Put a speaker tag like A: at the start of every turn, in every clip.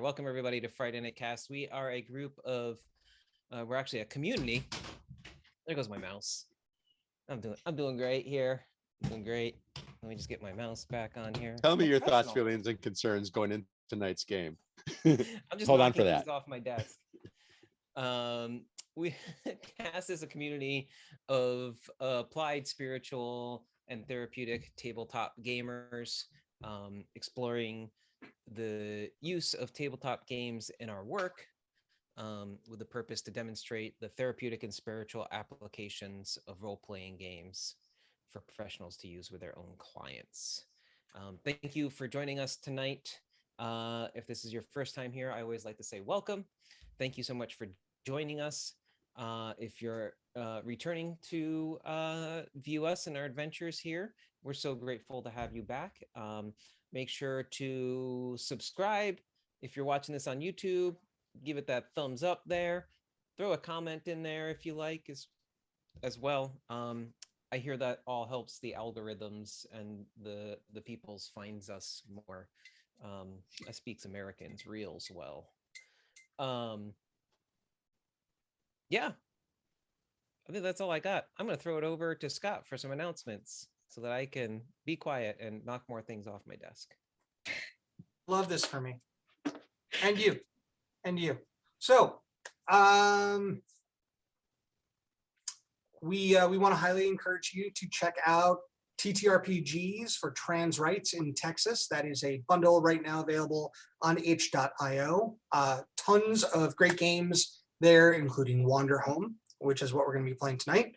A: Welcome everybody to Friday Night CASTT. We are a group of, we're actually a community. There goes my mouse. I'm doing great here. I'm doing great. Let me just get my mouse back on here.
B: Tell me your thoughts, feelings, and concerns going into tonight's game.
A: I'm just
B: Hold on
A: knocking
B: for that.
A: these off my desk. We CASTT is a community of applied spiritual and therapeutic tabletop gamers, exploring the use of tabletop games in our work, with the purpose to demonstrate the therapeutic and spiritual applications of role-playing games for professionals to use with their own clients. Thank you for joining us tonight. If this is your first time here, I always like to say welcome. Thank you so much for joining us. If you're returning to view us in our adventures here, we're so grateful to have you back. Make sure to subscribe. If you're watching this on YouTube, give it that thumbs up there. Throw a comment in there if you like as well. I hear that all helps the algorithms and the peoples finds us more. I speaks Americans real well. Yeah, I think that's all I got. I'm going to throw it over to Scott for some announcements so that I can be quiet and knock more things off my desk.
C: Love this for me. And you. So, we want to highly encourage you to check out TTRPGs for Trans Rights in Texas. That is a bundle right now available on itch.io. Tons of great games there, including Wanderhome, which is what we're going to be playing tonight.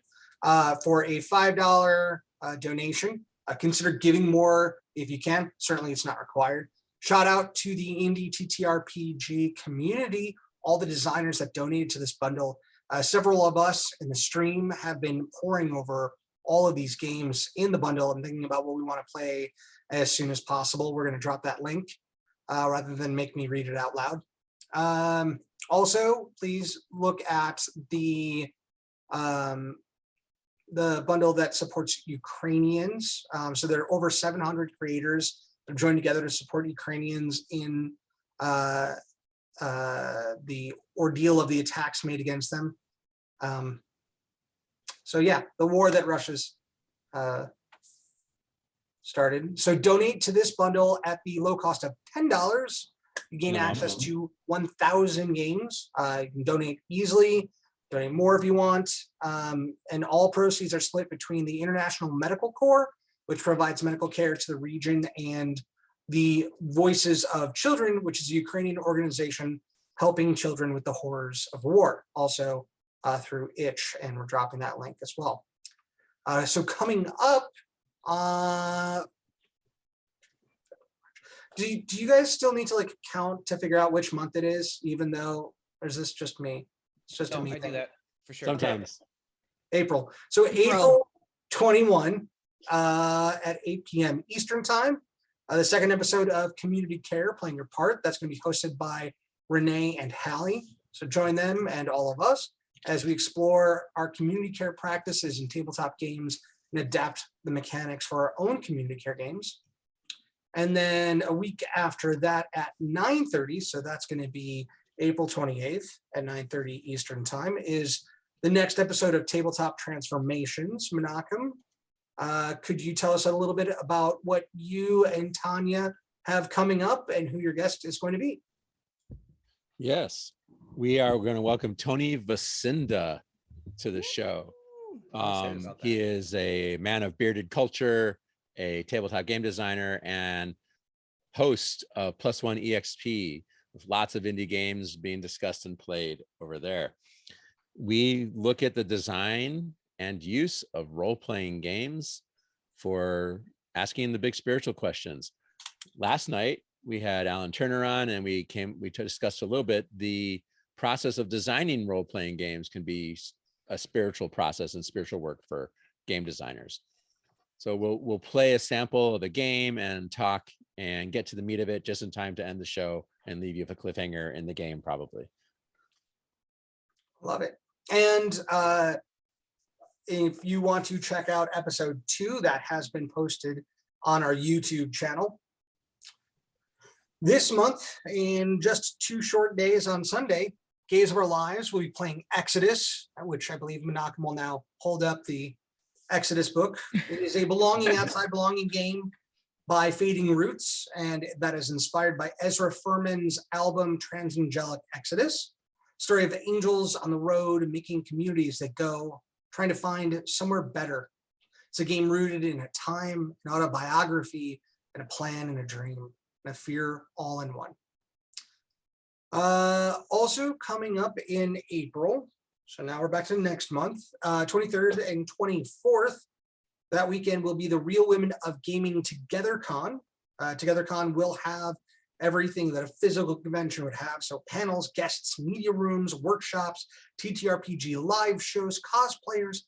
C: For a $5 donation, consider giving more if you can. Certainly it's not required. Shout out to the indie TTRPG community, all the designers that donated to this bundle. Several of us in the stream have been poring over all of these games in the bundle and thinking about what we want to play as soon as possible. We're going to drop that link rather than make me read it out loud. Also, please look at the bundle that supports Ukrainians. So there are over 700 creators that have joined together to support Ukrainians in the ordeal of the attacks made against them. So yeah, the war that Russia's started. So donate to this bundle at the low cost of $10. You gain access to 1,000 games. You can donate easily, donate more if you want. And all proceeds are split between the International Medical Corps, which provides medical care to the region, and the Voices of Children, which is a Ukrainian organization helping children with the horrors of war, also through Itch, and we're dropping that link as well. So coming up, do you guys still need to count to figure out which month it is, even though, or is this just me? It's just a me
A: I
C: thing.
A: do that for sure.
B: Sometimes.
C: April. So April 21 at 8 p.m. Eastern time. The second episode of Community Care, Playing Your Part. That's going to be hosted by Renee and Hallie. So join them and all of us as we explore our community care practices in tabletop games and adapt the mechanics for our own community care games. And then a week after that at 9:30, so that's going to be April 28th at 9:30 Eastern time, is the next episode of Tabletop Transformations. Menachem, could you tell us a little bit about what you and Tanya have coming up and who your guest is going to be?
B: Yes, we are going to welcome Tony Vasinda to the show. He is a man of bearded culture, a tabletop game designer, and host of Plus One EXP, with lots of indie games being discussed and played over there. We look at the design and use of role-playing games for asking the big spiritual questions. Last night we had Alan Turner on, and we discussed a little bit the process of designing role-playing games can be a spiritual process and spiritual work for game designers. So we'll play a sample of the game and talk and get to the meat of it just in time to end the show and leave you with a cliffhanger in the game, probably.
C: Love it. And if you want to check out episode 2, that has been posted on our YouTube channel. This month, in just 2 short days on Sunday, Gaze of Our Lives will be playing Exodus, which I believe Menachem will now hold up the Exodus book. It is a belonging outside belonging game by Fading Roots, and that is inspired by Ezra Furman's album Transangelic Exodus, story of angels on the road making communities that go, trying to find somewhere better. It's a game rooted in a time, an autobiography, and a plan and a dream, and a fear all in one. Also coming up in April, so now we're back to next month, 23rd and 24th, that weekend will be the Real Women of Gaming TogetherCon. TogetherCon will have everything that a physical convention would have. So panels, guests, media rooms, workshops, TTRPG live shows, cosplayers,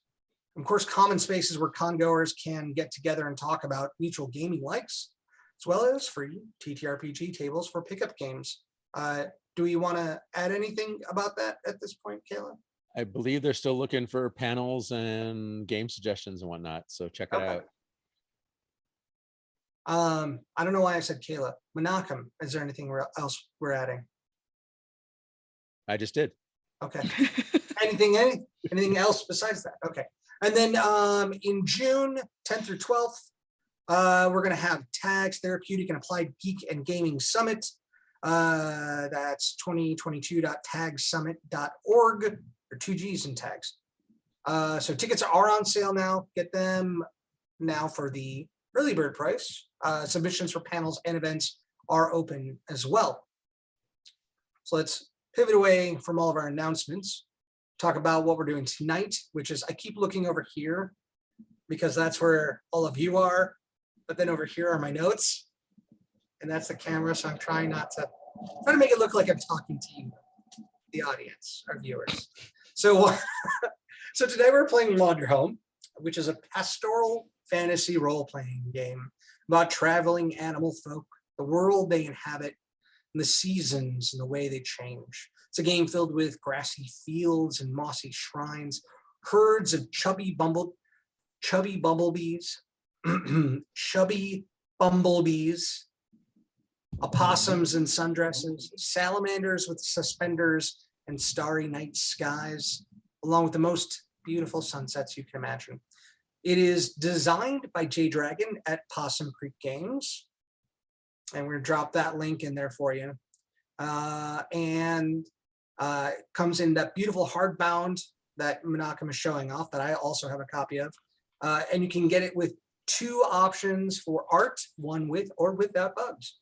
C: of course, common spaces where congoers can get together and talk about mutual gaming likes, as well as free TTRPG tables for pickup games. Do we want to add anything about that at this point, Kayla?
B: I believe they're still looking for panels and game suggestions and whatnot. So check it out.
C: I don't know why I said Kayla. Menachem, is there anything else we're adding?
B: I just did.
C: Okay. Anything else besides that? Okay. And then in June 10th through 12th, we're going to have TAGS, Therapeutic and Applied Geek and Gaming Summit. That's 2022.tagsummit.org, or 2 G's in tags. So tickets are on sale now. Get them now for the early bird price. Submissions for panels and events are open as well. So let's pivot away from all of our announcements, talk about what we're doing tonight, which is, I keep looking over here because that's where all of you are, but then over here are my notes, and that's the camera, so I'm trying to make it look like I'm talking to you, the audience, our viewers. So, so today we're playing Wanderhome, which is a pastoral fantasy role-playing game about traveling animal folk, the world they inhabit, and the seasons and the way they change. It's a game filled with grassy fields and mossy shrines, herds of chubby bumblebees, opossums in sundresses, salamanders with suspenders, and starry night skies, along with the most beautiful sunsets you can imagine. It is designed by Jay Dragon at Possum Creek Games, and we're gonna drop that link in there for you. It comes in that beautiful hardbound that Menachem is showing off, that I also have a copy of, and you can get it with 2 options for art, one with or without bugs.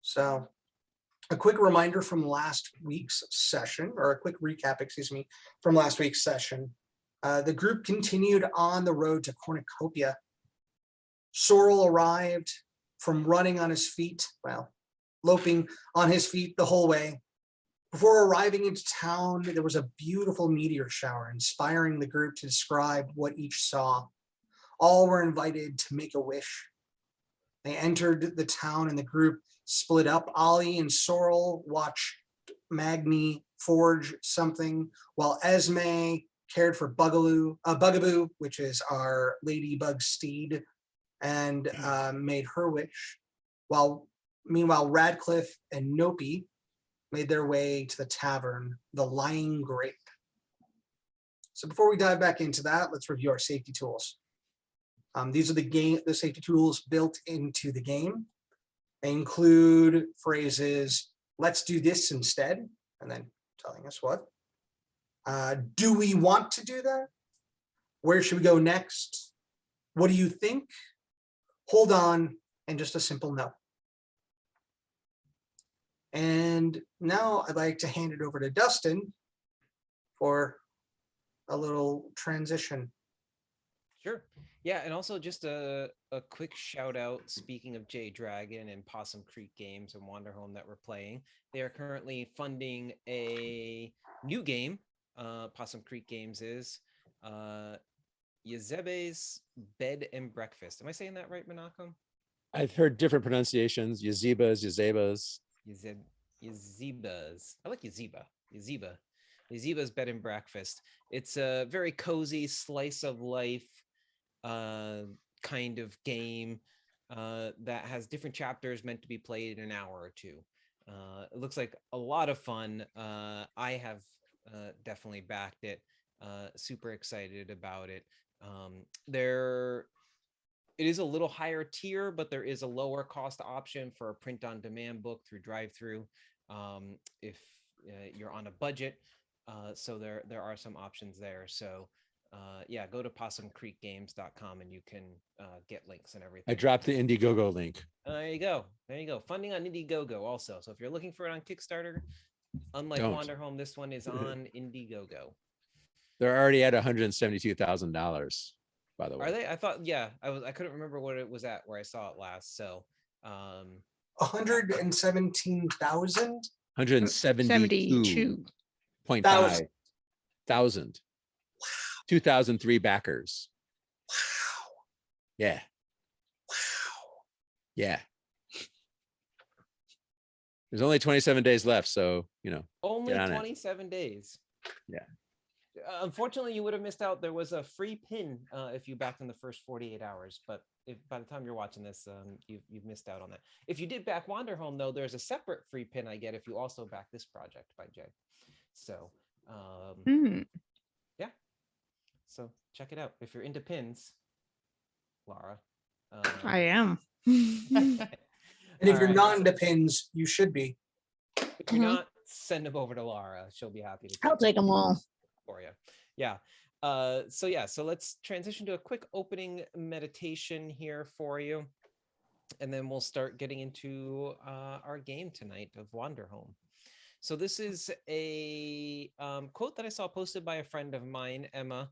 C: So a quick reminder from last week's session, or a quick recap, excuse me, from last week's session. The group continued on the road to Cornucopia. Sorrel arrived from running on his feet, well, loping on his feet the whole way. Before arriving into town, there was a beautiful meteor shower, inspiring the group to describe what each saw. All were invited to make a wish. They entered the town and the group split up. Ollie and Sorrel watched Magni forge something, while Esme cared for Bugaboo, which is our ladybug steed, and made her wish. Meanwhile, Radcliffe and Nopi made their way to the tavern, the Lying Grape. So before we dive back into that, let's review our safety tools. These are the safety tools built into the game. They include phrases, "Let's do this instead," and then telling us what. Do we want to do that? Where should we go next? What do you think? Hold on, and just a simple no. And now I'd like to hand it over to Dustin for a little transition.
A: Sure. Yeah, and also just a quick shout out, speaking of Jay Dragon and Possum Creek Games and Wanderhome that we're playing. They are currently funding a new game, Possum Creek Games is, Yezebe's Bed and Breakfast. Am I saying that right, Menachem?
B: I've heard different pronunciations, Yezebas.
A: Yezebas. I like Yezeba's Bed and Breakfast. It's a very cozy slice of life kind of game that has different chapters meant to be played in an hour or two. It looks like a lot of fun. I have definitely backed it. Super excited about it. It is a little higher tier, but there is a lower cost option for a print-on-demand book through drive-through if you're on a budget. So there are some options there. So yeah, go to possumcreekgames.com and you can get links and everything.
B: I dropped the Indiegogo link.
A: There you go. There you go. Funding on Indiegogo also. So if you're looking for it on Kickstarter, unlike Wanderhome, this one is on Indiegogo.
B: They're already at $172,000, by the way.
A: Are they? I thought, yeah, I couldn't remember what it was at where I saw it last. So
C: 117,000.
B: 172.5 thousand. 2003 backers.
C: Wow.
B: Yeah.
C: Wow.
B: Yeah. There's only 27 days left, so
A: only 27 days.
B: Yeah.
A: Unfortunately, you would have missed out. There was a free pin if you backed in the first 48 hours, but by the time you're watching this, you've missed out on that. If you did back Wanderhome, though, there's a separate free pin I get if you also back this project by Jay. So yeah, so check it out if you're into pins, Laura.
D: I am.
C: And if you're not into pins, you should be.
A: If you're not, send them over to Laura. She'll be happy to
D: I'll take them all
A: for you. Yeah. So let's transition to a quick opening meditation here for you, and then we'll start getting into our game tonight of Wanderhome. So this is a quote that I saw posted by a friend of mine, Emma.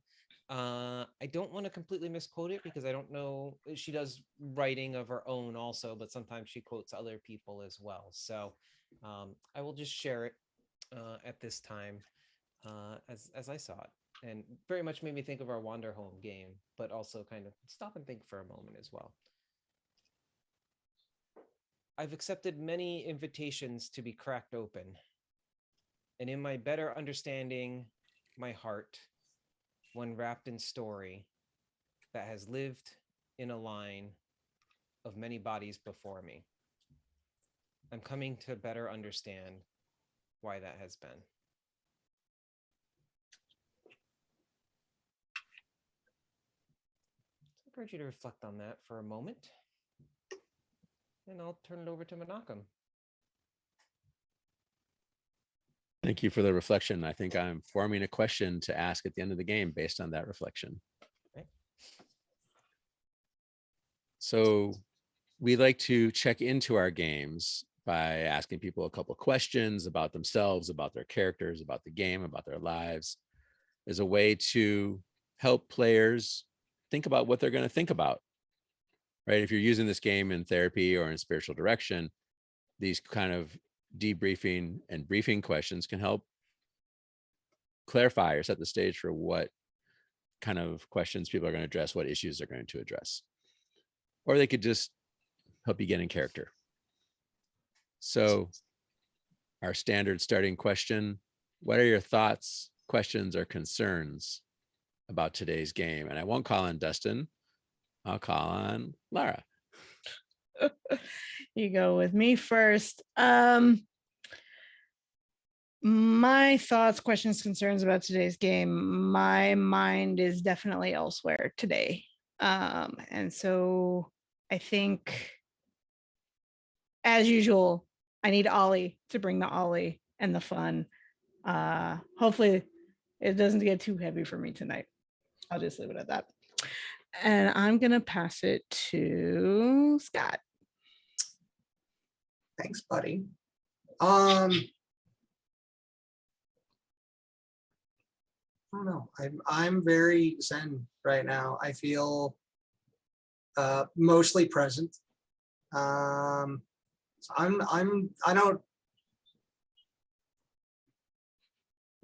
A: I don't want to completely misquote it because I don't know. She does writing of her own also, but sometimes she quotes other people as well. So I will just share it at this time as I saw it, and very much made me think of our Wanderhome game, but also kind of stop and think for a moment as well. I've accepted many invitations to be cracked open, and in my better understanding, my heart, one wrapped in story that has lived in a line of many bodies before me. I'm coming to better understand why that has been. I encourage you to reflect on that for a moment, and I'll turn it over to Menachem.
B: Thank you for the reflection. I think I'm forming a question to ask at the end of the game based on that reflection.
A: Okay.
B: So we like to check into our games by asking people a couple of questions about themselves, about their characters, about the game, about their lives, as a way to help players think about what they're going to think about, right? If you're using this game in therapy or in spiritual direction, these kind of debriefing and briefing questions can help clarify or set the stage for what kind of questions people are going to address, what issues they're going to address. Or they could just help you get in character. So our standard starting question, what are your thoughts, questions, or concerns about today's game? And I won't call on Dustin. I'll call on Lara.
D: You go with me first. My thoughts, questions, concerns about today's game. My mind is definitely elsewhere today. And so I think, as usual, I need Ollie to bring the Ollie and the fun. Hopefully it doesn't get too heavy for me tonight. I'll just leave it at that. And I'm going to pass it to Scott.
C: Thanks, buddy. I don't know. I'm very zen right now. I feel mostly present. I'm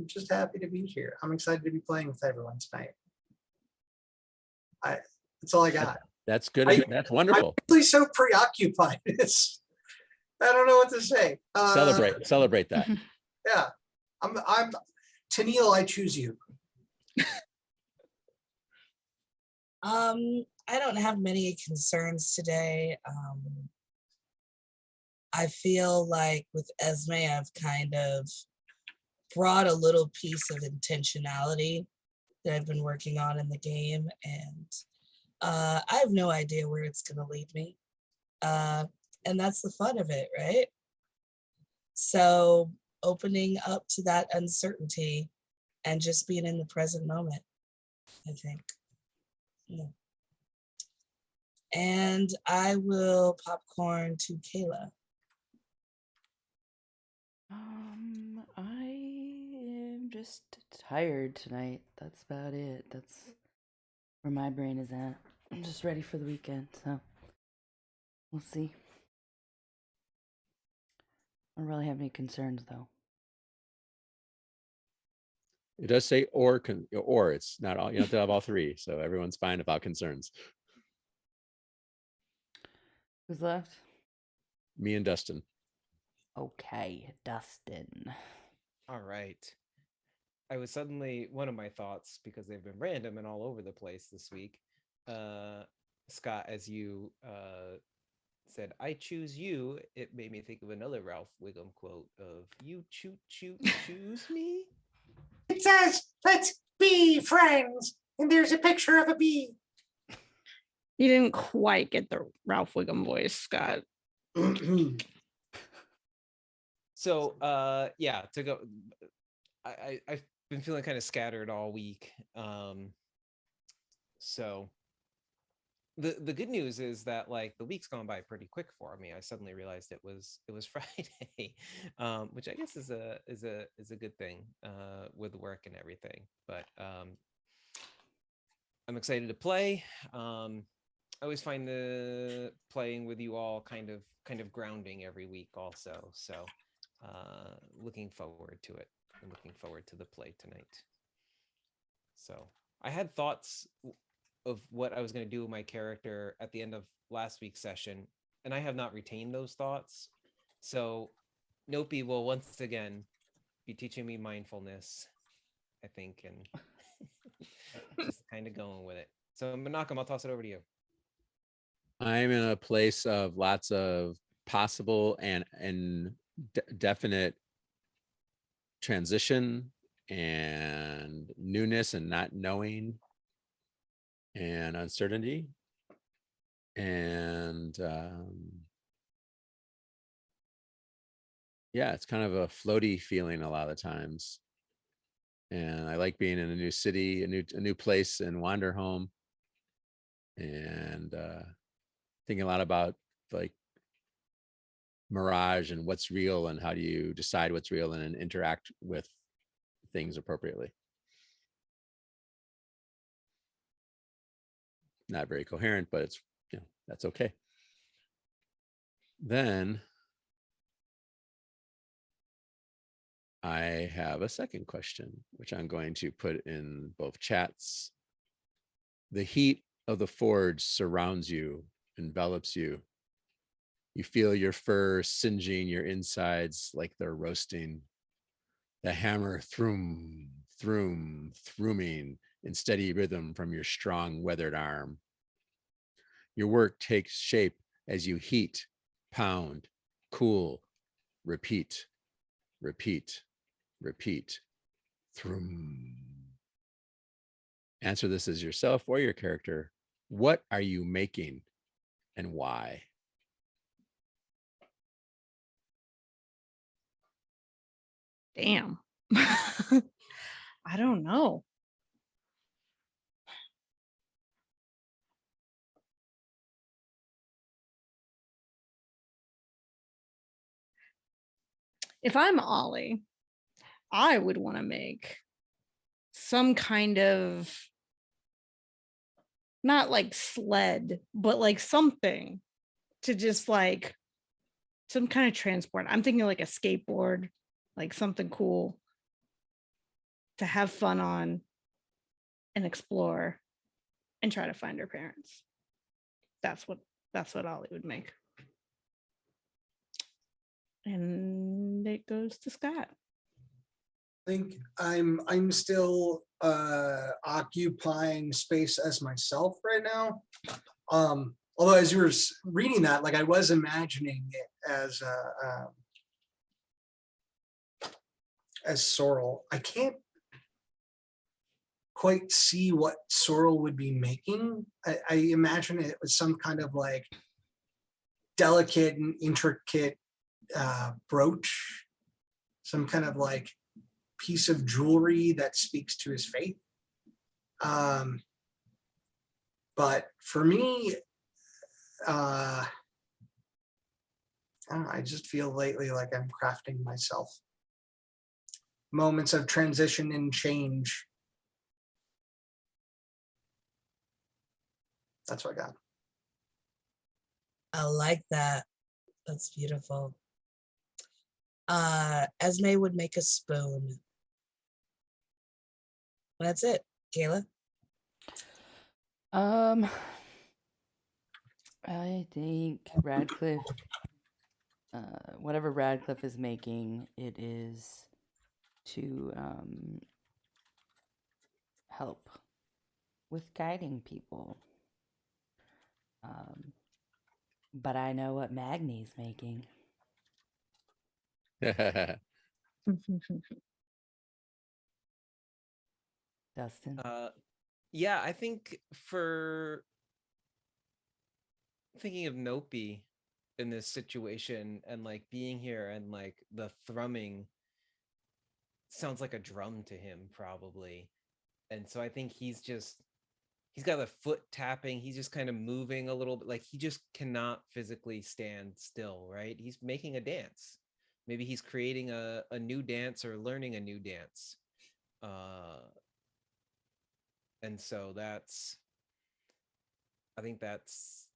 C: just happy to be here. I'm excited to be playing with everyone tonight. That's all I got.
B: That's good. That's wonderful.
C: I'm really so preoccupied. I don't know what to say.
B: Celebrate that.
C: Yeah. I'm Tennille, I choose you.
E: I I don't have many concerns today. I feel like with Esme, I've kind of brought a little piece of intentionality that I've been working on in the game, and I have no idea where it's going to lead me. And that's the fun of it, right? So opening up to that uncertainty and just being in the present moment, I think. Yeah. And I will popcorn to Kayla.
F: I am just tired tonight. That's about it. That's where my brain is at. I'm just ready for the weekend, so we'll see. I don't really have any concerns though.
B: It does say or it's not all, you don't have to have all three. So everyone's fine about concerns.
F: Who's left?
B: Me and Dustin.
F: Okay, Dustin.
A: All right. I was suddenly, one of my thoughts, because they've been random and all over the place this week, Scott, as you said, "I choose you," it made me think of another Ralph Wiggum quote of "You choose me."
C: It says, "Let's be friends," and there's a picture of a bee.
D: You didn't quite get the Ralph Wiggum voice, Scott.
A: So yeah, to go, I've been feeling kind of scattered all week. So the good news is that like the week's gone by pretty quick for me. I suddenly realized it was Friday, which I guess is a good thing with work and everything. But I'm excited to play. I always find the playing with you all kind of grounding every week also. So looking forward to it. I'm looking forward to the play tonight. So I had thoughts of what I was going to do with my character at the end of last week's session, and I have not retained those thoughts. So Nopi will once again be teaching me mindfulness, I think, and just kind of going with it. So Menachem, I'll toss it over to you.
B: I'm in a place of lots of possible and definite transition and newness and not knowing and uncertainty. And yeah, it's kind of a floaty feeling a lot of times. And I like being in a new city, a new place in Wanderhome, and thinking a lot about like mirage and what's real and how do you decide what's real and interact with things appropriately. Not very coherent, but it's, that's okay. Then I have a second question, which I'm going to put in both chats. The heat of the forge surrounds you, envelops you. You feel your fur singeing your insides like they're roasting. The hammer throom, throoming in steady rhythm from your strong weathered arm. Your work takes shape as you heat, pound, cool, repeat, throom. Answer this as yourself or your character. What are you making and why?
D: Damn. I don't know. If I'm Ollie, I would want to make some kind of, not like sled, but like something to just like some kind of transport. I'm thinking like a skateboard, like something cool to have fun on and explore and try to find her parents. That's what Ollie would make. And it goes to Scott.
C: I think I'm still occupying space as myself right now. Although as you were reading that, like I was imagining it as Sorrel. I can't quite see what Sorrel would be making. I imagine it was some kind of like delicate and intricate brooch, some kind of like piece of jewelry that speaks to his faith. But for me, I don't know, I just feel lately like I'm crafting myself. Moments of transition and change. That's what I got.
E: I like that. That's beautiful. Esme would make a spoon. That's it. Kayla?
F: I think Radcliffe, whatever Radcliffe is making, it is to help with guiding people. But I know what Magni's making. Dustin?
A: Yeah, I think for thinking of Nopi in this situation and like being here and like the thrumming sounds like a drum to him probably. And so I think he's got a foot tapping. He's just kind of moving a little bit. Like he just cannot physically stand still, right? He's making a dance. Maybe he's creating a new dance or learning a new dance. And so I think that's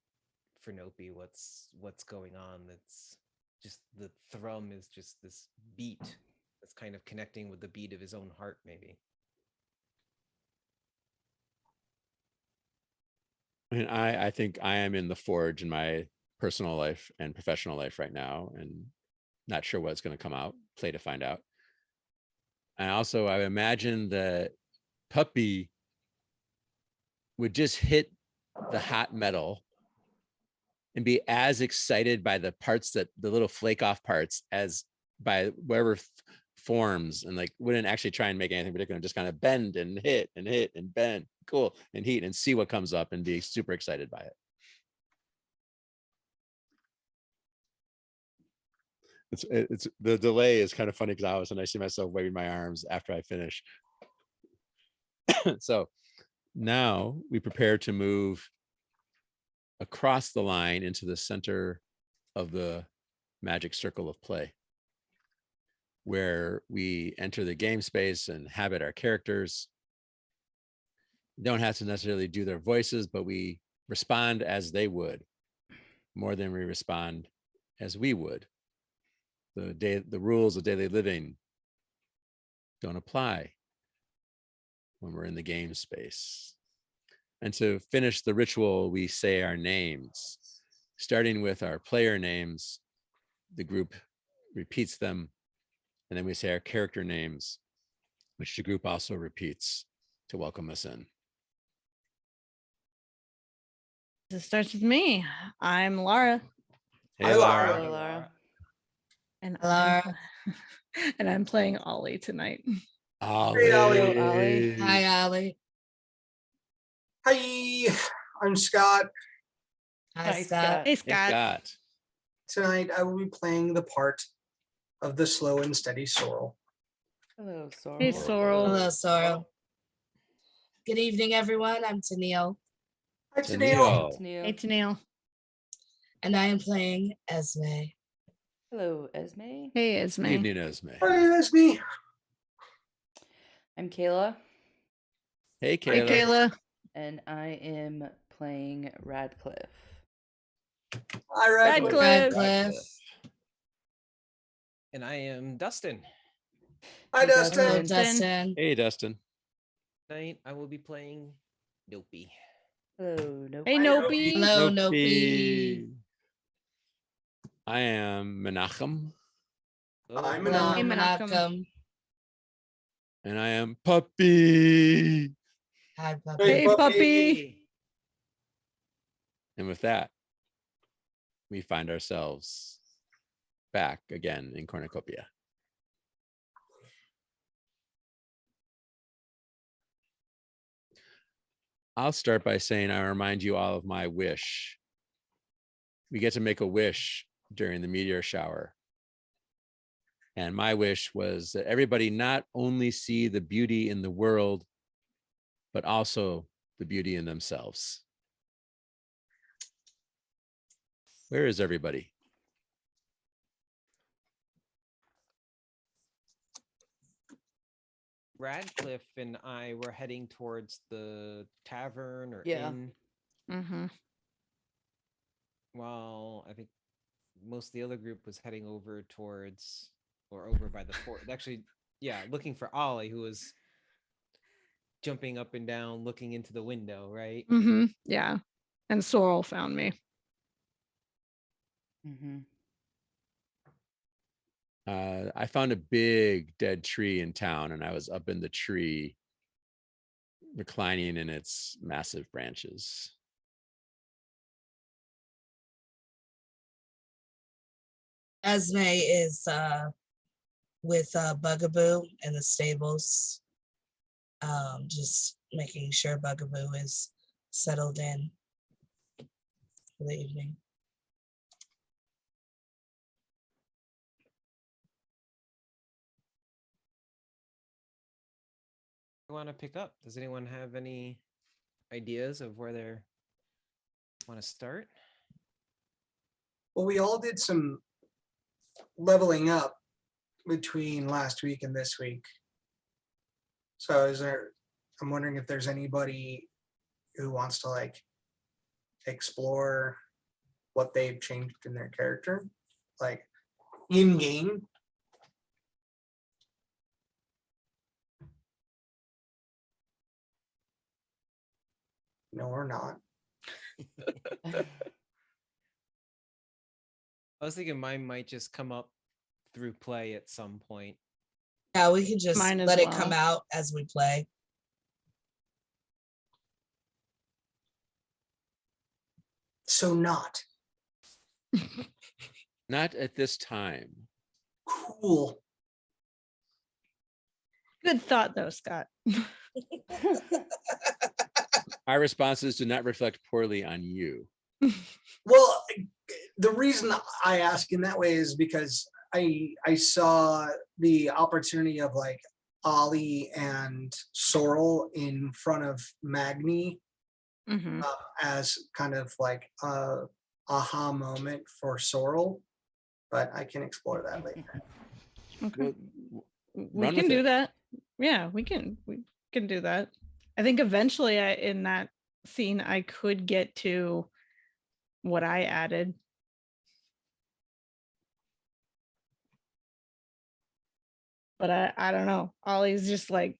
A: for Nopi what's going on. That's just the thrum is just this beat that's kind of connecting with the beat of his own heart, maybe.
B: I mean, I think I am in the forge in my personal life and professional life right now, and not sure what's going to come out. Play to find out. And also, I imagine that Puppy would just hit the hot metal and be as excited by the parts that the little flake off parts as by whatever forms, and like wouldn't actually try and make anything particular, just kind of bend and hit and bend, cool, and heat and see what comes up and be super excited by it. It's the delay is kind of funny because I see myself waving my arms after I finish. So now we prepare to move across the line into the center of the magic circle of play, where we enter the game space and habit our characters. We don't have to necessarily do their voices, but we respond as they would, more than we respond as we would. The rules of daily living don't apply when we're in the game space. And to finish the ritual, we say our names, starting with our player names. The group repeats them, and then we say our character names, which the group also repeats to welcome us in.
D: It starts with me. I'm Lara.
B: Hey,
C: Hi, Lara.
F: Hello, Lara.
D: And
E: Lara.
D: and I'm playing Ollie tonight.
C: Hey, Ollie.
F: Hello, Ollie.
E: Hi, Ollie.
C: Hi, I'm Scott.
E: Hi,
F: Hi,
E: Scott.
F: Scott.
D: Hey,
B: Hey,
D: Scott.
B: Scott.
C: Tonight I will be playing the part of the slow and steady Sorrel.
F: Hello, Sorrel.
D: Hey, Sorrel.
E: Hello, Sorrel. Good evening, everyone. I'm Tennille,
C: Hi,
B: Tennille.
D: Hey, Tennille.
E: and I am playing Esme.
F: Hello, Esme.
D: Hey, Esme.
B: Good evening, Esme.
C: Hi, that's me.
F: I'm Kayla,
B: Hey,
D: Hey,
B: Kayla.
D: Kayla.
F: and I am playing Radcliffe.
C: Hi, Radcliffe.
D: Radcliffe.
E: Radcliffe.
A: And I am Dustin.
C: Hi,
F: Hey,
C: Dustin.
E: Hello,
F: Dustin.
E: Dustin.
B: Hey, Dustin.
A: Tonight I will be playing Nopi.
F: Hello, Nope.
D: Hey,
C: Hi,
D: Nopi.
E: Hello,
B: Nope.
E: Nopi.
B: I am Menachem.
C: I'm
E: Hello,
C: Menachem.
D: Menachem.
E: Menachem.
B: And I am Puppy.
E: Hi, puppy.
C: Hey,
D: Hey, puppy.
B: And with that, we find ourselves back again in Cornucopia. I'll start by saying I remind you all of my wish. We get to make a wish during the meteor shower. And my wish was that everybody not only see the beauty in the world, but also the beauty in themselves. Where is everybody?
A: Radcliffe and I were heading towards the tavern or
F: Yeah.
A: inn,
D: Mm-hmm.
A: while I think most of the other group was heading over towards or over by the fort. Actually, yeah, looking for Ollie, who was jumping up and down, looking into the window, right?
D: Mm-hmm. Yeah. And Sorrel found me.
F: Mm-hmm.
B: I found a big dead tree in town, and I was up in the tree, reclining in its massive branches.
E: Esme is with Bugaboo in the stables, just making sure Bugaboo is settled in for the evening.
A: I want to pick up. Does anyone have any ideas of where they want to start?
C: Well, we all did some leveling up between last week and this week. So I'm wondering if there's anybody who wants to like explore what they've changed in their character, like in game. No, or not.
A: I was thinking mine might just come up through play at some point.
E: Yeah, we can just
D: Mine as
E: let it come
D: well.
E: out as we play.
C: So not
B: Not at this time.
C: cool.
D: Good thought, though, Scott.
B: Our responses do not reflect poorly on you.
C: Well, the reason I ask in that way is because I saw the opportunity of like Ollie and Sorrel in front of Magni
D: Mm-hmm.
C: as kind of like a aha moment for Sorrel, but I can explore that later.
D: Okay.
B: Well,
D: We
B: run
D: can
B: with
D: do
B: it.
D: that. Yeah, we can do that. I think eventually in that scene I could get to what I added. But I don't know. Ollie's just like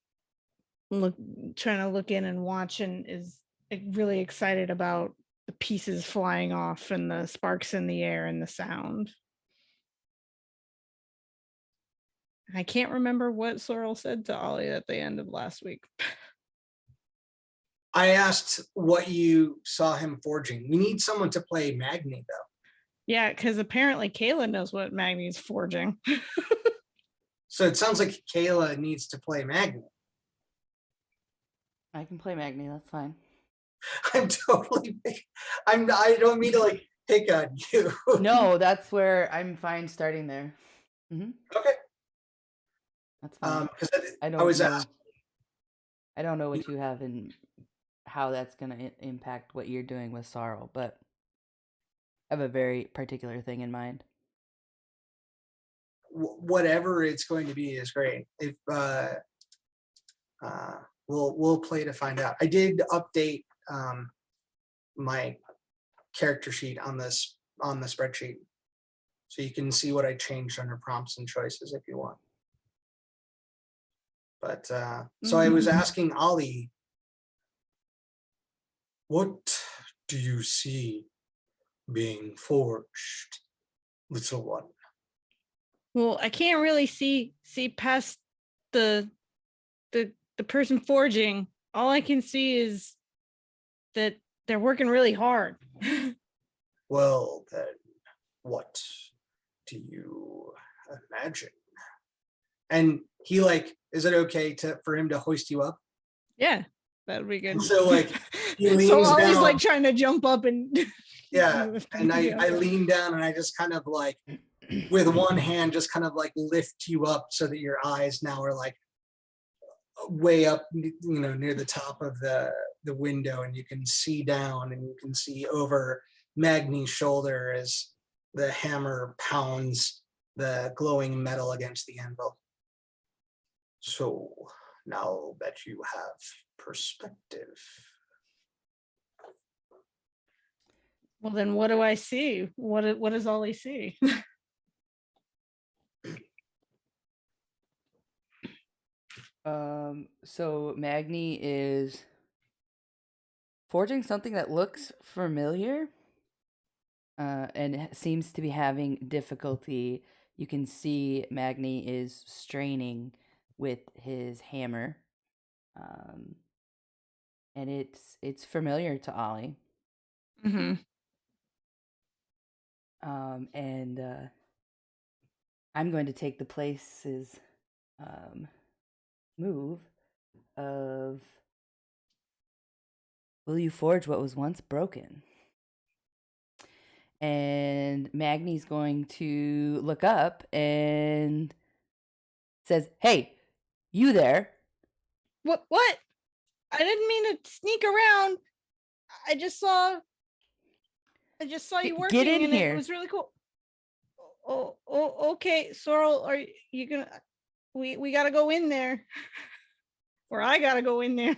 D: trying to look in and watch and is like, really excited about the pieces flying off and the sparks in the air and the sound. I can't remember what Sorrel said to Ollie at the end of last week.
C: I asked what you saw him forging. We need someone to play Magni though.
D: Yeah, because apparently Kayla knows what Magni's forging.
C: So it sounds like Kayla needs to play Magni.
F: I can play Magni, that's fine.
C: I'm totally. I don't mean to like pick on you.
F: No, that's where I'm fine starting there. Mm-hmm.
C: Okay.
F: That's fine.
C: Because
F: I
C: I
F: don't
C: was
F: know.
C: asked.
F: I don't know what you have and how that's going to impact what you're doing with Sorrel, but I have a very particular thing in mind.
C: Whatever it's going to be is great. If we'll play to find out. I did update my character sheet on the spreadsheet, so you can see what I changed under prompts and choices if you want. But so I was asking Ollie, what do you see being forged, little one?
D: Well, I can't really see past the the person forging, all I can see is that they're working really hard.
C: Well, then, what do you imagine? And he like, is it okay for him to hoist you up?
D: Yeah, that would be good.
C: And so like he leans
D: so Ollie's
C: down.
D: like trying to jump up and
C: Yeah,
D: lift
C: and
D: me
C: I
D: up.
C: lean down and I just kind of like with one hand just kind of like lift you up so that your eyes now are like way up, near the top of the window, and you can see down and you can see over Magni's shoulder as the hammer pounds the glowing metal against the anvil. So now that you have perspective.
D: Well, then what do I see? What does Ollie see?
F: So Magni is forging something that looks familiar, and seems to be having difficulty. You can see Magni is straining with his hammer, and it's familiar to Ollie.
D: Mm-hmm.
F: And I'm going to take the place's move of, will you forge what was once broken? And Magni's going to look up and says, "Hey, you there?"
D: What? I didn't mean to sneak around. I just saw you working,
F: Get in
D: and
F: here.
D: it was really cool. Oh, okay. Sorrel, are you gonna? We gotta go in there, or I gotta go in there.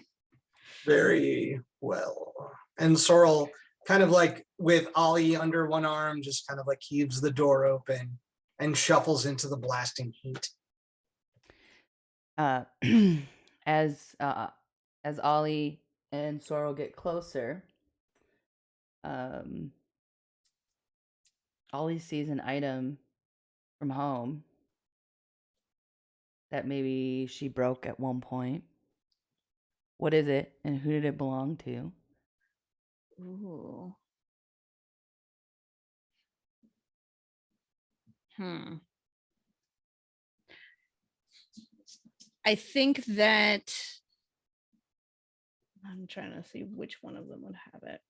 C: Very well. And Sorrel kind of like with Ollie under one arm, just kind of like heaves the door open and shuffles into the blasting heat.
F: As Ollie and Sorrel get closer, Ollie sees an item from home that maybe she broke at one point. What is it, and who did it belong to?
D: Ooh. I think that I'm trying to see which one of them would have it.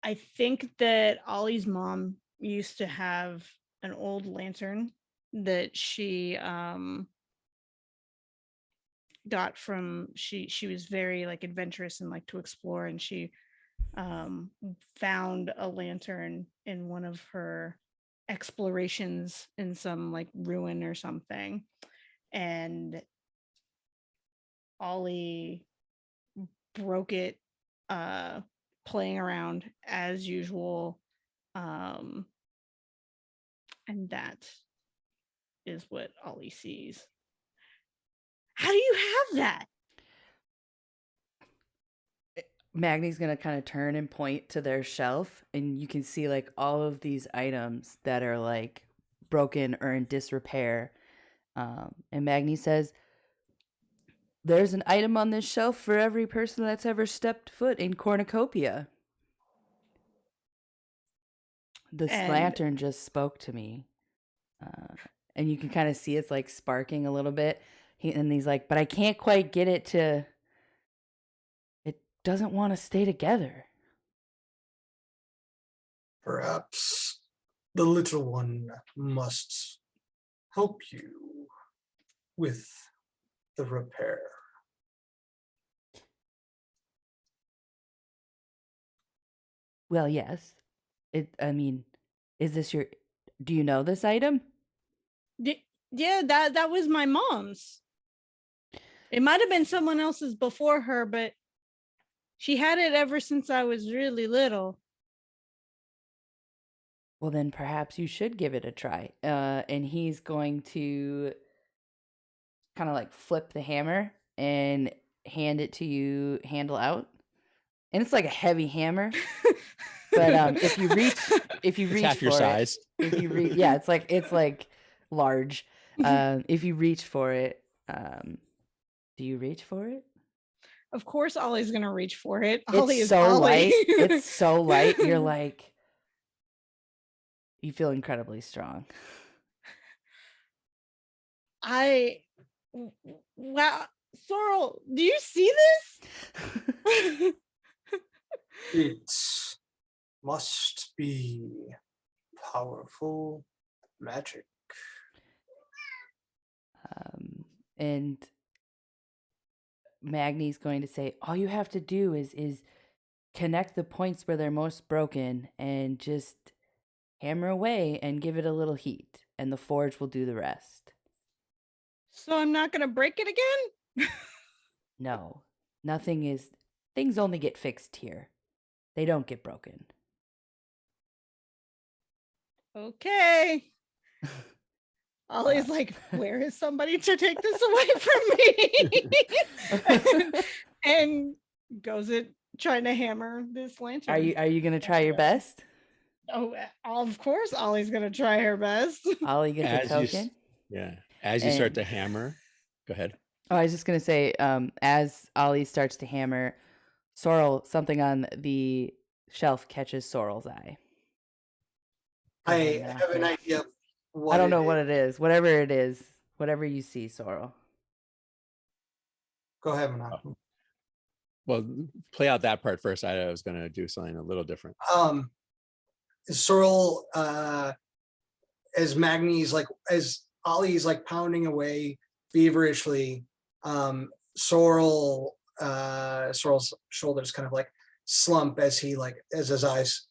D: I think that Ollie's mom used to have an old lantern that she got from she was very like adventurous and like to explore, and she found a lantern in one of her explorations in some like ruin or something, and Ollie broke it playing around as usual, and that is what Ollie sees. How do you have that?
F: Magni's gonna kind of turn and point to their shelf, and you can see like all of these items that are like broken or in disrepair. And Magni says, "There's an item on this shelf for every person that's ever stepped foot in Cornucopia." This lantern just spoke to me, and you can kind of see it's like sparking a little bit. And he's like, "But I can't quite get it to. It doesn't want to stay together."
C: Perhaps the little one must help you with the repair.
F: Well, yes. Is this your... Do you know this item?
D: Yeah, that was my mom's. It might have been someone else's before her, but she had it ever since I was really little.
F: Well, then perhaps you should give it a try. And he's going to kind of like flip the hammer and hand it to you, handle out. And it's like a heavy hammer. But if you reach
B: It's half
F: for
B: your
F: it,
B: size.
F: if you reach, yeah, it's like large. If you reach for it, do you reach for it?
D: Of course, Ollie's gonna reach for it.
F: It's
D: Ollie is
F: so
D: Ollie.
F: light. It's so light. You're like, you feel incredibly strong.
D: Wow, Sorrel, do you see this?
C: It must be powerful magic.
F: And Magni's going to say, all you have to do is connect the points where they're most broken and just hammer away and give it a little heat, and the forge will do the rest.
D: So I'm not gonna break it again?
F: No, things only get fixed here. They don't get broken.
D: Okay. Ollie's like, where is somebody to take this away from me? and goes it trying to hammer this lantern.
F: Are you gonna try your best?
D: Oh, of course, Ollie's gonna try her best.
F: Ollie gets a token.
B: As you start
F: And-
B: to hammer, go ahead.
F: Oh, I was just gonna say, as Ollie starts to hammer, Sorrel, something on the shelf catches Sorrel's eye.
C: I have an idea of what
F: I don't know what it is. Whatever it is, whatever you see, Sorrel.
C: Go ahead, Monaco.
B: Well, play out that part first. I was going to do something a little different.
C: Sorrel, as Magni's like, as Ollie's like pounding away feverishly, Sorrel's shoulders kind of like slump as his eyes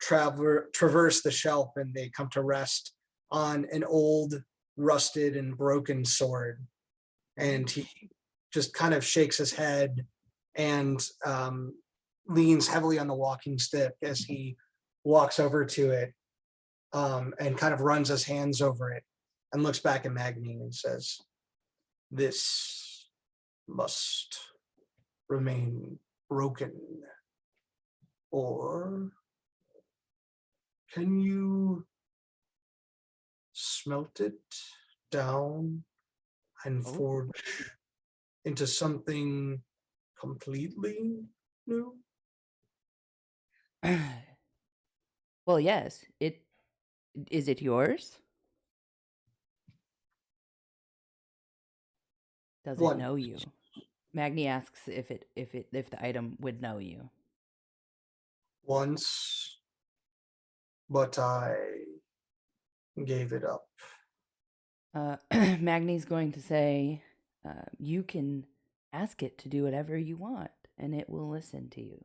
C: traverse the shelf, and they come to rest on an old, rusted and broken sword. And he just kind of shakes his head and leans heavily on the walking stick as he walks over to it, and kind of runs his hands over it and looks back at Magni and says, "This must remain broken. Or can you smelt it down and forge into something completely new?"
F: Well, yes. Is it yours? Does
C: What?
F: it know you? Magni asks if the item would know you.
C: Once, but I gave it up.
F: Magni's going to say, you can ask it to do whatever you want, and it will listen to you.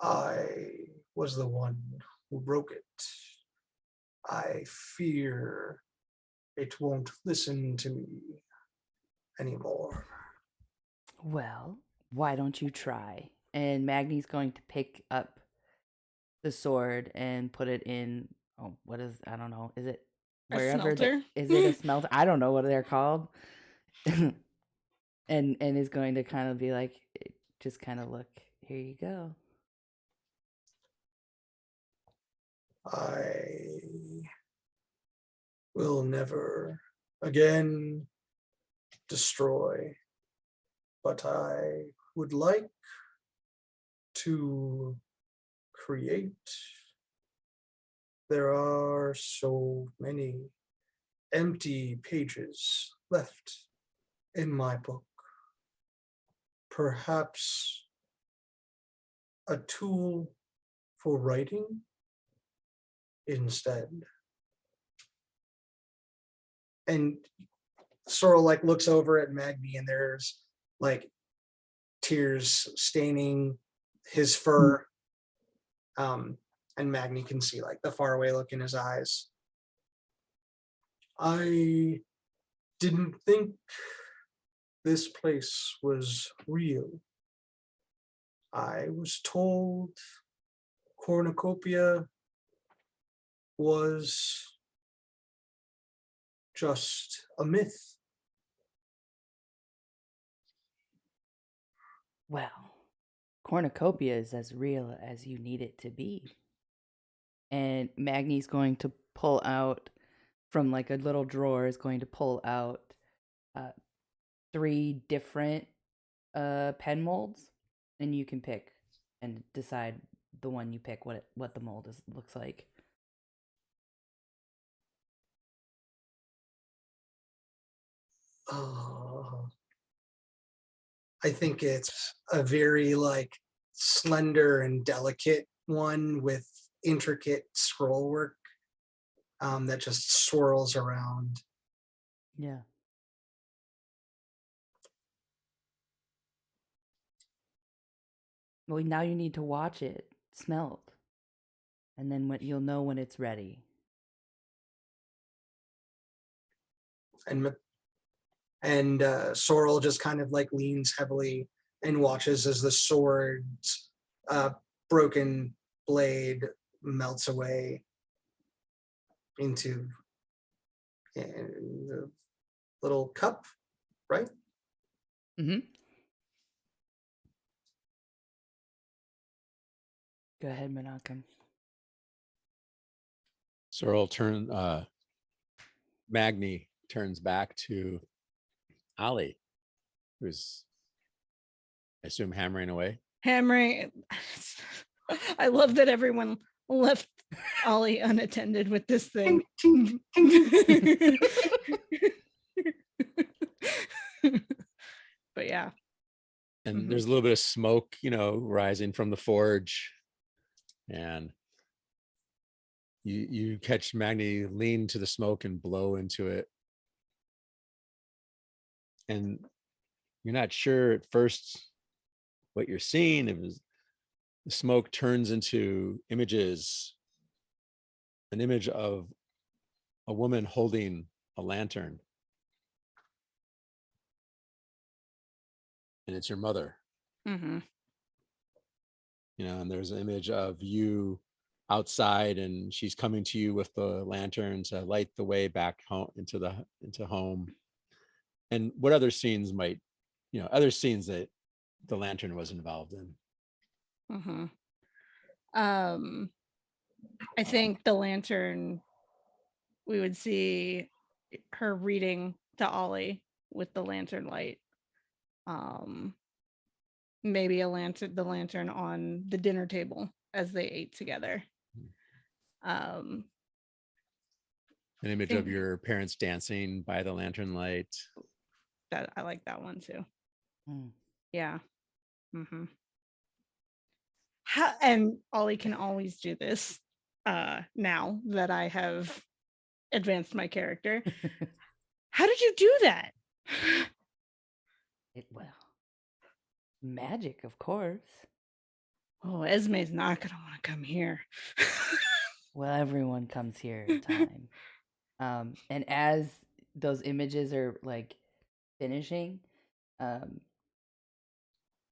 C: I was the one who broke it. I fear it won't listen to me anymore.
F: Well, why don't you try? And Magni's going to pick up the sword and put it in. Oh, I don't know. Is it
D: A
F: wherever?
D: smelter?
F: Is it a smelter? I don't know what they're called. and is going to kind of be like, just kind of look. Here you go.
C: I will never again destroy, but I would like to create. There are so many empty pages left in my book. Perhaps a tool for writing instead. And Sorrel like looks over at Magni, and there's like tears staining his fur. And Magni can see like the faraway look in his eyes. I didn't think this place was real. I was told cornucopia was just a myth.
F: Well, cornucopia is as real as you need it to be. And Magni's going to pull out from like a little drawer is going to pull out 3 different pen molds, and you can pick and decide the one you pick what the mold looks like.
C: Oh, I think it's a very like slender and delicate one with intricate scroll work that just swirls around.
F: Yeah. Well, now you need to watch it smelt, and then you'll know when it's ready.
C: And Sorrel just kind of like leans heavily and watches as the sword's broken blade melts away into the little cup, right?
F: Mm-hmm. Go ahead, Menachem.
B: Sorrel Magni turns back to Ollie, who's, I assume, hammering away.
D: Hammering. I love that everyone left Ollie unattended with this thing. But yeah.
B: And there's a little bit of smoke, rising from the forge. And you catch Magni lean to the smoke and blow into it. And you're not sure at first what you're seeing. The smoke turns into images, an image of a woman holding a lantern. And it's your mother.
D: Mm-hmm.
B: And there's an image of you outside, and she's coming to you with the lantern to light the way back home into home. And what other scenes other scenes that the lantern was involved in?
D: Mm-hmm. I think the lantern, we would see her reading to Ollie with the lantern light. Maybe the lantern on the dinner table as they ate together.
B: An image of your parents dancing by the lantern light.
D: That I like that one too.
F: Mm.
D: Yeah. Mm-hmm. And Ollie can always do this now that I have advanced my character. How did you do that?
F: Well, magic, of course.
D: Oh, Esme's not gonna want to come here.
F: Well, everyone comes here at a time. And as those images are like finishing,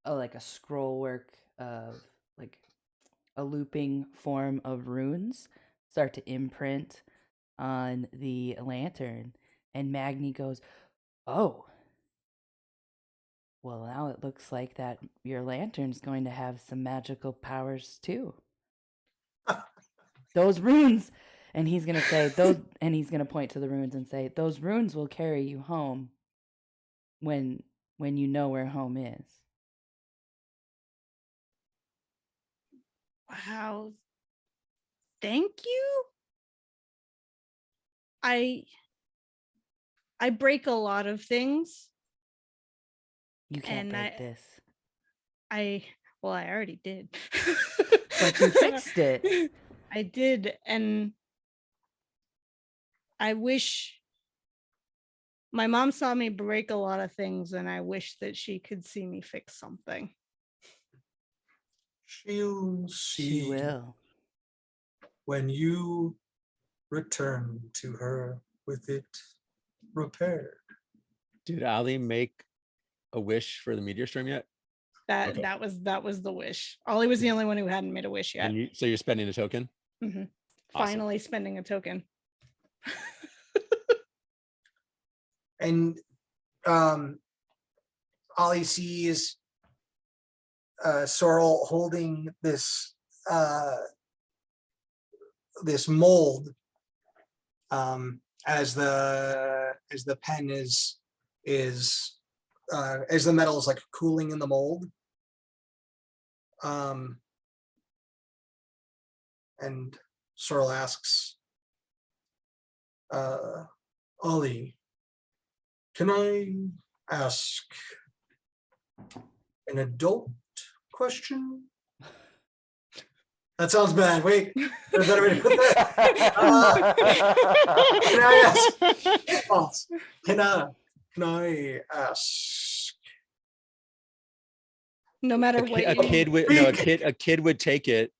F: like a scroll work of like a looping form of runes start to imprint on the lantern, and Magni goes, "Oh, well, now it looks like that your lantern's going to have some magical powers too. Those runes," and he's gonna say those, and he's gonna point to the runes and say, "Those runes will carry you home when you know where home is."
D: Wow. Thank you. I break a lot of things.
F: You can't
D: And
F: break this.
D: I already did.
F: But you fixed it.
D: I did, and I wish my mom saw me break a lot of things, and I wish that she could see me fix something.
C: She'll see.
F: She will.
C: When you return to her with it repaired.
B: Did Ali make a wish for the meteor storm yet?
D: That was the wish. Ollie was the only one who hadn't made a wish yet.
B: And so you're spending a token?
D: Mm-hmm.
B: Awesome.
D: Finally spending a token.
C: And Ollie sees Sorrel holding this this mold as the pen is as the metal is like cooling in the mold. And Sorrel asks, Ollie, can I ask an adult question? That sounds bad. Wait, there's a better way to put that. Can I ask? False. Can I ask?
D: No matter what
B: A
D: you
B: kid would take it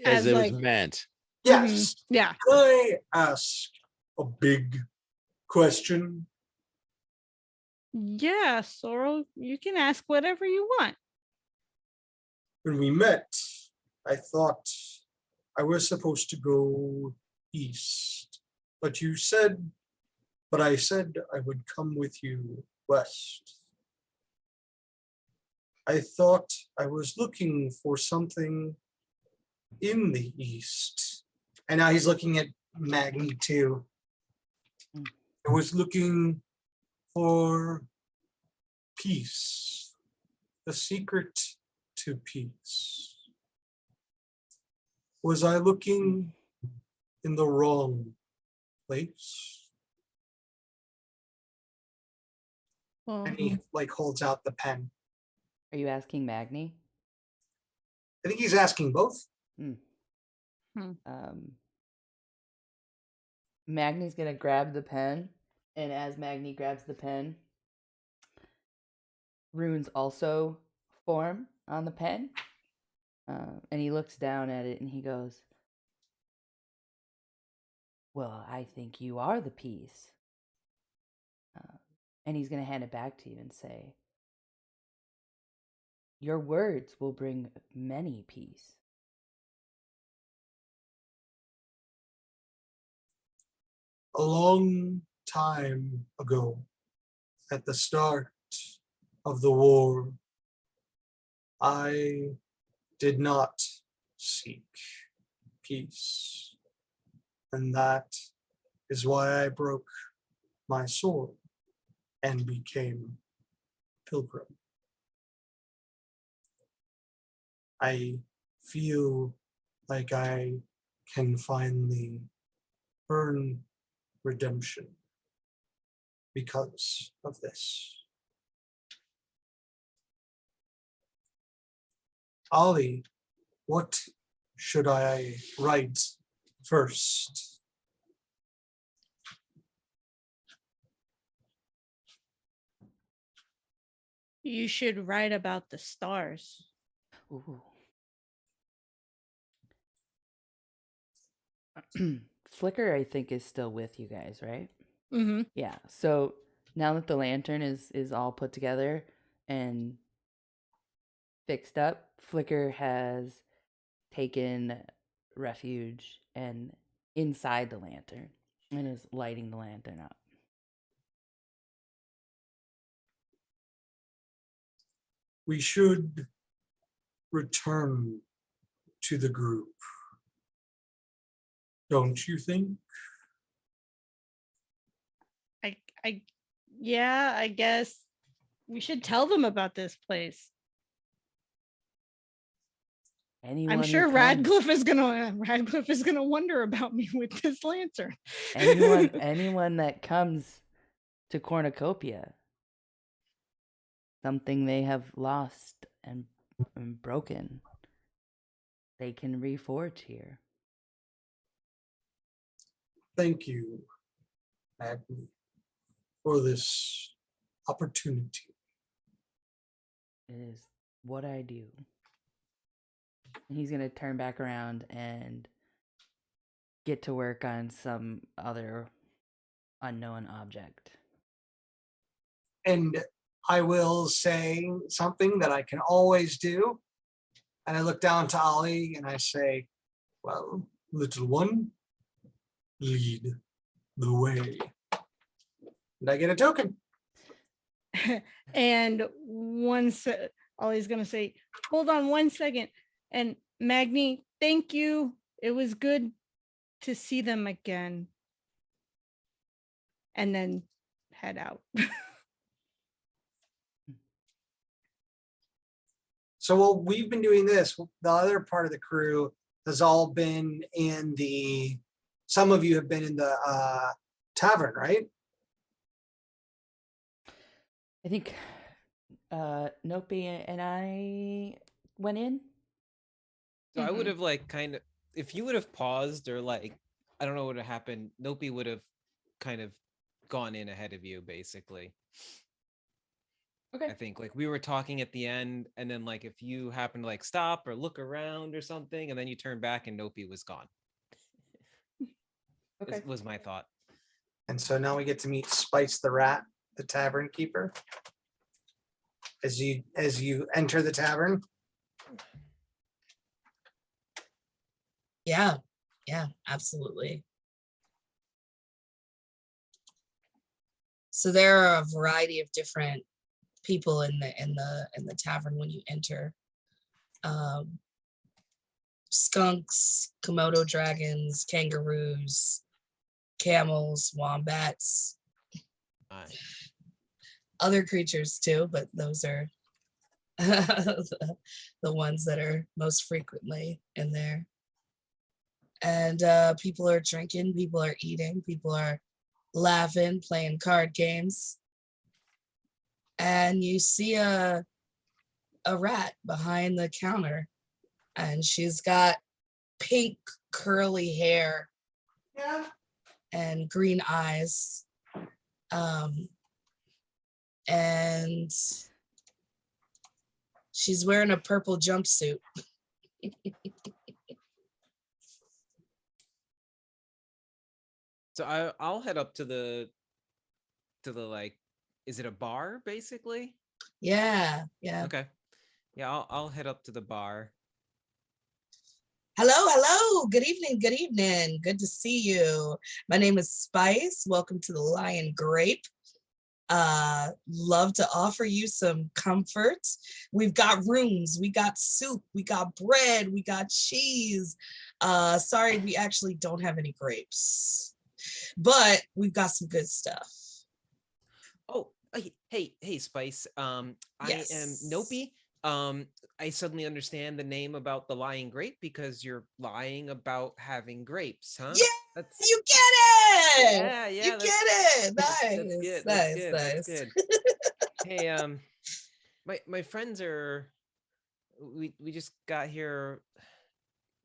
B: as
D: As
B: it
D: like-
B: was meant.
C: Yes.
D: Yeah.
C: Can I ask a big question?
D: Yeah, Sorrel, you can ask whatever you want.
C: When we met, I thought I was supposed to go east, but I said I would come with you west. I thought I was looking for something in the east. And now he's looking at Maggie too. I was looking for peace, the secret to peace. Was I looking in the wrong place?
D: Well,
C: And he like holds out the pen.
F: Are you asking Magni?
C: I think he's asking both.
F: Magni's gonna grab the pen, and as Magni grabs the pen, runes also form on the pen. And he looks down at it and he goes, well, I think you are the peace. And he's going to hand it back to you and say, your words will bring many peace.
C: A long time ago, at the start of the war, I did not seek peace. And that is why I broke my sword and became pilgrim. I feel like I can finally earn redemption because of this. Ollie, what should I write first?
D: you should write about the stars.
F: Ooh. Flicker, I think, is still with you guys, right?
D: Mm-hmm.
F: Yeah. So now that the lantern is all put together and fixed up, Flicker has taken refuge and inside the lantern and is lighting the lantern up.
C: We should return to the group. Don't you think?
D: Yeah, I guess we should tell them about this place.
F: Anyone
D: I'm
F: who
D: sure
F: comes-
D: Radcliffe is gonna wonder about me with this lantern.
F: anyone that comes to Cornucopia, something they have lost and broken, they can reforge here.
C: Thank you, Agni, for this opportunity.
F: It is what I do. And he's gonna turn back around and get to work on some other unknown object.
C: And I will say something that I can always do. And I look down to Ollie and I say, well, little one, lead the way. And I get a token.
D: And Ollie's gonna say, hold on 1 second. And Magni, thank you. It was good to see them again. and then head out.
C: So while we've been doing this, the other part of the crew has all been in the, some of you have been in the tavern, right?
F: I think Nope and I went in.
A: So I would have like kind of, if you would have paused or like, I don't know what would have happened. Nope would have kind of gone in ahead of you, basically.
F: Okay.
A: I think like we were talking at the end, and then like if you happen to like stop or look around or something, and then you turn back and Nope was gone.
F: Okay.
A: Was my thought.
C: And so now we get to meet Spice the Rat, the tavern keeper. As you enter the tavern.
E: Yeah, absolutely. So there are a variety of different people in the tavern when you enter. Skunks, Komodo dragons, kangaroos, camels, wombats, other creatures too, but those are the ones that are most frequently in there. And people are drinking, people are eating, people are laughing, playing card games. And you see a rat behind the counter, and she's got pink curly hair and green eyes. And she's wearing a purple jumpsuit.
A: So I'll head up to the like, is it a bar basically?
E: Yeah.
A: Okay. Yeah, I'll head up to the bar.
E: Hello. Good evening. Good to see you. My name is Spice. Welcome to the Lion Grape. Love to offer you some comfort. We've got rooms, we got soup, we got bread, we got cheese. Sorry, we actually don't have any grapes, but we've got some good stuff.
A: Oh, hey, Spice.
E: Yes.
A: I am Nope. I suddenly understand the name about the lying grape because you're lying about having grapes, huh?
E: Yeah, you get it.
A: Yeah,
E: You get it.
A: That's good. That's good.
E: Nice.
A: That's good. Hey, my friends are. We just got here.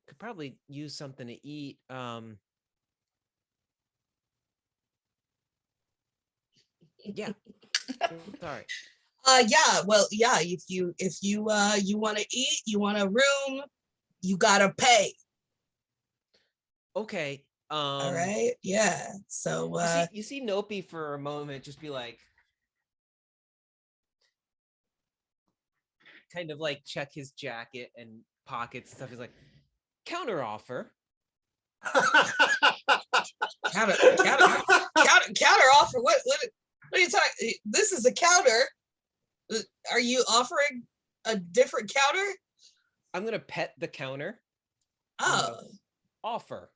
A: Could probably use something to eat. Yeah. Sorry.
E: If you want to eat, you want a room, you gotta pay.
A: Okay.
E: All right. Yeah. So
A: you see Nope for a moment just be like, kind of like check his jacket and pockets and stuff. He's like, counter offer.
E: counter offer. What are you talking? This is a counter. Are you offering a different counter?
A: I'm gonna pet the counter.
E: Oh.
A: Offer.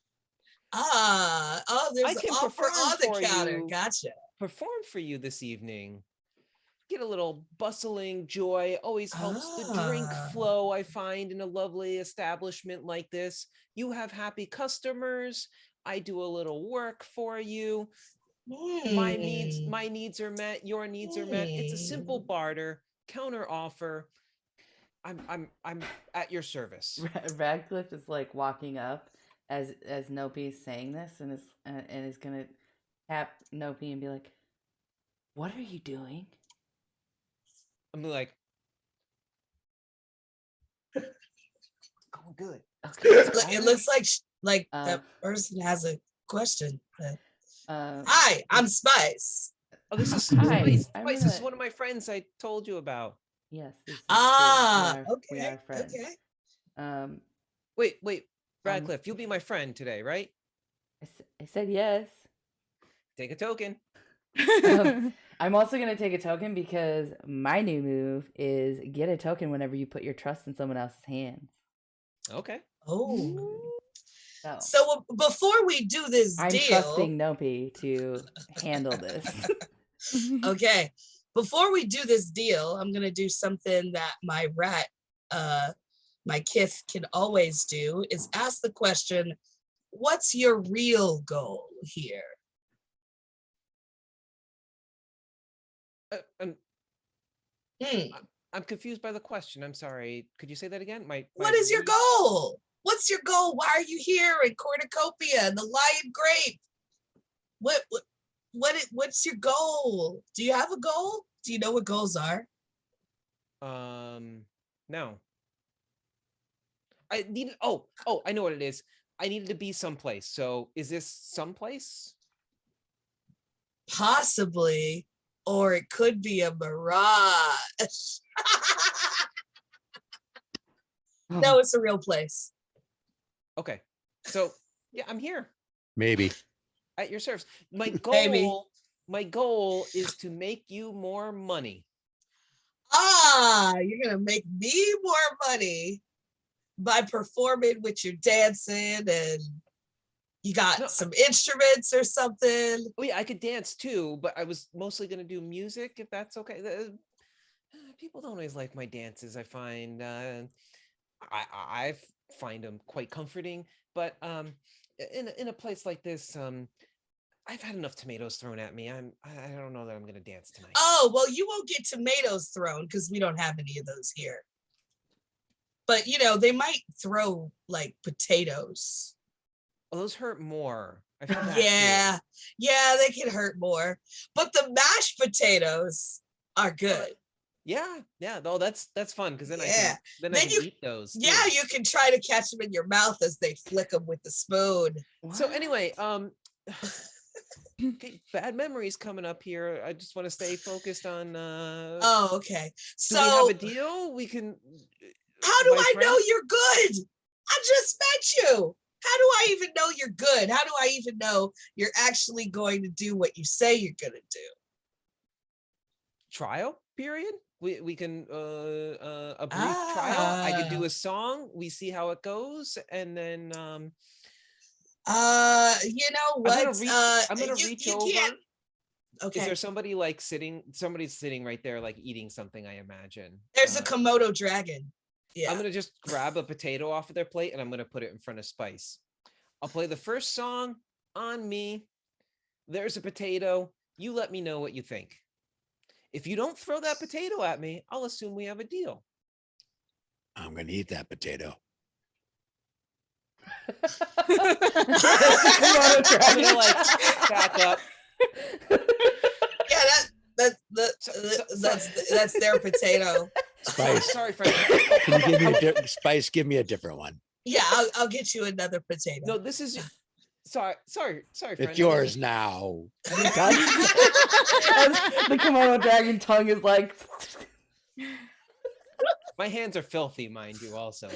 E: There's an offer on the counter. Gotcha.
A: Perform for you this evening. Get a little bustling joy. Always helps the drink flow, I find, in a lovely establishment like this. You have happy customers. I do a little work for you. My needs are met. Your needs are met. It's a simple barter, counter offer. I'm at your service.
F: Radcliffe is like walking up as Nope is saying this, and is gonna tap Nope and be like, "What are you doing?"
A: I'm like, going good.
E: Okay. It looks like that person has a question. Hi, I'm Spice.
A: Oh, this is
F: Hi.
A: Spice. This is one of my friends I told you about.
F: Yes. This is
E: okay.
F: We are friends.
E: Okay.
A: Wait, Radcliffe, you'll be my friend today, right?
F: I said yes.
A: Take a token.
F: I'm also going to take a token because my new move is get a token whenever you put your trust in someone else's hands.
A: Okay.
E: Oh.
F: Oh.
E: So before we do this
F: I'm
E: deal,
F: trusting Nopi to handle this.
E: okay, before we do this deal, I'm gonna do something that my rat, my Kith can always do, is ask the question, what's your real goal here? Hmm.
A: I'm confused by the question. I'm sorry. Could you say that again?
E: What is your goal? What's your goal? Why are you here in Cornucopia and the Lion Grape? What's your goal? Do you have a goal? Do you know what goals are?
A: No. I needed. Oh, I know what it is. I needed to be someplace. So, is this someplace?
E: Possibly, or it could be a mirage. No, it's a real place.
A: Okay. So, yeah, I'm here
B: Maybe.
A: at your service. My
E: Maybe.
A: goal is to make you more money.
E: You're gonna make me more money by performing with your dancing, and you got some instruments or something.
A: Oh yeah, I could dance too, but I was mostly gonna do music, if that's okay. People don't always like my dances. I find I find them quite comforting, but in a place like this, I've had enough tomatoes thrown at me. I don't know that I'm gonna dance tonight.
E: Oh, well, you won't get tomatoes thrown because we don't have any of those here. But you know, they might throw like potatoes.
A: Oh, those hurt more. I've had that
E: Yeah,
A: too.
E: yeah, they can hurt more. But the mashed potatoes are good.
A: Yeah. Oh, that's fun because then
E: Yeah.
A: I
E: Then
A: can eat those. Too.
E: Yeah, you can try to catch them in your mouth as they flick them with the spoon.
A: So anyway, okay, bad memories coming up here. I just want to stay focused on.
E: Oh, okay. So
A: do we have a deal? We can.
E: How do I know you're good? I just met you. How do I even know you're good? How do I even know you're actually going to do what you say you're going to do?
A: Trial period. We can a brief trial. I could do a song. We see how it goes, and then
E: you know what?
A: I'm gonna reach over.
E: Can't. Okay.
A: Is there somebody like sitting? Somebody's sitting right there, like eating something. I imagine.
E: There's a Komodo dragon. Yeah.
A: I'm gonna just grab a potato off of their plate and I'm gonna put it in front of Spice. I'll play the first song on me. There's a potato. You let me know what you think. If you don't throw that potato at me, I'll assume we have a deal.
B: I'm gonna eat that potato.
A: I'm gonna like back up.
E: Yeah, that's their potato.
B: Spice.
A: Sorry, Frank.
B: Can you give me Spice? Give me a different one.
E: Yeah, I'll get you another potato.
A: No, this is. Sorry, friend.
B: It's yours now.
F: As the Komodo dragon tongue is like.
A: My hands are filthy, mind you. Also,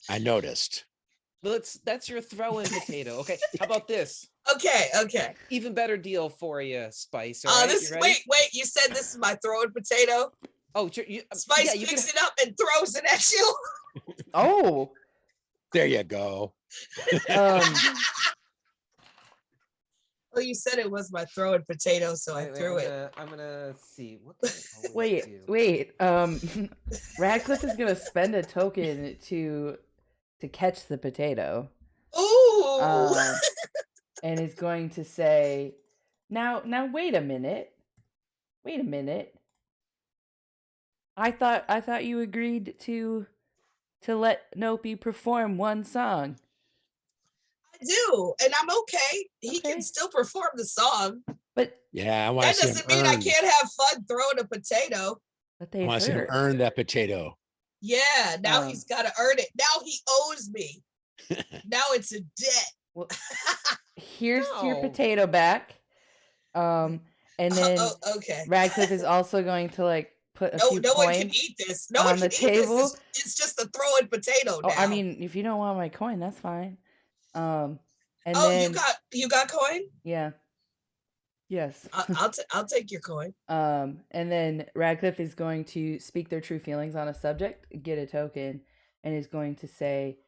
B: I noticed.
A: That's your throw-in potato. Okay, how about this?
E: Okay.
A: Even better deal for you, Spice. All right?
E: Wait. You said this is my throw-in potato.
A: Oh,
E: Spice picks it up and throws it at you.
F: Oh,
B: there you go.
E: Well, you said it was my throw-in potato, so I threw it.
A: I'm gonna see. What
F: wait. Radcliffe is gonna spend a token to catch the potato.
E: Ooh.
F: And is going to say, now wait a minute. I thought you agreed to let Nopi perform one song.
E: I do, and I'm okay. He can still perform the song.
F: But
B: yeah, I want
E: that
B: to see
E: doesn't mean I can't have fun throwing a potato.
F: But
B: I want to see him earn that potato.
E: Yeah, now he's got to earn it. Now he owes me. Now it's a debt.
F: Well, here's your potato back. And then
E: okay.
F: Radcliffe is also going to like put a few
E: no
F: coins
E: one can eat this. No one
F: on the
E: can eat
F: table.
E: This. It's just a throw-in potato now.
F: I mean, if you don't want my coin, that's fine. And
E: then you got coin?
F: Yeah. Yes.
E: I'll take your coin.
F: And then Radcliffe is going to speak their true feelings on a subject, get a token, and is going to say,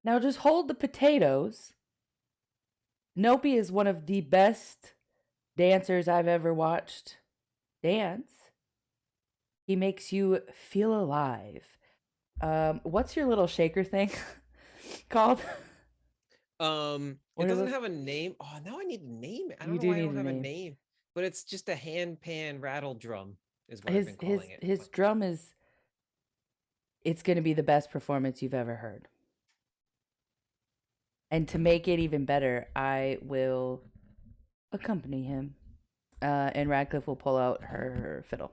F: Now just hold the potatoes. Nopi is one of the best dancers I've ever watched dance. He makes you feel alive. What's your little shaker thing called?
A: It
F: What are
A: doesn't
F: those?
A: have a name. Oh, now I need to name it. I don't
F: You
A: know
F: do
A: why I
F: need
A: don't
F: a
A: have a
F: name.
A: name, but it's just a hand pan rattle drum is what I've been calling it.
F: His drum is. It's going to be the best performance you've ever heard. And to make it even better, I will accompany him, and Radcliffe will pull out her fiddle.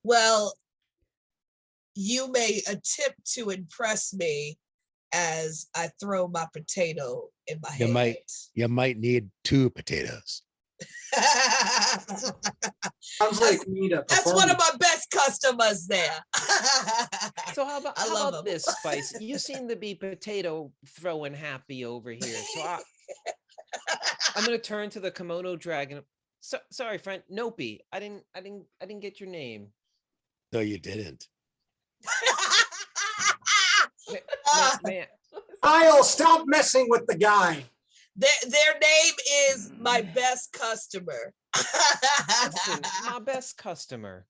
E: Well, you may attempt to impress me as I throw my potato in my
B: You
E: hand.
B: you might need 2 potatoes.
C: Sounds like we need a
E: That's one of
C: performance.
E: my best customers there.
A: So how about
E: I love 'em.
A: this, Spice? You seem to be potato throwing happy over here. So I'm gonna turn to the kimono dragon. Sorry, friend. Nopi. I didn't get your name.
B: No, you didn't.
A: Man.
C: Kyle, stop messing with the guy.
E: Their name is my best customer.
A: Listen, my best customer.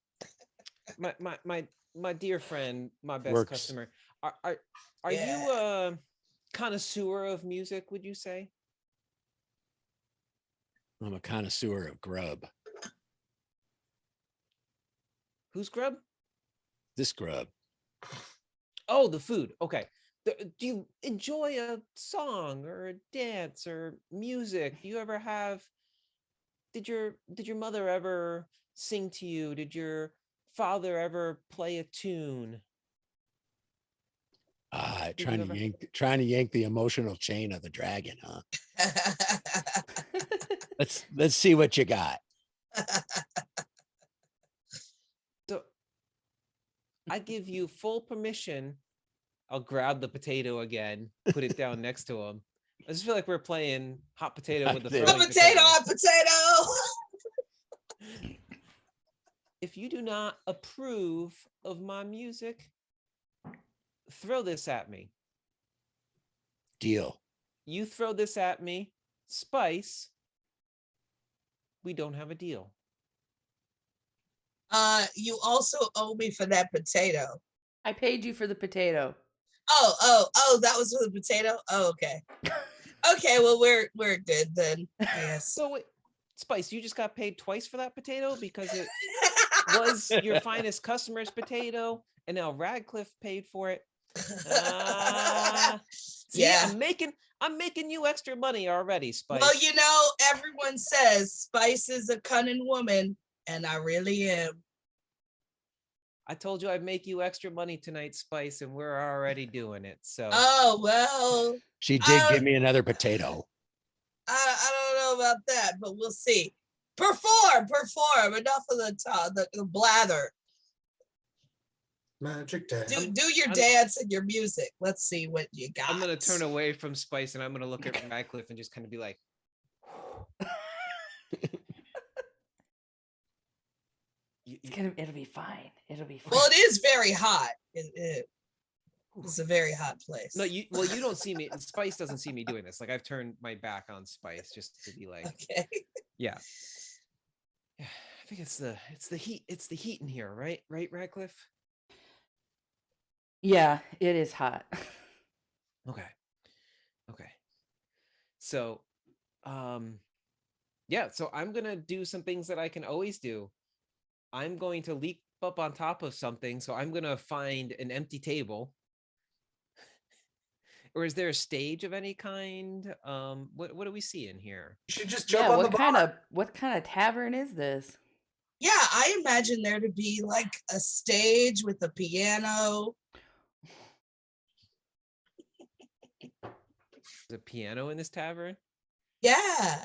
A: My dear friend, my best
B: Works.
A: customer. Are
E: Yeah.
A: you a connoisseur of music, would you say?
B: I'm a connoisseur of grub.
A: Who's grub?
B: This grub.
A: Oh, the food. Okay. Do you enjoy a song or a dance or music? Do you ever have did your mother ever sing to you? Did your father ever play a tune? Did
B: Trying
A: you
B: to
A: ever-
B: trying to yank the emotional chain of the dragon, huh? Let's see what you got.
A: So I give you full permission. I'll grab the potato again, put it down next to him. I just feel like we're playing hot potato with the
B: Hot
A: throwing
E: potato on potato.
A: If you do not approve of my music, throw this at me.
B: Deal.
A: You throw this at me, Spice. We don't have a deal.
E: You also owe me for that potato.
F: I paid you for the potato.
E: Oh, that was for the potato? Oh, okay. Okay, well we're good then. Yes.
A: So wait, Spice, you just got paid twice for that potato because it was your finest customer's potato, and now Radcliffe paid for it. See,
E: Yeah.
A: I'm making you extra money already, Spice.
E: Well, you know, everyone says Spice is a cunning woman, and I really am.
A: I told you I'd make you extra money tonight, Spice, and we're already doing it. So
E: Oh well.
B: She did give me another potato.
E: I don't know about that, but we'll see. Perform. Enough of the blather.
C: Magic dance.
E: Do your dance and your music. Let's see what you got.
A: I'm gonna turn away from Spice and I'm gonna look at Radcliffe and just kind of be like,
F: It'll be fine. It'll be fine.
E: Well, it is very hot. It's a very hot place.
A: no, you don't see me. Spice doesn't see me doing this. Like I've turned my back on Spice just to be like,
E: Okay.
A: yeah. I think it's the heat. It's the heat in here, right? Right, Radcliffe?
F: Yeah, it is hot.
A: Okay. So, yeah, so I'm gonna do some things that I can always do. I'm going to leap up on top of something, so I'm gonna find an empty table. Or is there a stage of any kind? What do we see in here?
C: You should just jump on the bar.
F: What kind of tavern is this?
E: Yeah, I imagine there to be like a stage with a piano.
A: There's a piano in this tavern?
E: Yeah.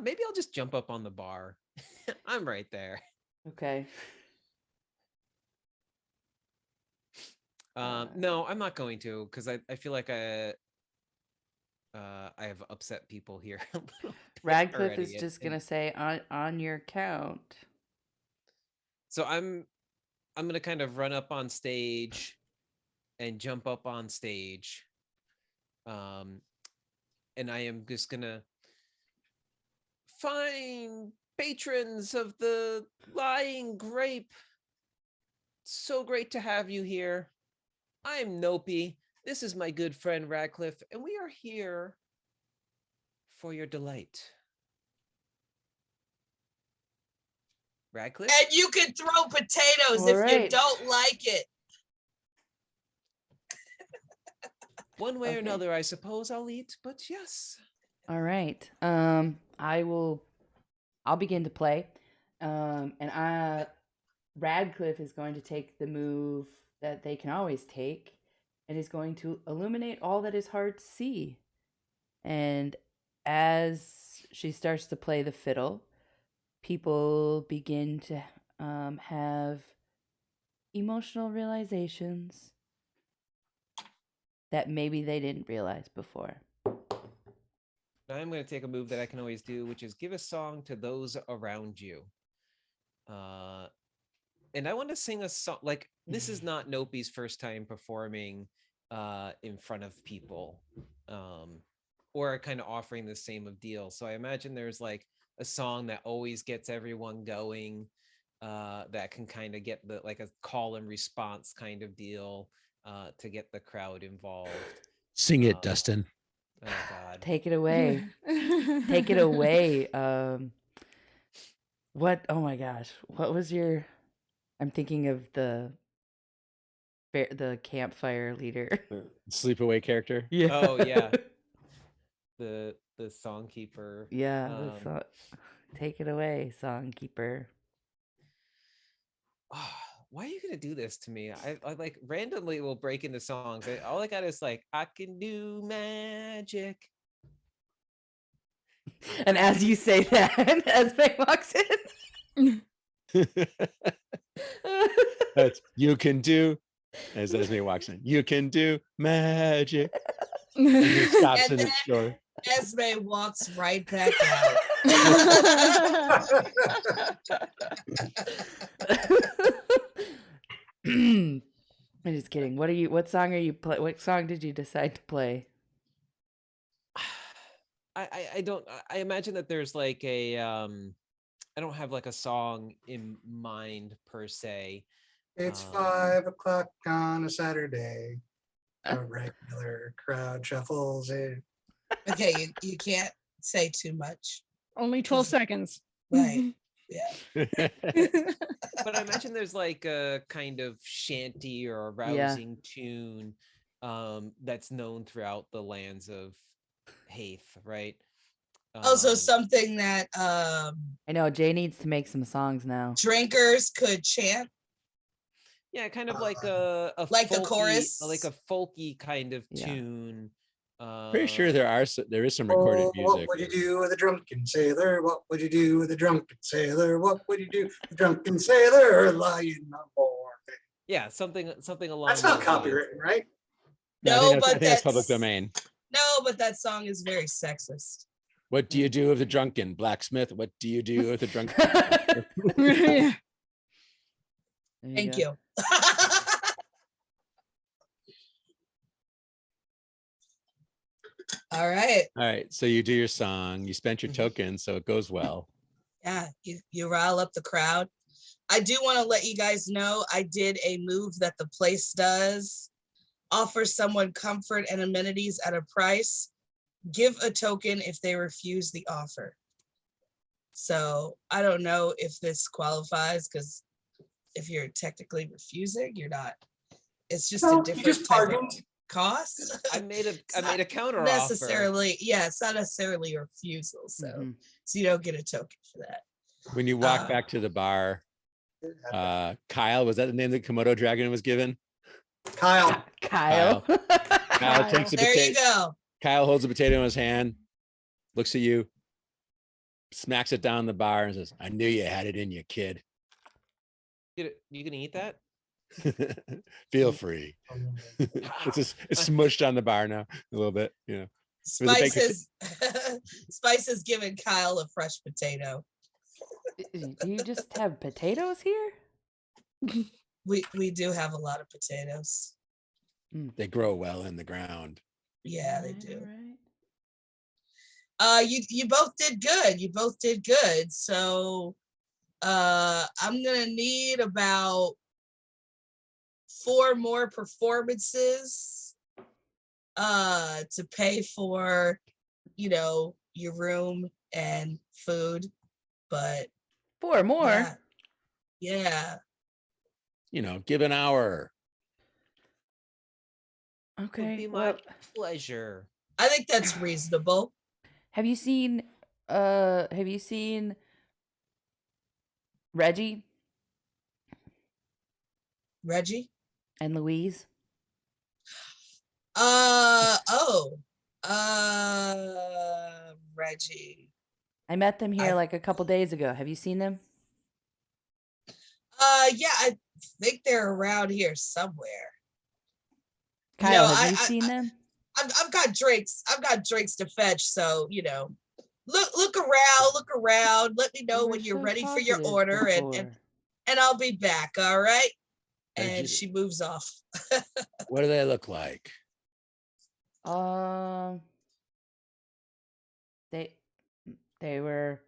A: Maybe I'll just jump up on the bar. I'm right there.
F: Okay.
A: No, I'm not going to, because I feel like I have upset people here a little bit
F: Radcliffe
A: already,
F: is just gonna say on your count.
A: So I'm gonna kind of run up on stage and jump up on stage. And I am just gonna fine patrons of the Lying Grape. So great to have you here. I'm Nopi. This is my good friend Radcliffe, and we are here for your delight. Radcliffe?
E: And you can throw potatoes
F: All
E: if you
F: right.
E: don't like it.
A: One way or
F: Okay.
A: another, I suppose I'll eat, but yes.
F: All right. I'll begin to play. Radcliffe is going to take the move that they can always take and is going to illuminate all that is hard to see. And as she starts to play the fiddle, people begin to have emotional realizations that maybe they didn't realize before.
A: Now I'm going to take a move that I can always do, which is give a song to those around you. And I want to sing a song. Like, this is not Nopi's first time performing in front of people, or kind of offering the same of deal. So I imagine there's like a song that always gets everyone going, that can kind of get the like a call and response kind of deal, to get the crowd involved.
B: Sing it, Dustin.
A: Oh God.
F: Take it away. Take it away. What? Oh my gosh. What was your? I'm thinking of the campfire leader.
B: Sleepaway character.
F: Yeah.
A: Oh yeah. The songkeeper.
F: Yeah. Take it away, songkeeper.
A: Why are you gonna do this to me? I like randomly will break into songs. All I got is like, I can do magic.
F: And as you say that, Esme walks in.
B: That's you can do. As Esme walks in, you can do magic. And he stops in
E: And
B: his door.
E: Esme walks right back out.
F: I'm just kidding. What song are you play? What song did you decide to play?
A: I don't. I imagine that there's like a I don't have like a song in mind per se.
C: It's 5 o'clock on a Saturday. A regular crowd shuffles in.
E: Okay, you can't say too much.
D: Only 12 seconds.
E: Right. Yeah.
A: But I imagine there's like a kind of shanty or a rousing tune that's known throughout the lands of Haeth, right?
E: Also something that
F: I know Jay needs to make some songs now.
E: drinkers could chant.
A: Yeah, kind of like a
E: like the
A: folky,
E: chorus?
A: like a folky kind of
F: Yeah.
A: tune.
B: Pretty sure there is some recorded
C: Oh,
B: music.
C: what would you do with a drunken sailor? What would you do with a drunken sailor? What would you do with a drunken sailor lying on board?
A: Yeah, something along.
C: That's not
A: those lines.
C: copywritten, right?
E: No,
B: I
E: but
B: think that's public
E: that's-
B: domain.
E: No, but that song is very sexist.
B: What do you do with a drunken blacksmith? What do you do with a drunken?
D: Yeah.
E: Thank
F: go.
E: you. All right.
B: All right, so you do your song. You spent your token, so it goes well.
E: Yeah, you rile up the crowd. I do want to let you guys know I did a move that the place does. Offer someone comfort and amenities at a price. Give a token if they refuse the offer. So I don't know if this qualifies because if you're technically refusing, you're not. It's just
C: No,
E: a
C: you
E: different
C: just
E: type of
C: bargained.
E: cost.
A: I made
E: It's
A: a
E: not
A: counter offer.
E: necessarily, yeah, it's not necessarily a refusal. So,
F: Mhm.
E: so you don't get a token for that.
B: When you walk
E: Uh,
B: back to the bar, Kyle, was that the name that Komodo Dragon was given?
C: Kyle.
F: Kyle.
B: Kyle takes a
E: There you
B: potato.
E: go.
B: Kyle holds a potato in his hand, looks at you, smacks it down the bar, and says, "I knew you had it in you, kid.
A: You gonna eat that?
B: Feel free." It's smushed on the bar now a little bit, you know.
E: Spice has Spice has given Kyle a fresh potato.
F: Do you just have potatoes here?
E: We do have a lot of potatoes.
B: They grow well in the ground.
E: Yeah, they do.
F: Right.
E: You both did good. You both did good. So I'm gonna need about 4 more performances to pay for, your room and food. But
F: 4 more.
E: yeah.
B: Give an hour.
A: Would
F: Okay.
A: be my pleasure.
E: I think that's reasonable.
F: Have you seen Reggie
E: Reggie?
F: and Louise?
E: Reggie.
F: I met them here like a couple days ago. Have you seen them?
E: Yeah, I think they're around here somewhere.
F: Kyle, have you seen them?
E: I've got drinks. I've got drinks to fetch. So, look around. Let me know when you're ready for your order and I'll be back. All right. And she moves off.
B: What do they look like?
F: They were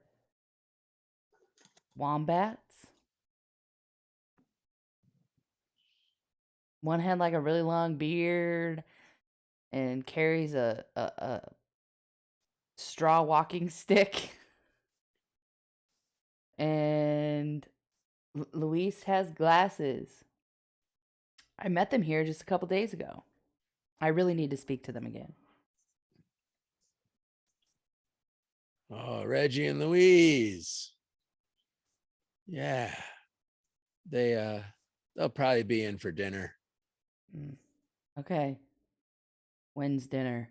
F: wombats. One had like a really long beard and carries a straw walking stick. And Luis has glasses. I met them here just a couple days ago. I really need to speak to them again.
B: Oh, Reggie and Louise. Yeah. They'll probably be in for dinner.
F: Okay. When's dinner?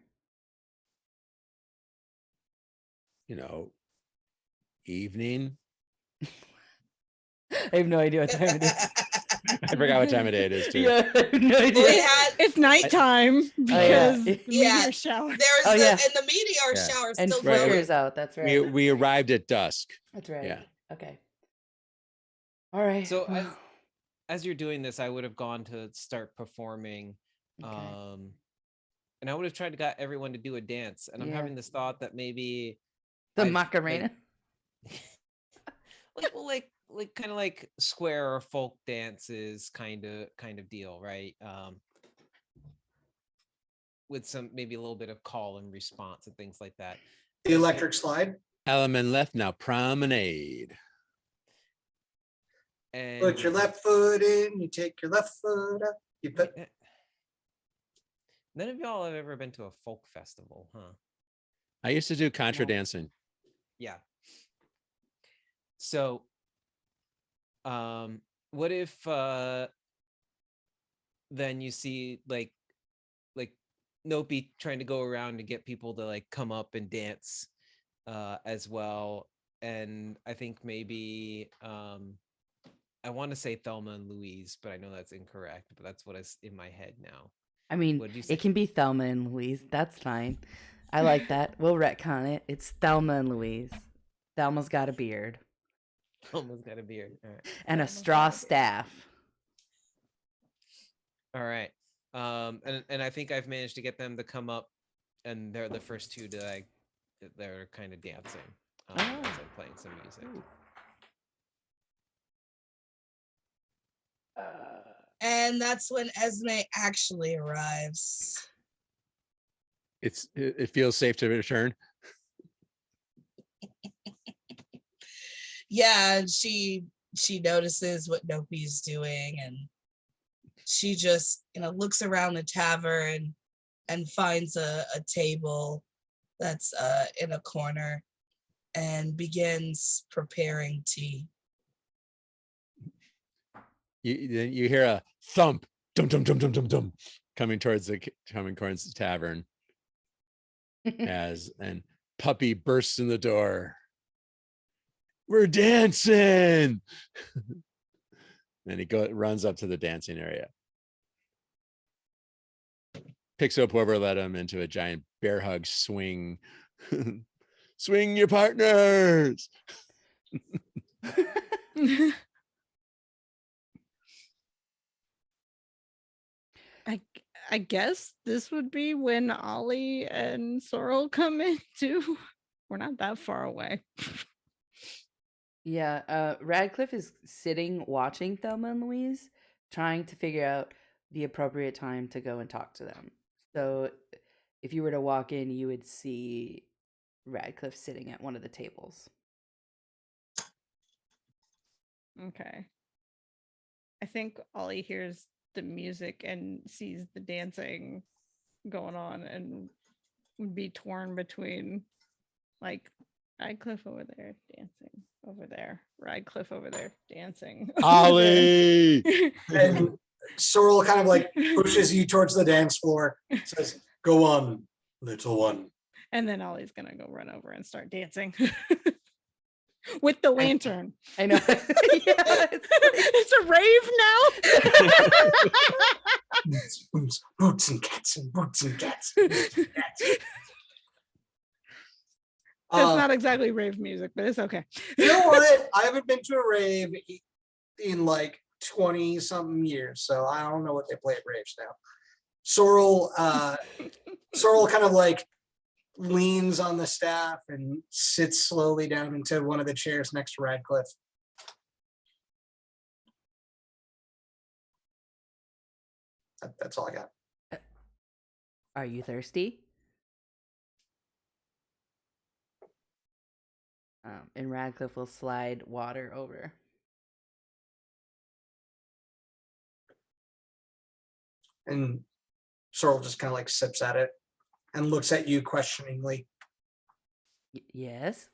B: Evening.
F: I have no idea what time it is.
B: I forgot what time of day it is too.
F: Yeah, I have no idea.
D: It's nighttime because the
E: Yeah.
D: meteor shower.
E: There's and the meteor
B: Yeah.
E: shower
F: And
E: still
F: flickers
E: going.
F: out. That's right.
B: We arrived at dusk.
F: That's right.
B: Yeah.
F: Okay. All right.
A: So as you're doing this, I would have gone to start performing.
F: Okay.
A: And I would have tried to get everyone to do a dance. And I'm having this thought that maybe
F: the Macarena.
A: like kind of like square or folk dances kind of deal, right? With some maybe a little bit of call and response and things like that.
C: The electric slide.
B: Element left, now promenade.
A: And
C: Put your left foot in, you take your left foot up. You put
A: none of y'all have ever been to a folk festival, huh?
B: I used to do contra dancing.
A: Yeah. So what if then you see like Nopi trying to go around to get people to like come up and dance as well. And I think maybe I want to say Thelma and Louise, but I know that's incorrect, but that's what is in my head now.
F: I mean, it can be Thelma and Louise. That's fine. I like that. We'll retcon it. It's Thelma and Louise. Thelma's got a beard.
A: Thelma's got a beard. All right.
F: And a straw staff.
A: All right. And I think I've managed to get them to come up, and they're the first two to they're kind of dancing as I'm playing some music.
E: And that's when Esme actually arrives.
B: It feels safe to return.
E: Yeah, and she notices what Nopi's doing, and she just looks around the tavern and finds a table that's in a corner and begins preparing tea.
B: You hear a thump, dum dum dum dum dum dum, coming towards the tavern, and Puppy bursts in the door. We're dancing. And he runs up to the dancing area. picks up whoever let him into a giant bear hug swing. Swing your partners.
D: I guess this would be when Ollie and Sorrel come in too. We're not that far away.
F: Yeah, Radcliffe is sitting watching Thelma and Louise, trying to figure out the appropriate time to go and talk to them. So if you were to walk in, you would see Radcliffe sitting at one of the tables.
D: Okay. I think Ollie hears the music and sees the dancing going on and would be torn between like Radcliffe over there dancing over there, Radcliffe over there dancing.
B: Ollie.
C: And Sorrel kind of like pushes you towards the dance floor, says, "Go on, little one."
D: And then Ollie's gonna go run over and start dancing with the lantern.
F: I know. Yeah,
D: It's a rave now.
C: Boots and cats and boots and cats. And boots and cats.
D: It's not exactly rave music, but it's okay.
C: You know what? I haven't been to a rave in like 20 something years, so I don't know what they play at raves now. Sorrel kind of like leans on the staff and sits slowly down into one of the chairs next to Radcliffe. That's all I got.
F: Are you thirsty? And Radcliffe will slide water over.
C: And Sorrel just kind of like sips at it and looks at you questioningly.
F: Yes.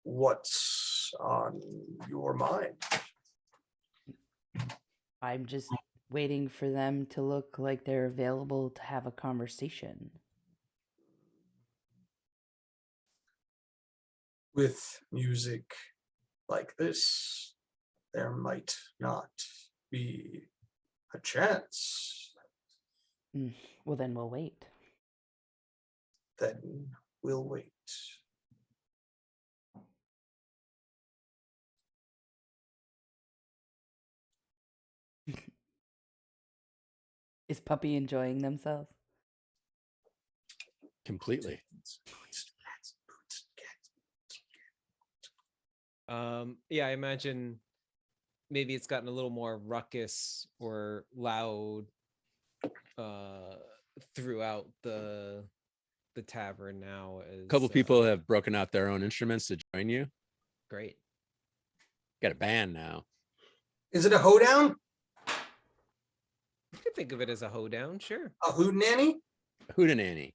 C: What's on your mind?
F: I'm just waiting for them to look like they're available to have a conversation.
C: With music like this, there might not be a chance.
F: Well, then we'll wait.
C: Then we'll wait.
F: Is Puppy enjoying themselves?
B: Completely.
A: Yeah, I imagine maybe it's gotten a little more ruckus or loud throughout the tavern now.
B: A couple people have broken out their own instruments to join you.
A: Great.
B: Got a band now.
C: Is it a hoedown?
A: You could think of it as a hoedown, sure.
C: A hootenanny?
B: Hootenanny.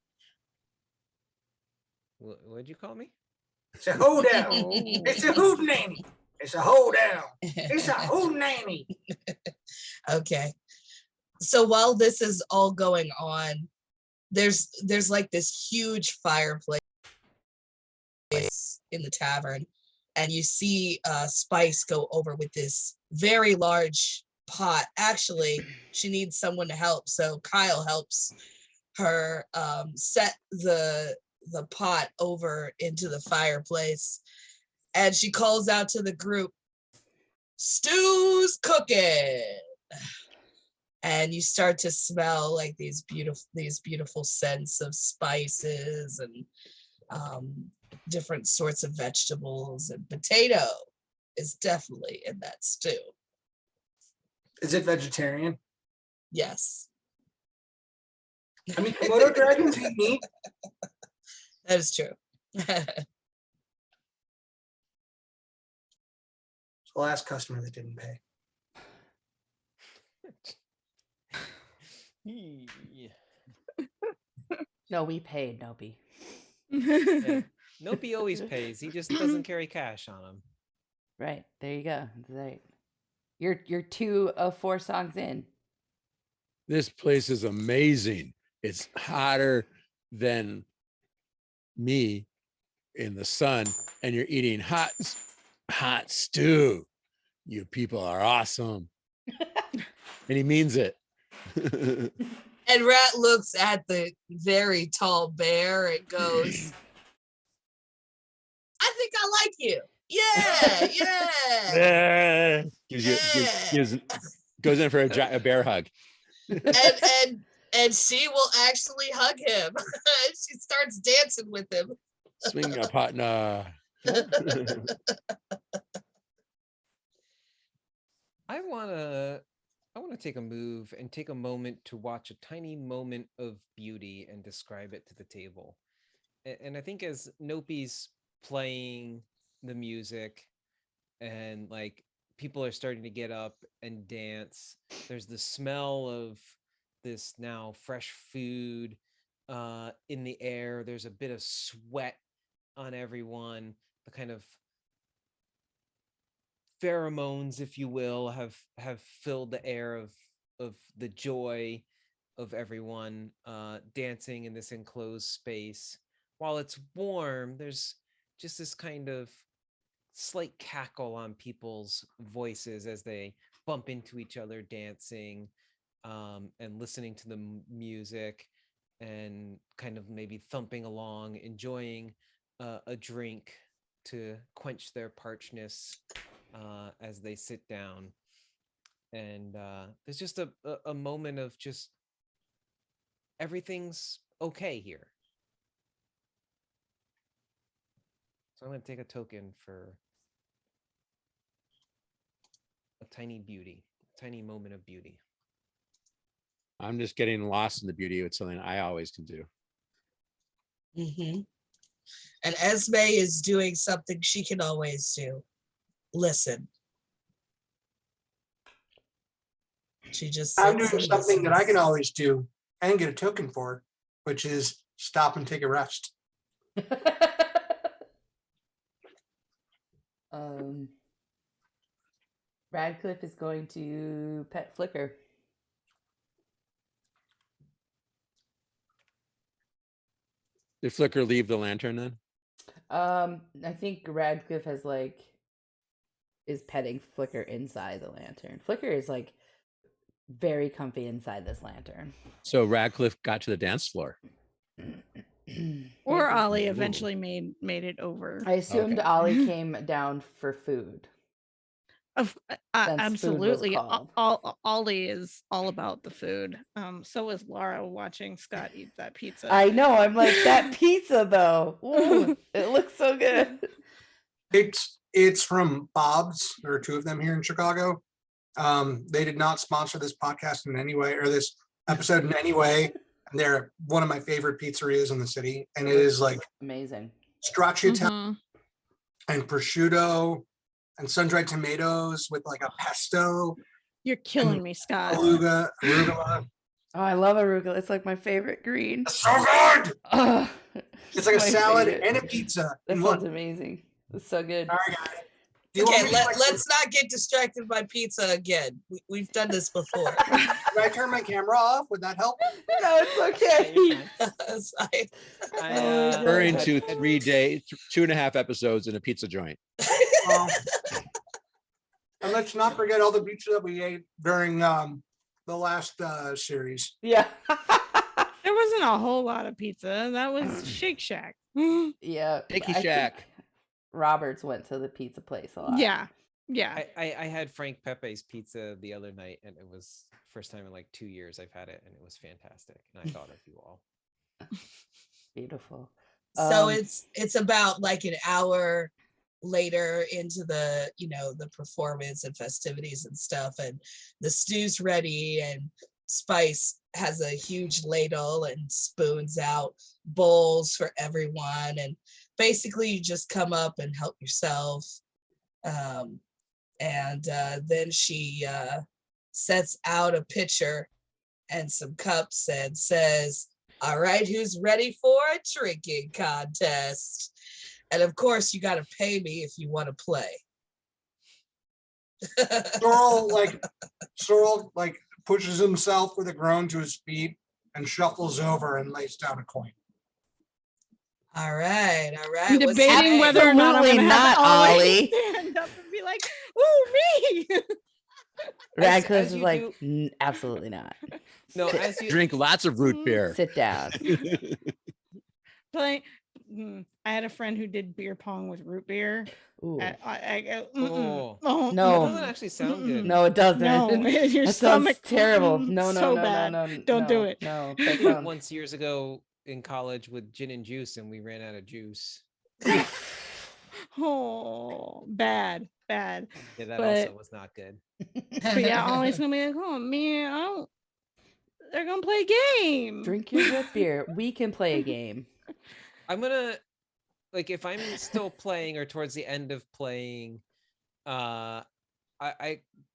A: What'd you call me?
C: It's a hoedown. It's a hootenanny. It's a hoedown. It's a hootenanny.
E: Okay. So while this is all going on, there's like this huge fireplace in the tavern, and you see Spice go over with this very large pot. Actually, she needs someone to help, so Kyle helps her set the pot over into the fireplace, and she calls out to the group, "Stew's cooking." And you start to smell like these beautiful scents of spices and different sorts of vegetables, and potato is definitely in that stew.
C: Is it vegetarian?
E: Yes.
C: I mean, Komodo dragons eat meat.
E: That is true.
C: It's the last customer that didn't pay.
F: No, we paid, Nopi.
A: Yeah. Nope, always pays. He just doesn't carry cash on him.
F: Right, there you go. Right. You're 2 of 4 songs in.
B: This place is amazing. It's hotter than me in the sun, and you're eating hot stew. You people are awesome. And he means it.
E: And Rat looks at the very tall bear and goes, I think I like you. Yeah, yeah.
B: Goes in for a bear hug.
E: And she will actually hug him. She starts dancing with him.
B: Swing your partner.
A: I want to take a move and take a moment to watch a tiny moment of beauty and describe it to the table. And I think as Nopi's playing the music and like people are starting to get up and dance, there's the smell of this now fresh food in the air. There's a bit of sweat on everyone. The kind of pheromones, if you will, have filled the air of the joy of everyone dancing in this enclosed space. While it's warm, there's just this kind of slight cackle on people's voices as they bump into each other dancing and listening to the music and kind of maybe thumping along, enjoying a drink to quench their parchness as they sit down. And there's just a moment of just everything's okay here. So I'm going to take a token for a tiny beauty, a tiny moment of beauty.
B: I'm just getting lost in the beauty. It's something I always can do.
E: Mm-hmm. And Esme is doing something she can always do. Listen. She just
C: I'm
E: sits
C: doing
E: and
C: something that I
E: listens.
C: can always do and get a token for, which is stop and take a rest.
F: Radcliffe is going to pet Flicker.
B: Did Flicker leave the lantern then?
F: I think Radcliffe is petting Flicker inside the lantern. Flicker is like very comfy inside this lantern.
B: So Radcliffe got to the dance floor.
D: Or Ollie eventually made it over.
F: I assumed
B: Okay.
F: Ollie came down for food. Since food was
D: Absolutely.
F: called.
D: Ollie is all about the food. So is Laura watching Scott eat that pizza.
F: I know. I'm like, that pizza though. Ooh, it looks so good.
C: It's from Bob's. There are two of them here in Chicago. They did not sponsor this podcast in any way or this episode in any way. And they're one of my favorite pizzerias in the city. And it is like
F: Amazing.
C: stracciatella and prosciutto and sun-dried tomatoes with like a pesto.
D: You're killing me, Scott.
C: Arugula.
F: Oh, I love arugula. It's like my favorite green.
C: It's so good.
F: Oh,
C: It's like a
F: my
C: salad
F: favorite.
C: and a pizza.
F: That
C: in
F: sounds
C: one.
F: amazing. It's so good.
C: All right, guys. Do you
E: Okay,
C: want me to, like,
E: let's not get distracted by pizza again. We've done this before.
C: Should I turn my camera off? Would that help?
F: No, it's okay.
B: Referring to 2.5 episodes in a pizza joint.
C: And let's not forget all the pizza that we ate during the last series.
F: Yeah.
D: There wasn't a whole lot of pizza. That was Shake Shack.
F: Yeah.
B: Shaky
F: I
B: Shack.
F: think Roberts went to the pizza place a lot.
D: Yeah.
A: I had Frank Pepe's pizza the other night, and it was first time in like 2 years I've had it, and it was fantastic. And I thought of you all.
F: Beautiful.
E: So it's about like an hour later into the the performance and festivities and stuff, and the stew's ready, and Spice has a huge ladle and spoons out bowls for everyone, and basically you just come up and help yourself. And then she sets out a pitcher and some cups and says, all right, who's ready for a drinking contest? And of course, you got to pay me if you want to play.
C: Sorrel pushes himself with a groan to his feet and shuffles over and lays down a coin.
E: All right.
D: I'm
E: What's
D: debating
E: your
D: whether or not I'm
F: Absolutely
D: gonna have
F: not,
D: Ollie
F: Ollie.
D: stand up and be like, "Ooh, me!"
F: Radcliffe
A: as
F: is
A: you
F: like,
A: do-
F: absolutely not.
A: No, as you
B: Drink lots of root beer.
F: Sit down.
D: Play. I had a friend who did beer pong with root beer.
F: Ooh.
A: Oh.
D: Oh,
F: No.
A: That doesn't actually sound good.
F: No, it doesn't.
D: No, your
F: That sounds
D: stomach
F: terrible. No,
D: so
F: no,
D: bad.
F: no, no.
D: Don't do
F: no,
D: it.
F: No,
A: I
F: that
A: did it
F: sounds.
A: once years ago in college with gin and juice, and we ran out of juice.
D: Oh, bad.
A: Yeah, that
D: But-
A: also was not good.
D: But yeah, Ollie's gonna be like, oh man, they're gonna play a game.
F: Drink your root beer. We can play a game.
A: I'm gonna like if I'm still playing or towards the end of playing, I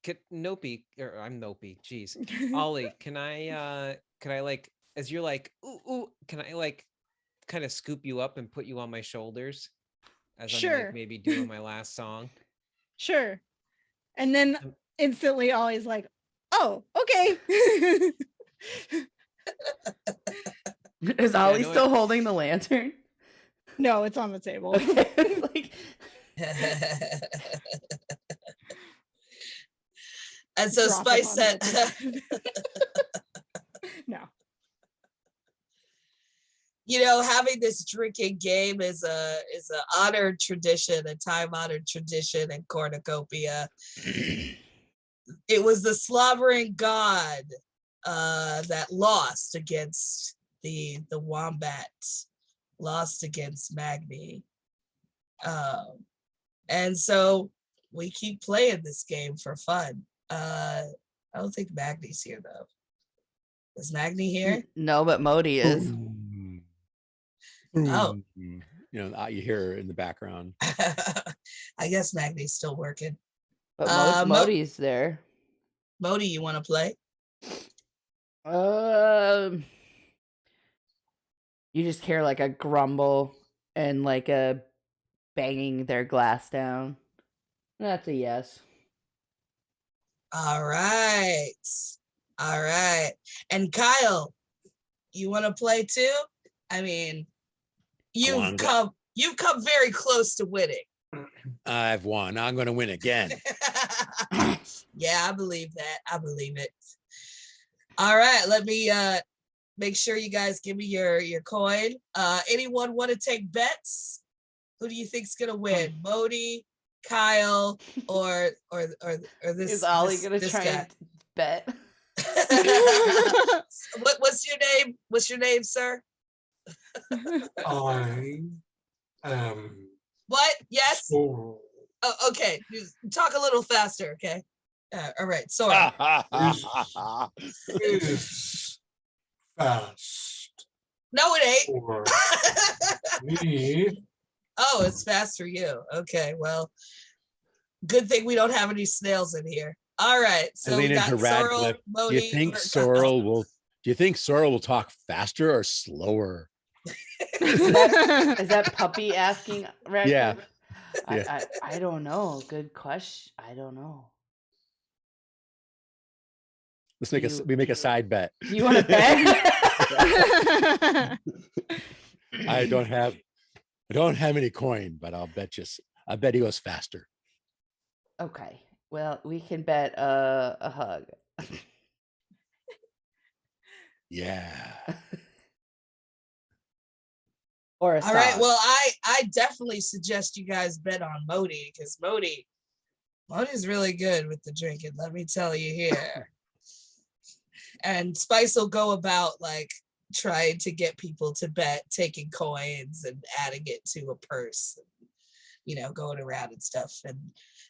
A: could Nopi or I'm Nopi. Jeez, Ollie, can I like as you're like ooh, can I like kind of scoop you up and put you on my shoulders as I'm
D: Sure.
A: like maybe doing my last song?
D: Sure. And then instantly Ollie's like, oh, okay.
F: Is Ollie
A: no,
F: still holding the lantern?
D: No, it's on the table.
F: Okay. It's like,
E: And so
D: Drop
E: Spice
D: upon
E: said,
D: it. No.
E: you know, having this drinking game is a honored tradition, a time-honored tradition in cornucopia. It was the slobbering god that lost against the wombat, lost against Magni. And so we keep playing this game for fun. I don't think Magni's here though. Is Magni here?
F: no, but Modi is.
B: Boom.
E: Oh.
B: Boom. You know, you hear her in the background.
E: I guess Magni's still working.
F: But
E: Modi's
F: Modi's there.
E: Modi, you want to play?
F: You just hear like a grumble and like a banging their glass down. That's a yes.
E: All right. All right. And Kyle, you want to play too? I mean, you've come very close to winning.
B: I've won. Now I'm going to win again.
E: Yeah, I believe that. I believe it. All right, let me make sure you guys give me your coin. Anyone want to take bets? Who do you think's gonna win? Modi, Kyle, or this?
F: Is Ollie
E: this,
F: gonna
E: this
F: try
E: guy?
F: and bet?
E: What's your name? What's your name, sir?
C: I am
E: What? Yes.
C: so
E: Oh, okay. Just talk a little faster, okay? All right. Sorry.
C: is fast
E: No, it ain't.
C: for me.
E: Oh, it's fast for you. Okay, well, good thing we don't have any snails in here. All right, so we
B: lean
E: got
B: into
E: Sorrel,
B: Radcliffe. Do
E: Modi.
B: you think
E: or-
B: Sorrel will? Do you think Sorrel will talk faster or slower?
F: Is that puppy asking? Radcliffe?
B: Yeah.
F: I don't know. Good question. I don't know.
B: Let's make we make a side bet.
F: Do you want to bet?
B: I don't have any coin, but I'll bet you. I bet he goes faster.
F: Okay. Well, we can bet a hug.
B: Yeah.
F: Or a
E: All right,
F: song.
E: well, I definitely suggest you guys bet on Modi because Modi's really good with the drinking. Let me tell you here. And Spice will go about like trying to get people to bet, taking coins and adding it to a purse, and, you know, going around and stuff. And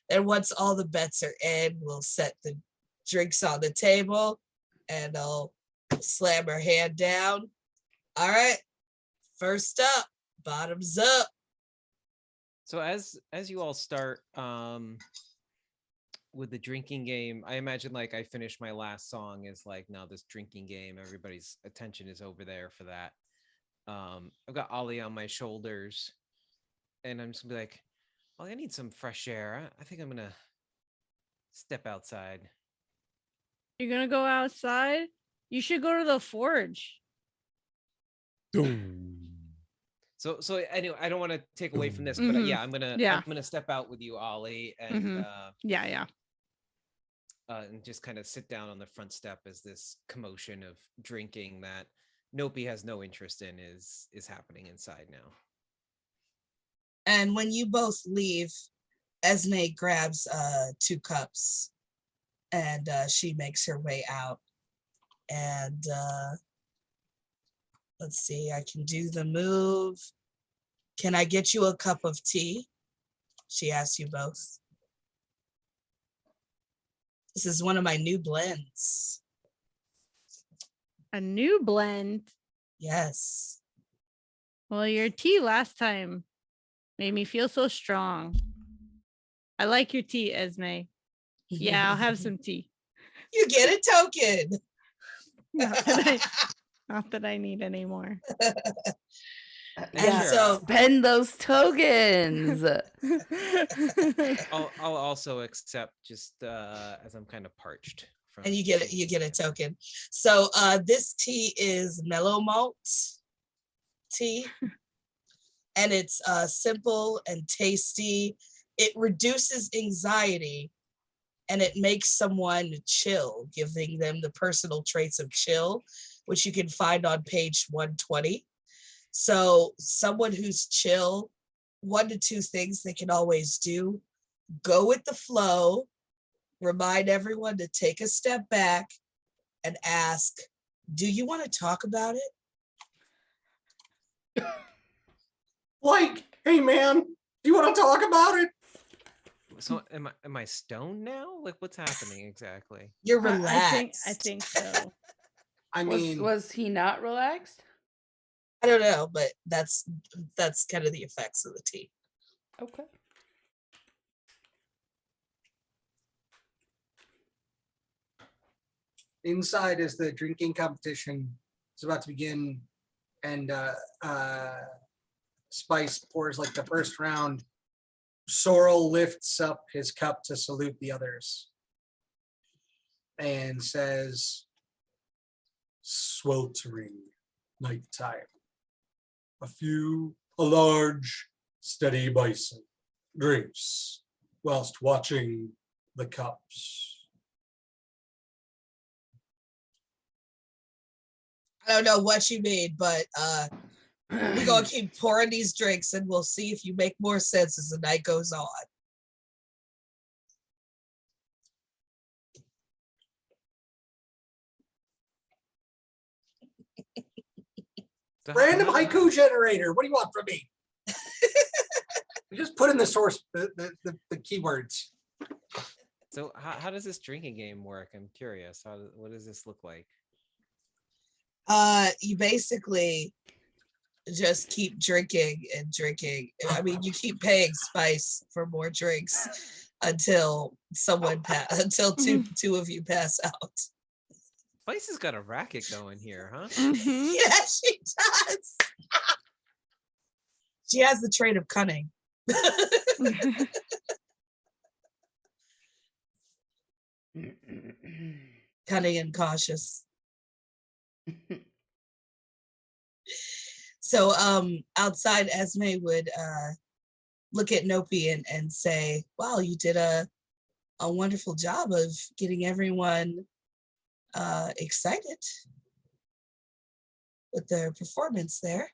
E: then once all the bets are in, we'll set the drinks on the table and I'll slam her hand down. All right, first up, bottoms up.
A: So as you all start with the drinking game, I imagine like I finished my last song is like now this drinking game, everybody's attention is over there for that. I've got Ollie on my shoulders and I'm just gonna be like, Ollie, I need some fresh air. I think I'm gonna step outside.
D: You're gonna go outside? You should go to the forge.
B: Boom.
A: So anyway, I don't want to take away from this, but
D: Mhm.
A: yeah, I'm
D: Yeah.
A: gonna step out with you, Ollie, and
D: Mhm. Yeah.
A: and just kind of sit down on the front step as this commotion of drinking that Nopi has no interest in is happening inside now.
E: And when you both leave, Esme grabs 2 cups and she makes her way out. And let's see, I can do the move. Can I get you a cup of tea? She asks you both. This is one of my new blends.
D: A new blend.
E: Yes.
D: Well, your tea last time made me feel so strong. I like your tea, Esme. Yeah, I'll have some tea.
E: You get a token.
D: Not that I need any more.
E: And so
F: spend those tokens.
A: I'll also accept just as I'm kind of parched.
E: And you get a token. So this tea is mellow malt tea, and it's simple and tasty. It reduces anxiety, and it makes someone chill, giving them the personal traits of chill, which you can find on page 120. So someone who's chill, 1 to 2 things they can always do: go with the flow, remind everyone to take a step back and ask, do you want to talk about it?
C: Like, hey man, do you want to talk about it?
A: So am I stoned now? Like, what's happening exactly?
E: You're relaxed.
D: I think so.
C: I mean,
F: Was he not relaxed?
E: I don't know, but that's kind of the effects of the tea.
F: Okay.
C: inside as the drinking competition is about to begin, and Spice pours like the first round. Sorrel lifts up his cup to salute the others and says, sweltering nighttime. A large, steady bison drinks whilst watching the cups.
E: I don't know what you mean, but we're gonna keep pouring these drinks and we'll see if you make more sense as the night goes on.
A: So
C: Random haiku generator. What do you want from me? You just put in the source, the keywords.
A: So how does this drinking game work? I'm curious. What does this look like?
E: You basically just keep drinking and drinking. I mean, you keep paying Spice for more drinks until until two of you pass out.
A: Spice has got a racket going here, huh?
D: Mhm.
E: Yeah, she does. She has the trait of cunning. Cunning and cautious. So outside, Esme would look at Nopi and say, wow, you did a wonderful job of getting everyone excited with their performance there.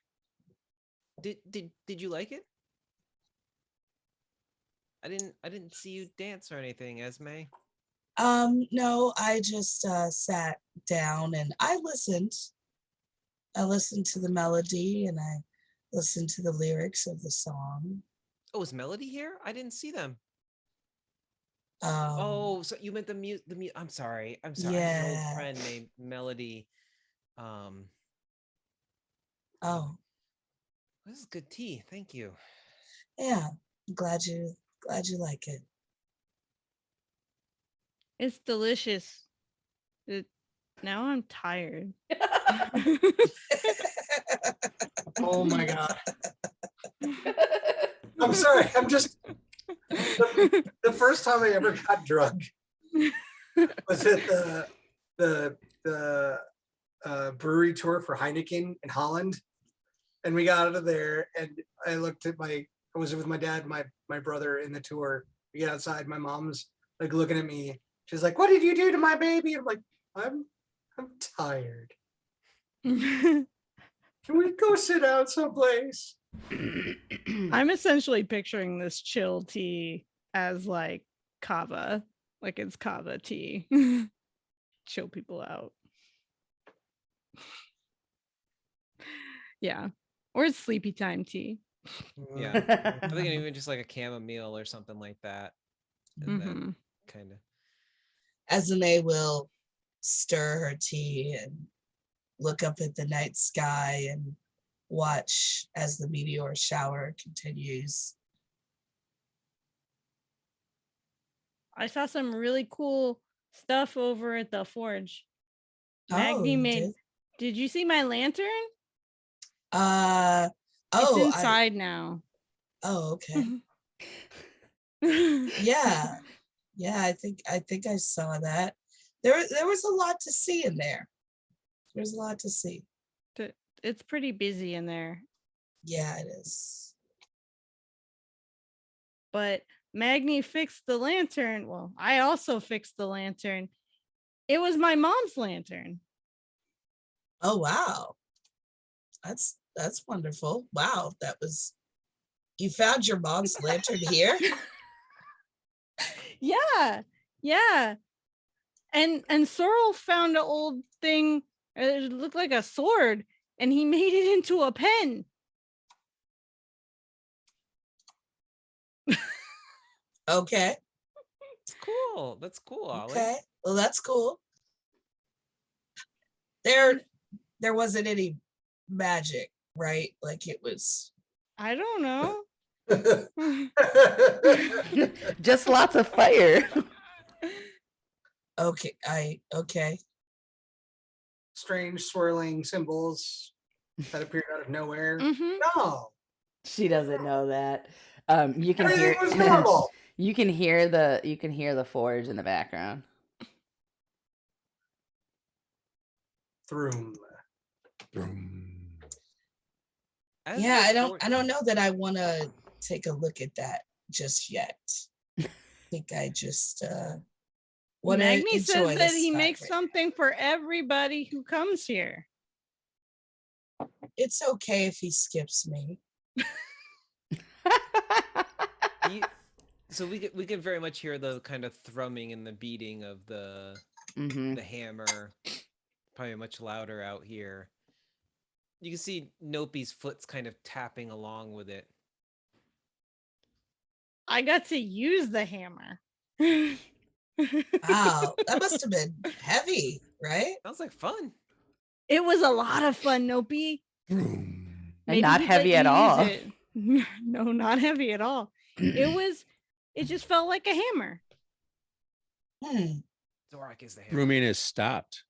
A: Did you like it? I didn't see you dance or anything, Esme.
E: No, I just sat down and I listened. I listened to the melody and I listened to the lyrics of the song.
A: Oh, is Melody here? I didn't see them.
E: Um,
A: Oh, so you meant the mute. I'm sorry. I have an
E: Yeah.
A: old friend named Melody.
E: Oh,
A: This is good tea. Thank you.
E: yeah. I'm glad you like it.
D: It's delicious. Now I'm tired.
C: Oh my God. I'm sorry. I'm just the first time I ever got drunk was at the brewery tour for Heineken in Holland. And we got out of there and I looked at I was with my dad, my brother in the tour. We get outside, my mom's like looking at me She's like, "What did you do to my baby?" I'm like, I'm tired. Can we go sit down someplace?
D: I'm essentially picturing this chill tea as like kava, like it's kava tea. Chill people out. Yeah. Or it's sleepy time tea.
A: Yeah. I'm thinking even just like a chamomile or something like that. And then
D: Mhm.
A: kind of.
E: Esme will stir her tea and look up at the night sky and watch as the meteor shower continues.
D: I saw some really cool stuff over at the forge.
E: Oh,
D: Magni
E: you
D: made. Did you see my lantern? It's
E: Oh,
D: inside now.
E: oh, okay. Yeah. Yeah, I think I saw that. There was a lot to see in there. There's a lot to see.
D: It's pretty busy in there.
E: Yeah, it is.
D: But Magni fixed the lantern. Well, I also fixed the lantern. It was my mom's lantern.
E: Oh wow. That's wonderful. Wow, you found your mom's lantern here?
D: Yeah. And Sorrel found an old thing. It looked like a sword, and he made it into a pen.
E: Okay.
A: It's cool. That's cool, Ollie.
E: Okay. Well, that's cool. There wasn't any magic, right? Like it was.
D: I don't know.
F: Just lots of fire.
E: Okay. Okay.
C: Strange swirling symbols that appeared out of nowhere.
D: Mhm.
C: No,
F: She doesn't know that. You can
C: everything
F: hear
C: was normal.
F: you can hear the forge in the background.
C: Throom.
A: As
E: Yeah,
A: the
E: I don't know that I want to take a look at that just yet. I think I just want to
D: Magni
E: enjoy
D: says that
E: this
D: he
E: time
D: makes
E: right
D: something for everybody who comes here.
E: now. It's okay if he skips me.
A: So we can very much hear the kind of thrumming and the beating of the hammer, probably much louder out here. You can see Nopi's foot's kind of tapping along with it.
D: I got to use the hammer.
E: Wow, that must have been heavy, right?
A: Sounds like fun.
D: It was a lot of fun, Nopi.
F: And
D: Maybe
F: not
D: he'd
F: heavy
D: let
F: at
D: you use
F: all.
D: it. No, not heavy at all. It just felt like a hammer.
A: Zorak is the hammer.
B: Grooming is stopped.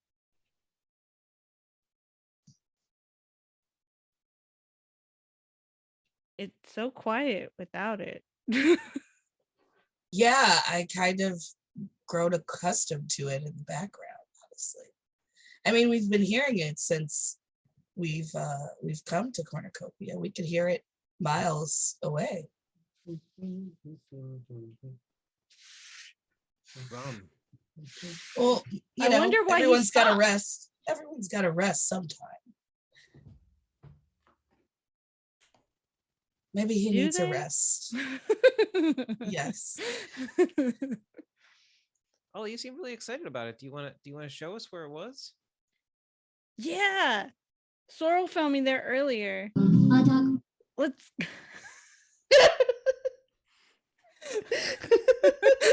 D: It's so quiet without it.
E: Yeah, I kind of grown accustomed to it in the background, honestly. I mean, we've been hearing it since we've come to Cornucopia. We could hear it miles away.
A: Rum.
E: Well,
D: I wonder why he
E: everyone's got to
D: stopped.
E: rest. Everyone's got to rest sometime. Maybe he
D: Do
E: needs a
D: they?
E: rest. Yes.
A: Oh, you seem really excited about it. Do you want to show us where it was?
D: Yeah. Sorrel found me there earlier. Let's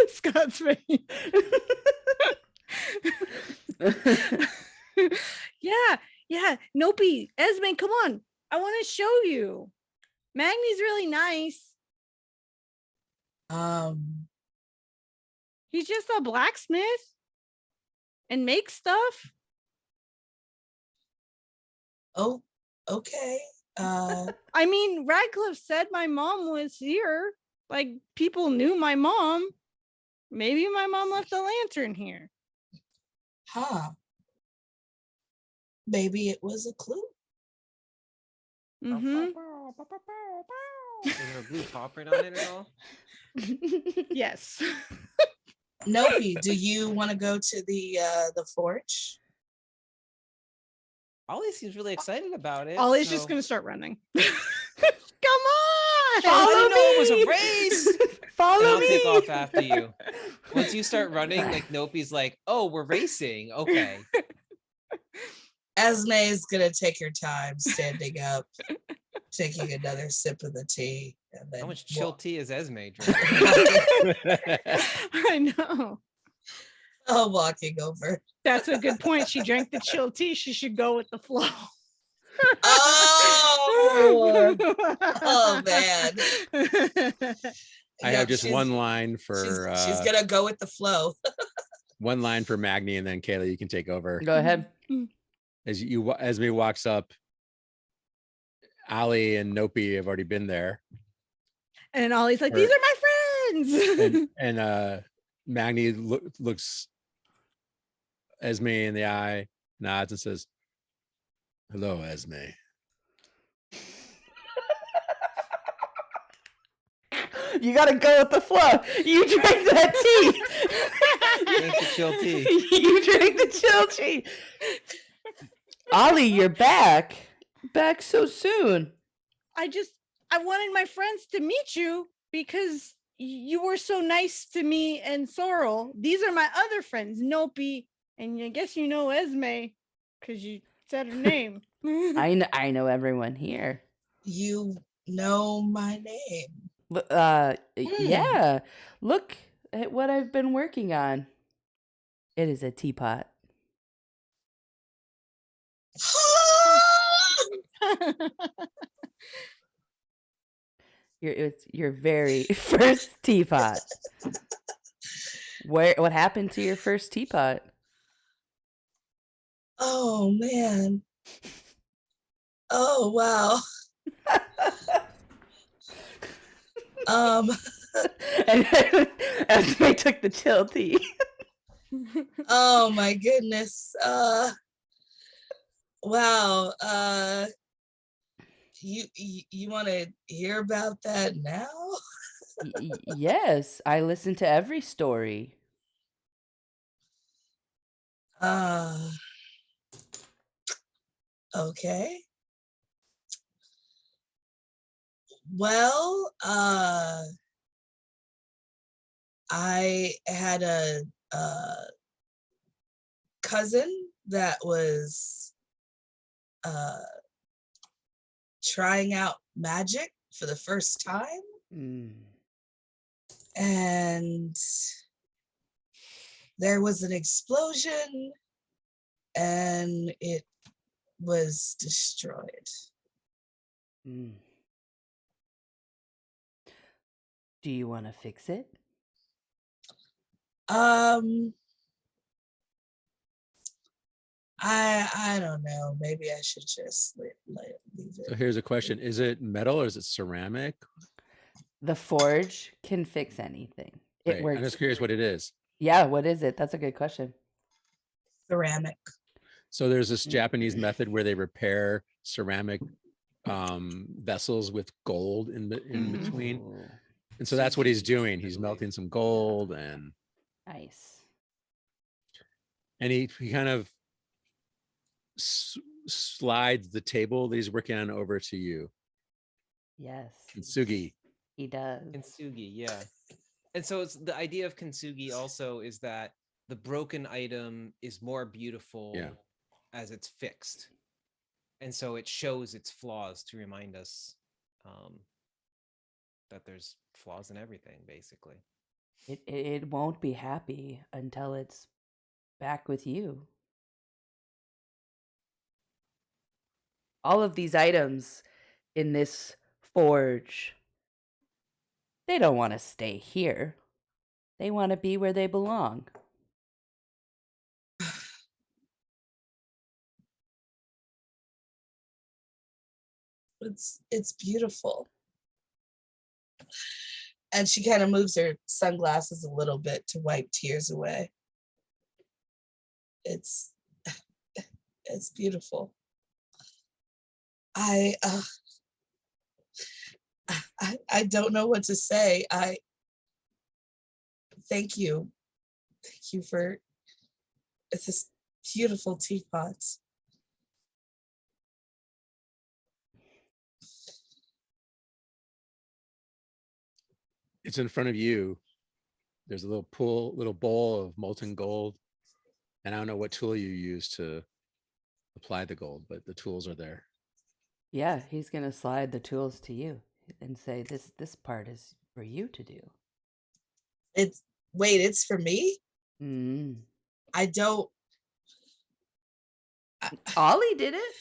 D: Scott's face. Yeah. Nopi, Esme, come on. I want to show you. Magni's really nice. He's just a blacksmith and makes stuff.
E: Oh, okay.
D: I mean, Radcliffe said my mom was here. Like, people knew my mom. Maybe my mom left a lantern here.
E: Huh. Maybe it was a clue.
D: Mm-hmm.
A: Is there a blue pop print on it at all?
D: Yes.
E: Nope. Do you want to go to the forge?
A: Ollie seems really excited about it.
D: Ollie's just
A: so-
D: gonna start running. Come on!
A: I
F: Follow
A: didn't know it was a
F: me!
A: race.
F: Follow
A: And I'll
F: me!
A: take off after you. Once you start running, like Nope's like, oh, we're racing. Okay.
E: Esme is gonna take her time standing up, taking another sip of the tea, and then
A: How much chill tea is Esme drinking?
D: I know.
E: walking over.
D: That's a good point. She drank the chill tea. She should go with the flow.
E: Oh, oh man.
B: I
E: Yep,
B: have just
E: she's-
B: one line
E: She's,
B: for
E: she's gonna go with the flow.
B: one line for Magni, and then Kayla, you can take over.
F: Go ahead.
B: As Esme walks up, Ali and Nope have already been there,
D: And Ollie's like, these are my friends.
B: and Magni looks Esme in the eye, nods, and says, "Hello, Esme."
F: You gotta go with the flow. You drank that tea.
A: Drink the chill tea.
F: You drank the chill tea. Ollie, you're back. Back so soon.
D: I wanted my friends to meet you because you were so nice to me and Sorrel. These are my other friends, Nope, and I guess you know Esme because you said her name.
F: I know everyone here.
E: You know my name.
F: Yeah. Look at what I've been working on. It is a teapot. It's your very first teapot. What happened to your first teapot?
E: Oh man. Oh wow.
F: And as they took the chill tea.
E: Oh my goodness. Wow. You want to hear about that now?
F: Yes, I listen to every story.
E: Okay. Well, I had a cousin that was trying out magic for the first time, and there was an explosion and it was destroyed.
F: Do you want to fix it?
E: I don't know. Maybe I should just leave
B: So
E: it.
B: here's a question: is it metal or is it ceramic?
F: The forge can fix anything. It
B: Great.
F: works.
B: I'm just curious what it is.
F: Yeah, what is it? That's a good question.
E: Ceramic.
B: So there's this Japanese method where they repair ceramic vessels with gold in between,
F: Ooh,
B: and so that's what he's doing. He's melting some gold, and
F: nice.
B: he kind of slides the table that he's working on over to you,
F: Yes,
B: Kintsugi.
F: he does.
A: Kintsugi, yeah. And so it's the idea of kintsugi also is that the broken item is more beautiful as it's fixed. And so it shows its flaws to remind us that there's flaws in everything, basically.
F: It won't be happy until it's back with you. All of these items in this forge, they don't want to stay here. They want to be where they belong.
E: It's beautiful. And she kind of moves her sunglasses a little bit to wipe tears away. It's beautiful. I don't know what to say. Thank you you for this beautiful teapot.
B: It's in front of you. There's a little bowl of molten gold. And I don't know what tool you use to apply the gold, but the tools are there.
F: Yeah, he's gonna slide the tools to you and say, "This part is for you to do."
E: It's for me?
F: Mm.
E: I don't.
F: Ollie did it.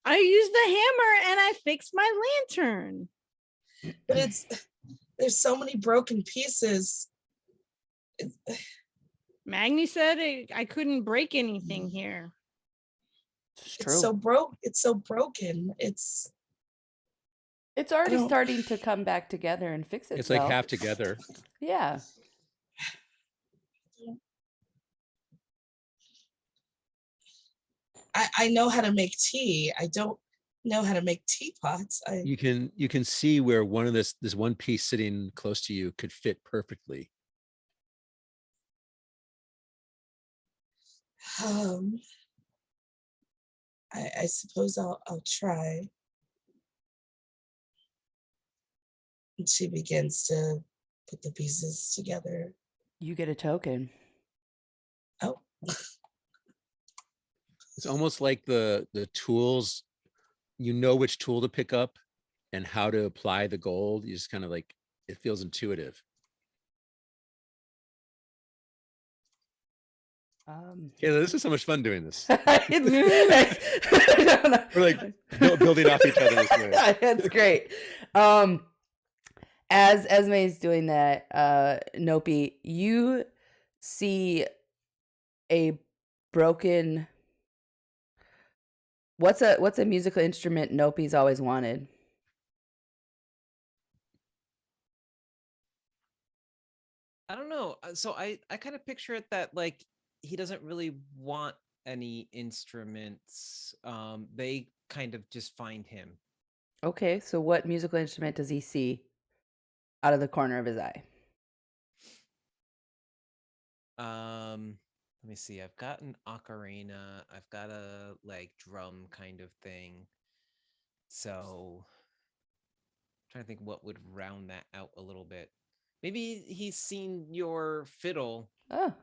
D: I used the hammer and I fixed my lantern.
E: But there's so many broken pieces.
D: Magni said I couldn't break anything here.
F: It's
E: It's
F: true.
E: so broke. It's so broken.
F: It's already
E: don't-
F: starting to come back together and fix itself.
B: It's like half together.
F: Yeah.
E: I know how to make tea. I don't know how to make teapots.
B: You can see where one of this one piece sitting close to you could fit perfectly.
E: I suppose I'll try. And she begins to put the pieces together.
F: You get a token.
E: Oh,
B: It's almost like the tools, you know which tool to pick up and how to apply the gold. You just kind of like, it feels intuitive. Yeah, this is so much fun doing this.
F: I don't know.
B: We're like building off each other this way.
F: That's great. As Esme is doing that, Nopi, you see a broken. What's a musical instrument Nopi's always wanted?
A: I don't know. So I kind of picture it that like he doesn't really want any instruments. They kind of just find him.
F: Okay, so what musical instrument does he see out of the corner of his eye?
A: Let me see. I've got an ocarina. I've got a like drum kind of thing. So I'm trying to think what would round that out a little bit. Maybe he's seen your fiddle.
F: Oh,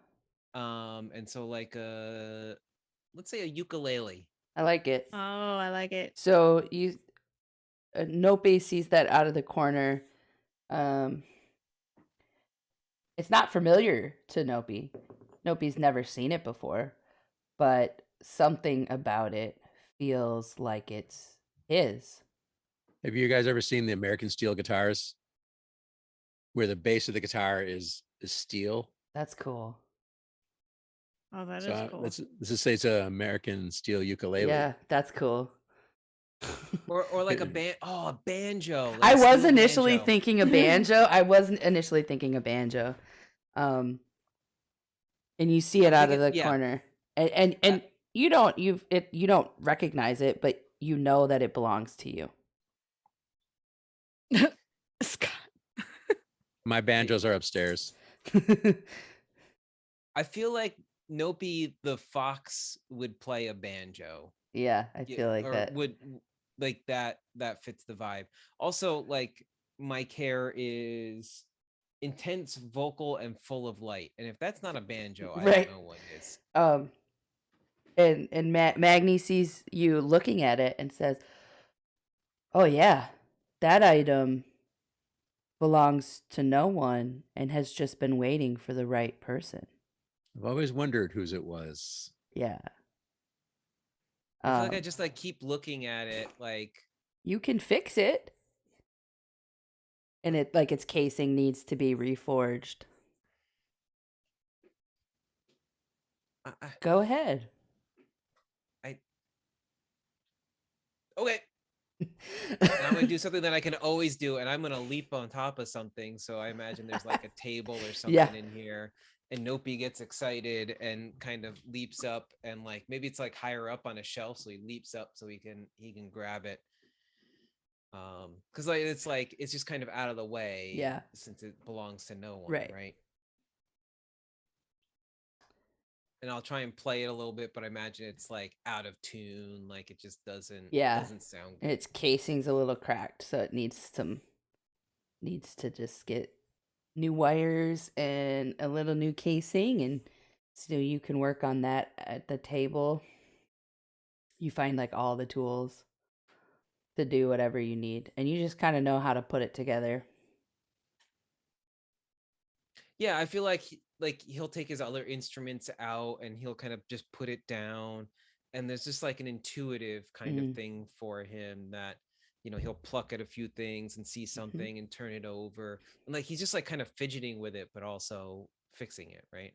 A: And so like let's say a ukulele.
F: I like it.
D: Oh, I like it.
F: So you, Nope sees that out of the corner. It's not familiar to Nope. Nope's never seen it before, but something about it feels like it's his.
B: Have you guys ever seen the American steel guitars? Where the base of the guitar is steel?
F: That's cool.
D: Oh, that is
B: So
D: cool.
B: let's just say it's an American steel ukulele.
F: Yeah, that's cool.
A: Or like a banjo. Like
F: I
A: a
F: was
A: steel
F: initially
A: banjo.
F: thinking a banjo. I wasn't initially thinking a banjo. And you see it out of the
A: yeah.
F: corner. And you don't recognize it, but you know that it belongs to you.
D: Scott.
B: My banjos are upstairs.
A: I feel like Nopi the fox would play a banjo.
F: Yeah, I feel like
A: or
F: that.
A: would like that fits the vibe. Also, like Mike hair is intense, vocal, and full of light. And if that's not a banjo, I
F: Right.
A: don't know what is.
F: And Magni sees you looking at it and says, "Oh yeah, that item belongs to no one and has just been waiting for the right person."
B: I've always wondered whose it was.
F: Yeah.
A: I feel like I just like keep looking at it like
F: You can fix it. And it like its casing needs to be reforged. Go ahead.
A: okay. And I'm gonna do something that I can always do, and I'm gonna leap on top of something. So I imagine there's like a table or something
F: Yeah.
A: in here, and Nopi gets excited and kind of leaps up, and like maybe it's like higher up on a shelf, so he leaps up so he can grab it. Because like it's just kind of out of the way,
F: Yeah.
A: since it belongs to no one,
F: Right.
A: right? and I'll try and play it a little bit, but I imagine it's like out of tune, like it just doesn't
F: Yeah.
A: doesn't sound
F: And
A: good.
F: its casing's a little cracked, so it needs to just get new wires and a little new casing, and so you can work on that at the table. You find like all the tools to do whatever you need, and you just kind of know how to put it together.
A: Yeah, I feel like he'll take his other instruments out and he'll kind of just put it down, and there's just like an intuitive kind of thing for him that he'll pluck at a few things and see something and turn it over, and like he's just like kind of fidgeting with it but also fixing it, right?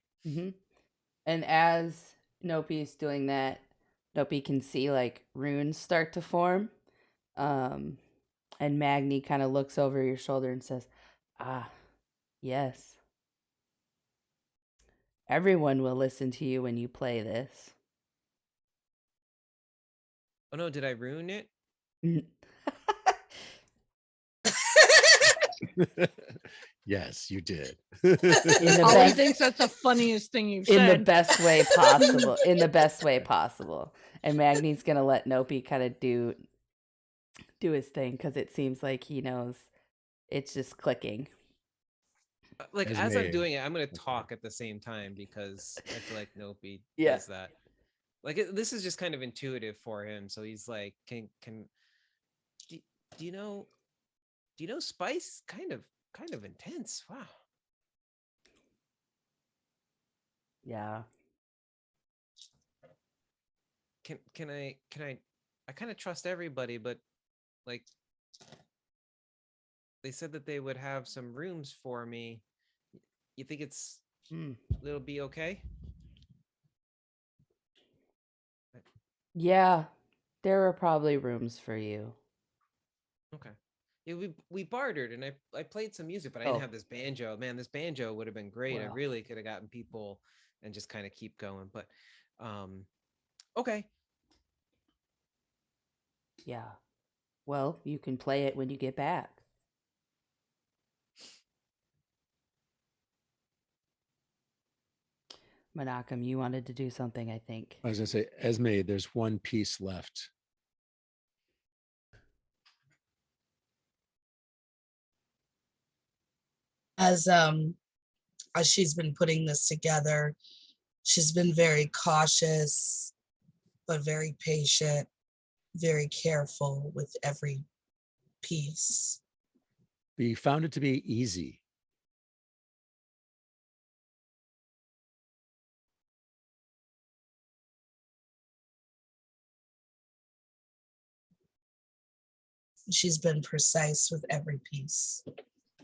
F: And as Nopi's doing that, Nopi can see like runes start to form. And Magni kind of looks over your shoulder and says, "Ah, yes. Everyone will listen to you when you play this."
A: Oh no, did I ruin it?
B: Yes, you did.
D: Ollie thinks that's the funniest thing you've
F: in
D: said.
F: the best way possible. In the best way possible. And Magni's gonna let Nopi kind of do his thing because it seems like he knows it's just clicking.
A: Like
B: As
A: as I'm
B: may.
A: doing it, I'm gonna talk at the same time because I feel like Nopi
F: Yeah.
A: does that. Like this is just kind of intuitive for him, so he's like, can do, do you know spice? Kind of intense. Wow.
F: Yeah.
A: Can I kind of trust everybody, but like they said that they would have some rooms for me. You think it'll be okay?
F: Yeah. There are probably rooms for you.
A: Okay. Yeah, we bartered and I played some music, but I didn't have this banjo. Man, this banjo would have been great. I
F: Well.
A: really could have gotten people and just kind of keep going. But okay.
F: Yeah. Well, you can play it when you get back. Menachem, you wanted to do something, I think.
B: I was gonna say, Esme, there's one piece left.
E: As she's been putting this together, she's been very cautious, but very patient, very careful with every piece.
B: But you found it to be easy.
E: She's been precise with every piece.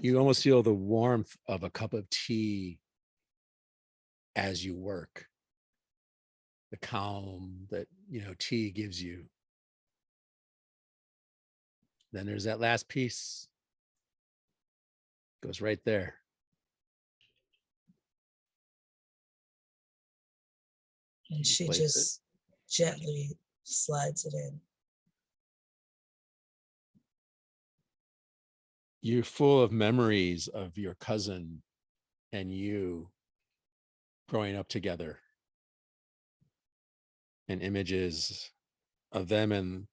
B: You almost feel the warmth of a cup of tea as you work. The calm that tea gives you. Then there's that last piece. Goes right there.
E: And she just gently slides it in.
B: You're full of memories of your cousin and you growing up together, and images of them, and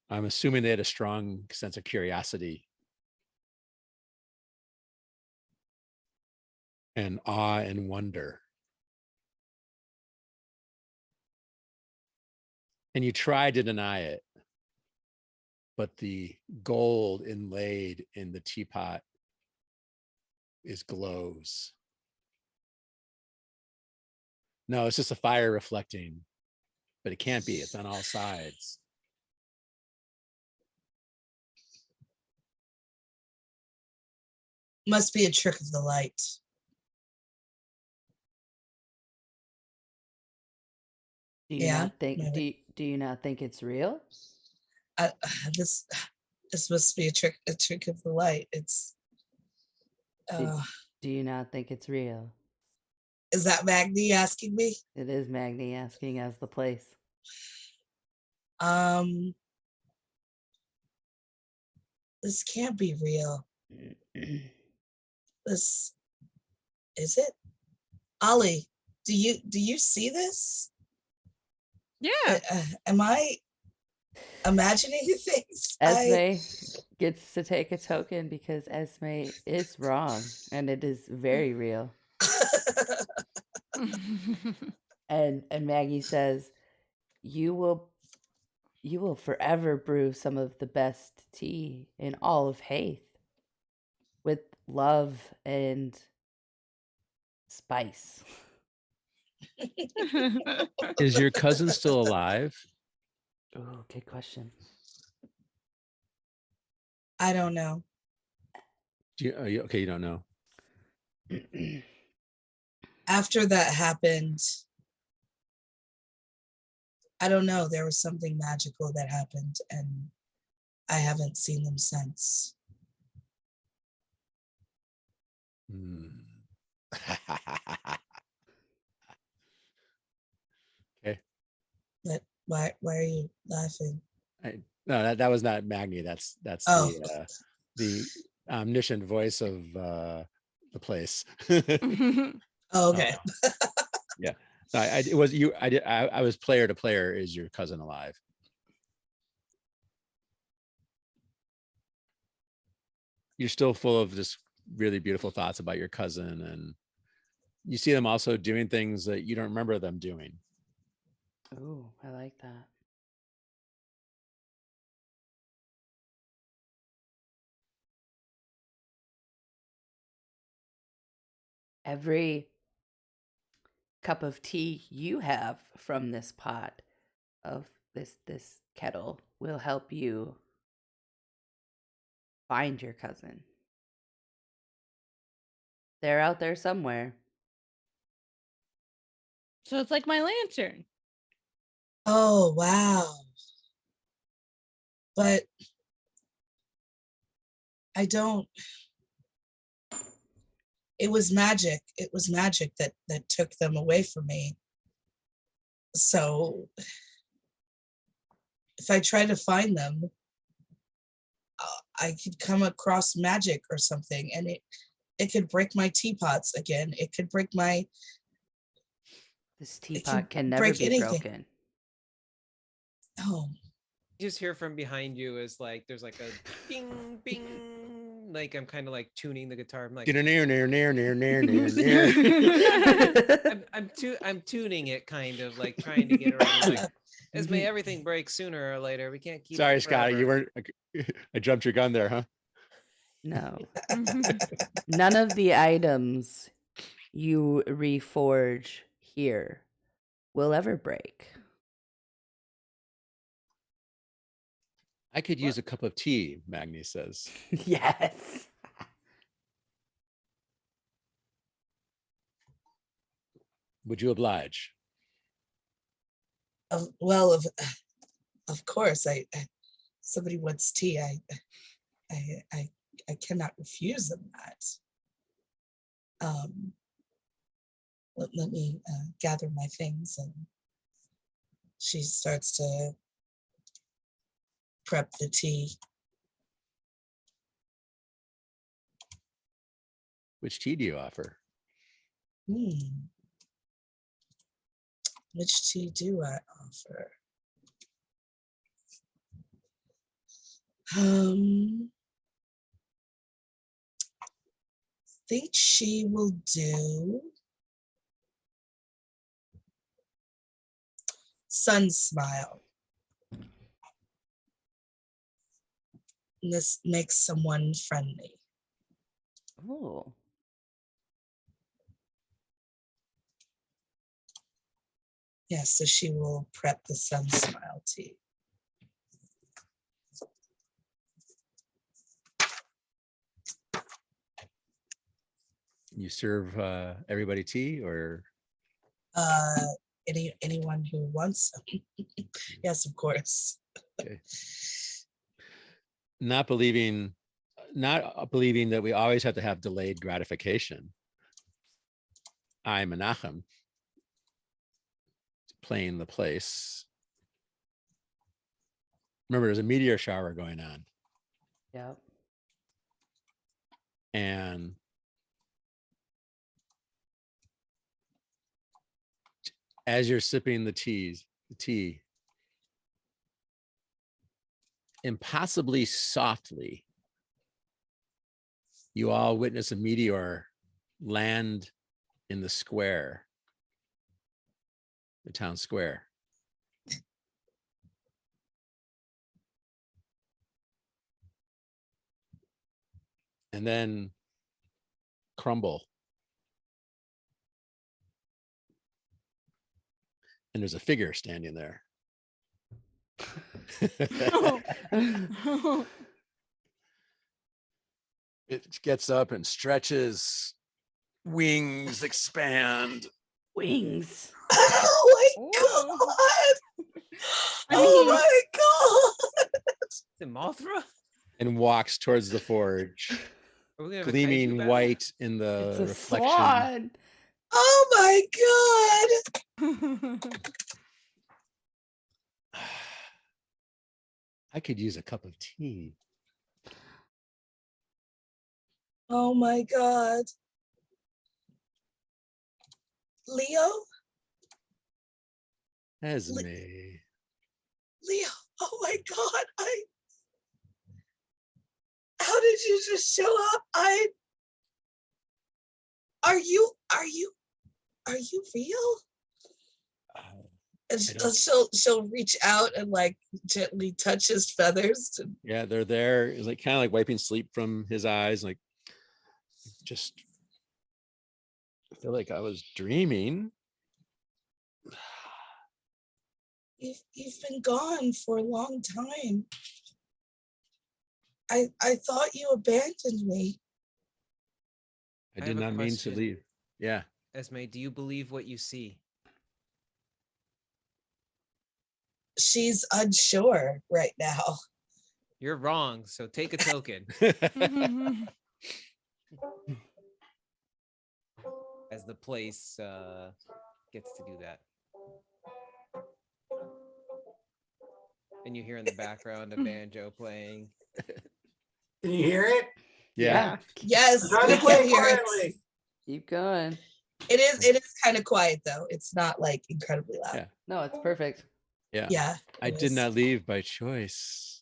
B: I'm assuming they had a strong sense of curiosity and awe and wonder. And you try to deny it, but the gold inlaid in the teapot glows. No, it's just a fire reflecting, but it can't be. It's on all sides.
E: Must be a trick of the light.
F: Do you not think? Do you not think it's real?
E: This must be a trick of the light. It's.
F: Do you not think it's real?
E: Is that Magni asking me?
F: It is Magni asking as the place.
E: This can't be real. This is it. Ollie, Do you see this?
D: Yeah.
E: Am I imagining things?
F: Esme gets to take a token because Esme is wrong and it is very real. And Maggie says, you will forever brew some of the best tea in all of Haeth with love and spice.
B: Is your cousin still alive?
F: Oh, good question.
E: I don't know.
B: Okay, you don't know.
E: After that happened, I don't know. There was something magical that happened, and I haven't seen them since.
B: Hmm. Okay.
E: But why are you laughing?
B: No, that was not Magni. That's
E: Oh.
B: the omniscient voice of the place.
E: Oh, okay.
B: Yeah. No, it was you. I was player to player. Is your cousin alive? You're still full of just really beautiful thoughts about your cousin, and you see them also doing things that you don't remember them doing.
F: Oh, I like that. Every cup of tea you have from this pot of this kettle will help you find your cousin. They're out there somewhere.
D: So it's like my lantern.
E: Oh, wow. But I don't. It was magic. It was magic that took them away from me. So if I try to find them, I could come across magic or something, and it could break my teapots again. It could break my.
F: This
E: It
F: teapot can never
E: break
F: be
E: anything.
F: broken.
E: Oh.
A: You just hear from behind you is like there's like a bing bing, like I'm kind of like tuning the guitar. I'm like I'm tuning it, kind of like trying to get it right. Like, Esme, everything breaks sooner or later. We can't keep.
B: Sorry,
A: it
B: Scott. You
A: forever.
B: weren't. I jumped your gun there, huh?
F: No. None of the items you reforge here will ever break.
B: I could use a cup of tea, Magni says.
F: Yes.
B: Would you oblige?
E: Well, of course. Somebody wants tea. I cannot refuse them that. Let me gather my things, and she starts to prep the tea.
B: Which tea do you offer?
E: Which tea do I offer? Think she will do Sun Smile. This makes someone friendly.
F: Oh.
E: Yes, so she will prep the Sun Smile tea.
B: You serve everybody tea, or
E: Anyone who wants some. Yes, of course.
B: okay. Not believing that we always have to have delayed gratification. I, Menachem, playing the place. Remember, there's a meteor shower going on,
F: Yep.
B: and as you're sipping the tea, impossibly softly, you all witness a meteor land in the square, the town square. And then crumble. And there's a figure standing there. It gets up and stretches, wings expand.
F: Wings.
E: Oh my
D: Oh.
E: god!
D: I
E: Oh
D: mean-
E: my god!
A: The Mothra?
B: And walks towards the forge,
A: Are we gonna have a kaiju
B: gleaming
A: battle?
B: white in the
F: It's a
B: reflection.
F: swan.
E: Oh my god!
B: I could use a cup of tea.
E: Oh my god! Leo?
B: Esme.
E: Leo, oh my god, how did you just show up? Are you real? And
B: I don't-
E: she'll reach out and like gently touch his feathers.
B: Yeah, they're there. It's like kind of like wiping sleep from his eyes. Like, just I feel like I was dreaming.
E: You've been gone for a long time. I thought you abandoned me.
B: I
A: I
B: did
A: have a
B: not mean to
A: question.
B: leave. Yeah.
A: Esme, do you believe what you see?
E: She's unsure right now.
A: You're wrong, so take a token as the place gets to do that. And you hear in the background a banjo playing.
C: Can you hear it?
B: Yeah.
E: Yes,
C: Try
E: we
C: to play
E: can hear it.
C: quietly.
F: Keep going.
E: It is kind of quiet though. It's not like incredibly loud.
B: Yeah.
F: No, it's perfect.
B: Yeah.
E: Yeah.
B: I
E: it
B: did
E: is.
B: not leave by choice.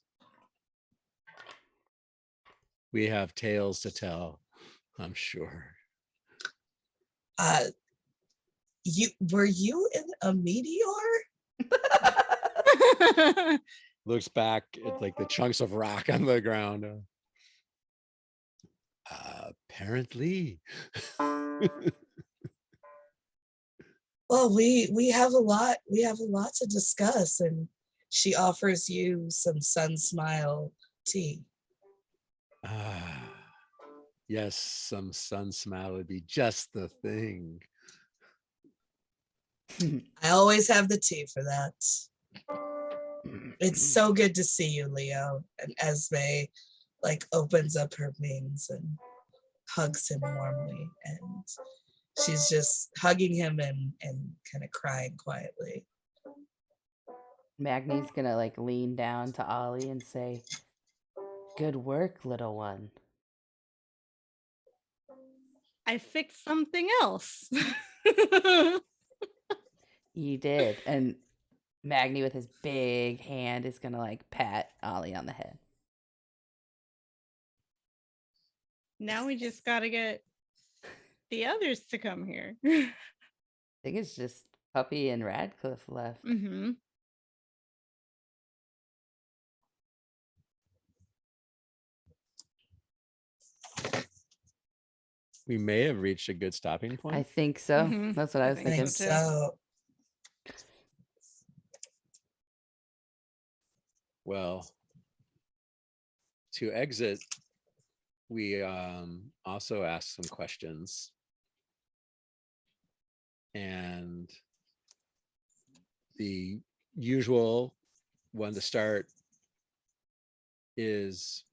B: We have tales to tell, I'm sure.
E: Were you in a meteor?
B: Looks back at like the chunks of rock on the ground. Apparently.
E: Well, we have a lot to discuss, and she offers you some sun smile tea.
B: Yes, some sun smile would be just the thing.
E: I always have the tea for that. It's so good to see you, Leo. And Esme like opens up her wings and hugs him warmly, and she's just hugging him and kind of crying quietly.
F: Magni's gonna like lean down to Ollie and say, "Good work, little one."
D: I fixed something else.
F: You did. And Magni with his big hand is gonna like pat Ollie on the head.
D: Now we just gotta get the others to come here.
F: I think it's just Puppy and Radcliffe left.
D: Mm-hmm.
B: We may have reached a good stopping
F: I
B: point.
F: think so.
D: Mhm.
F: That's what I
D: I
F: was
D: think
E: I
F: thinking.
E: think
D: so, too.
E: so.
B: Well, to exit, we also asked some questions. And the usual one to start is,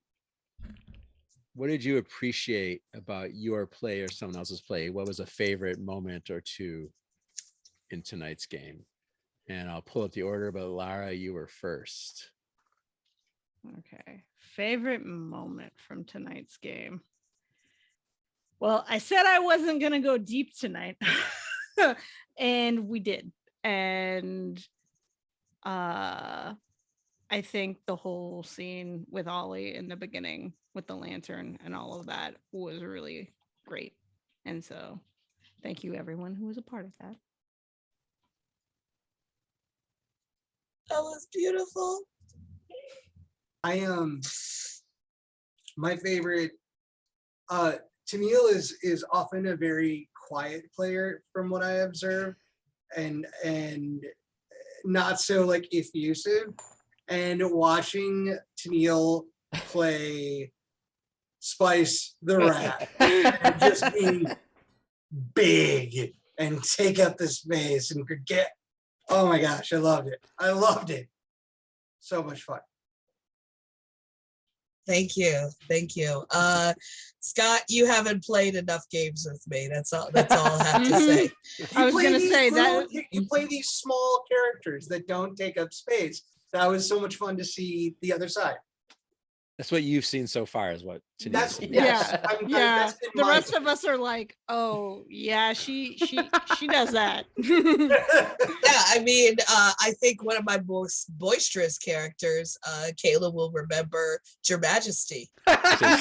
B: what did you appreciate about your play or someone else's play? What was a favorite moment or two in tonight's game? And I'll pull up the order, but Lara, you were first.
D: Okay. Favorite moment from tonight's game. Well, I said I wasn't going to go deep tonight, and we did. And I think the whole scene with Ollie in the beginning with the lantern and all of that was really great. And so thank you everyone who was a part of that.
E: That was beautiful.
C: I my favorite Tennille is often a very quiet player from what I observe, and not so like effusive. And watching Tennille play Spice the Rat and just being big and take up the space and forget. Oh my gosh, I loved it. I loved it. So much fun.
E: Thank you. Thank you. Scott, you haven't played enough games with me. That's all I have to say.
D: I was gonna say that
C: You play these small characters that don't take up space. That was so much fun to see the other side.
B: That's what you've seen so far, is what Tennille
C: That's
B: said.
C: yes.
D: yeah.
C: That's been
D: The
C: my-
D: rest of us are like, oh yeah, she does that.
E: Yeah, I mean, I think one of my most boisterous characters, Kayla will remember Your Majesty.
B: So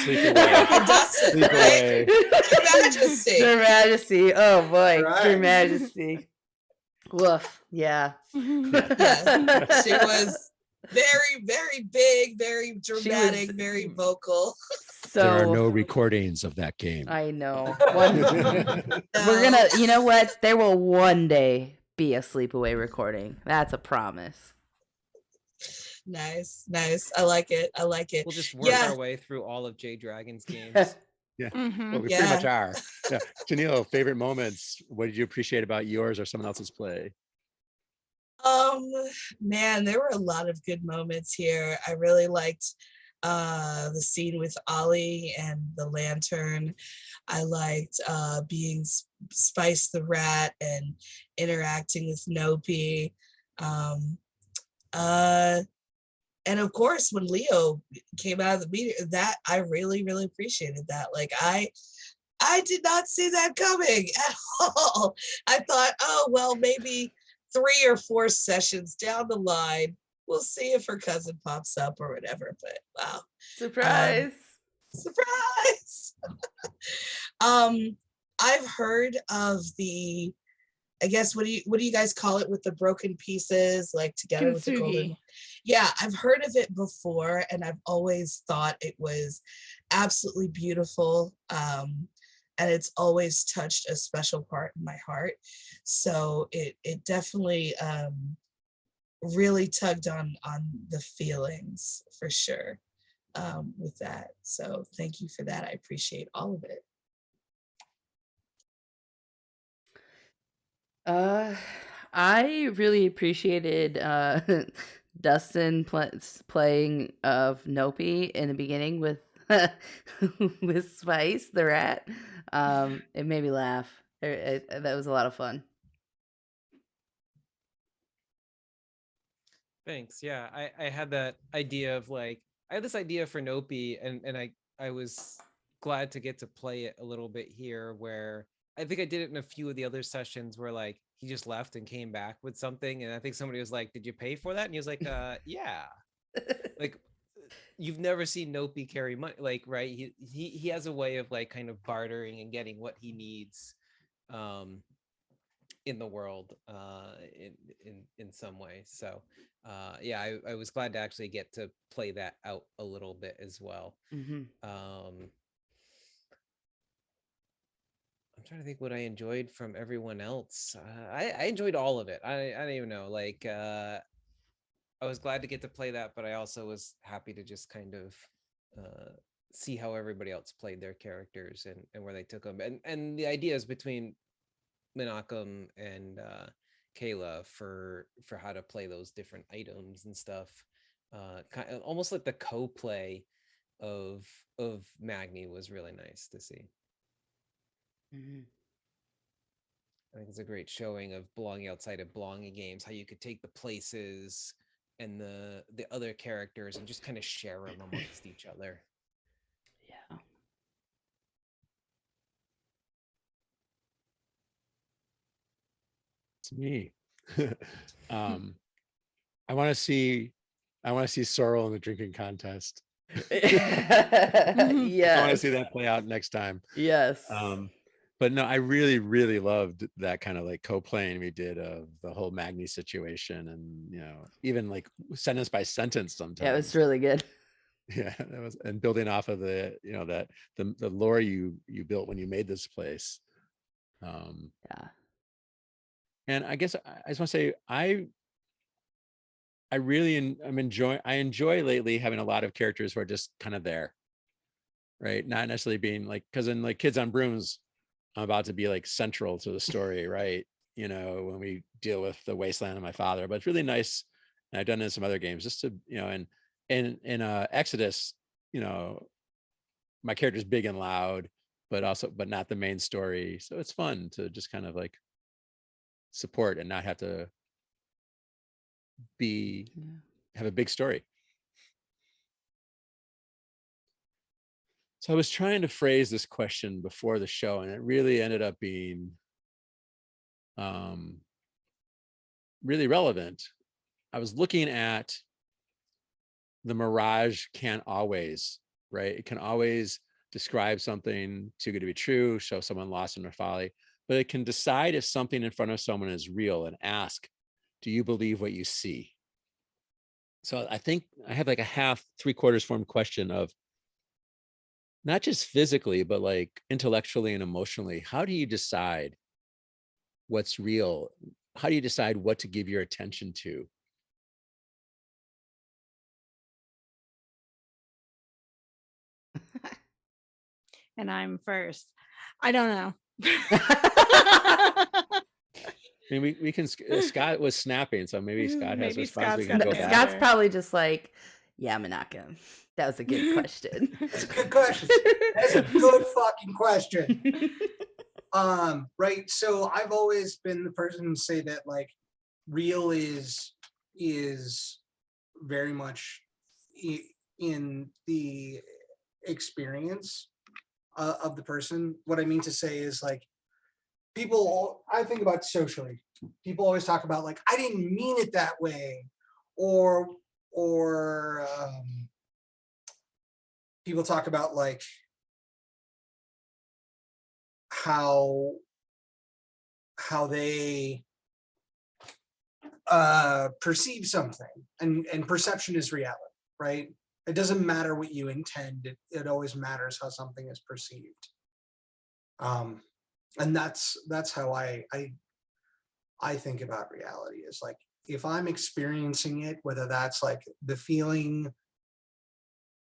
B: sleep away.
E: And Dustin,
B: Sleep
E: right?
B: away.
E: Your Majesty.
F: Your Majesty. Oh boy, Your
C: Right.
F: Majesty. Woof. Yeah.
E: Yeah, she was very, very big, very
F: was-
E: dramatic, very vocal.
B: There are
F: So
B: no recordings of that game.
F: I know. We're
E: No.
F: gonna. You know what? There will one day be a sleepaway recording. That's a promise.
E: Nice, nice. I like it. I like it.
A: We'll just work
E: Yeah.
A: our way through all of Jay Dragon's games.
D: Mhm.
B: Well, we
E: Yeah.
B: pretty much are. Yeah. Tennille, favorite moments. What did you appreciate about yours or someone else's play?
E: Man, there were a lot of good moments here. I really liked the scene with Ollie and the lantern. I liked being Spice the Rat and interacting with Nopi. And of course, when Leo came out of the meeting, that I really, really appreciated that. Like I did not see that coming at all. I thought, oh well, maybe 3 or 4 sessions down the line, we'll see if her cousin pops up or whatever. But wow,
F: Surprise.
E: surprise! I've heard of the, I guess what do you guys call it with the broken pieces, like together with the golden?
D: Kintsugi.
E: Yeah, I've heard of it before, and I've always thought it was absolutely beautiful. And it's always touched a special part in my heart. So it definitely really tugged on the feelings for sure with that. So thank you for that. I appreciate all of it.
F: I really appreciated Dustin playing of Nopi in the beginning with with Spice the Rat. It made me laugh. That was a lot of fun.
A: Thanks. Yeah, I had that idea of like, I had this idea for Nopi, and I was glad to get to play it a little bit here, where I think I did it in a few of the other sessions where like he just left and came back with something, and I think somebody was like, "Did you pay for that?" And he was like, yeah." Like, you've never seen Nopi carry money, like, right? He has a way of like kind of bartering and getting what he needs in the world in some way. So yeah, I was glad to actually get to play that out a little bit as well.
F: Mm-hmm.
A: I'm trying to think what I enjoyed from everyone else. I enjoyed all of it. I don't even know, like I was glad to get to play that, but I also was happy to just kind of see how everybody else played their characters and where they took them, and the ideas between Menachem and Kayla for how to play those different items and stuff. Kind of almost like the co-play of Magni was really nice to see.
F: Mm-hmm.
A: I think it's a great showing of belonging outside of belonging games, how you could take the places and the other characters and just kind of share them amongst each other.
F: Yeah.
B: It's me. I want to see Sorrel in the drinking contest. I want to see
F: Yes.
B: that play out next time.
F: Yes.
B: But no, I really, really loved that kind of like co-playing we did of the whole Magni situation, and even like sentence by sentence sometimes.
F: Yeah, it was really good.
B: Yeah, that was, and building off of the that the lore you built when you made this place.
F: Yeah.
B: And I guess I just want to say I enjoy lately having a lot of characters who are just kind of there, right? Not necessarily being like, because in like Kids on Brooms, I'm about to be like central to the story, right? When we deal with the wasteland of my father. But it's really nice, and I've done it in some other games, just to and in Exodus, my character's big and loud, but not the main story. So it's fun to just kind of like support and not have to have a big story. So I was trying to phrase this question before the show, and it really ended up being really relevant. I was looking at the mirage can't always, right? It can always describe something too good to be true, show someone lost in their folly, but it can decide if something in front of someone is real and ask, do you believe what you see? So I think I have like a half, 3/4 formed question of not just physically, but like intellectually and emotionally. How do you decide what's real? How do you decide what to give your attention to?
D: And I'm first. I don't know.
B: I mean, we can. Scott was snapping, so maybe Scott has a response. We can go back.
F: Scott's probably just like, yeah, Menachem. That was a good question.
C: That's a good question. That's a good fucking question. Right. So I've always been the person to say that like real is very much in the experience of the person. What I mean to say is like I think about socially, people always talk about like, I didn't mean it that way, or people talk about like how they perceive something, and perception is reality, right? It doesn't matter what you intend, it always matters how something is perceived. And that's how I think about reality, is like, if I'm experiencing it, whether that's like the feeling,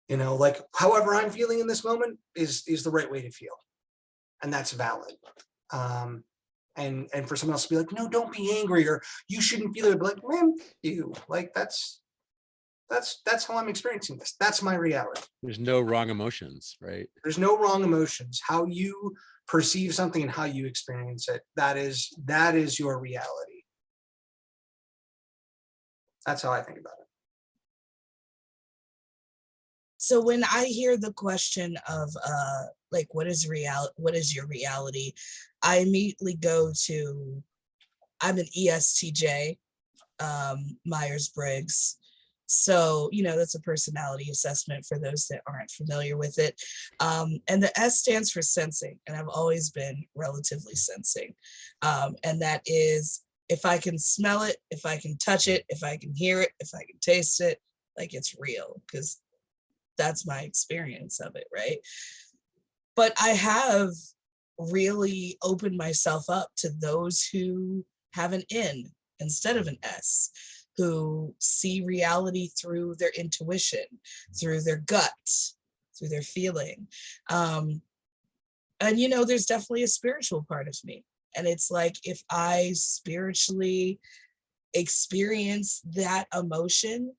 C: like however I'm feeling in this moment is the right way to feel, and that's valid. And for someone else to be like, no, don't be angry, or you shouldn't feel it, but like, man, you like that's how I'm experiencing this. That's my reality.
B: There's no wrong emotions, right?
C: There's no wrong emotions. How you perceive something and how you experience it, that is your reality. That's how I think about it.
E: So when I hear the question of like what is your reality, I immediately go to, I'm an ESTJ, Myers-Briggs. So, that's a personality assessment for those that aren't familiar with it. And the S stands for sensing, and I've always been relatively sensing. And that is, if I can smell it, if I can touch it, if I can hear it, if I can taste it, like it's real, because that's my experience of it, right? But I have really opened myself up to those who have an N instead of an S, who see reality through their intuition, through their gut, through their feeling. And there's definitely a spiritual part of me. And it's like, if I spiritually experience that emotion,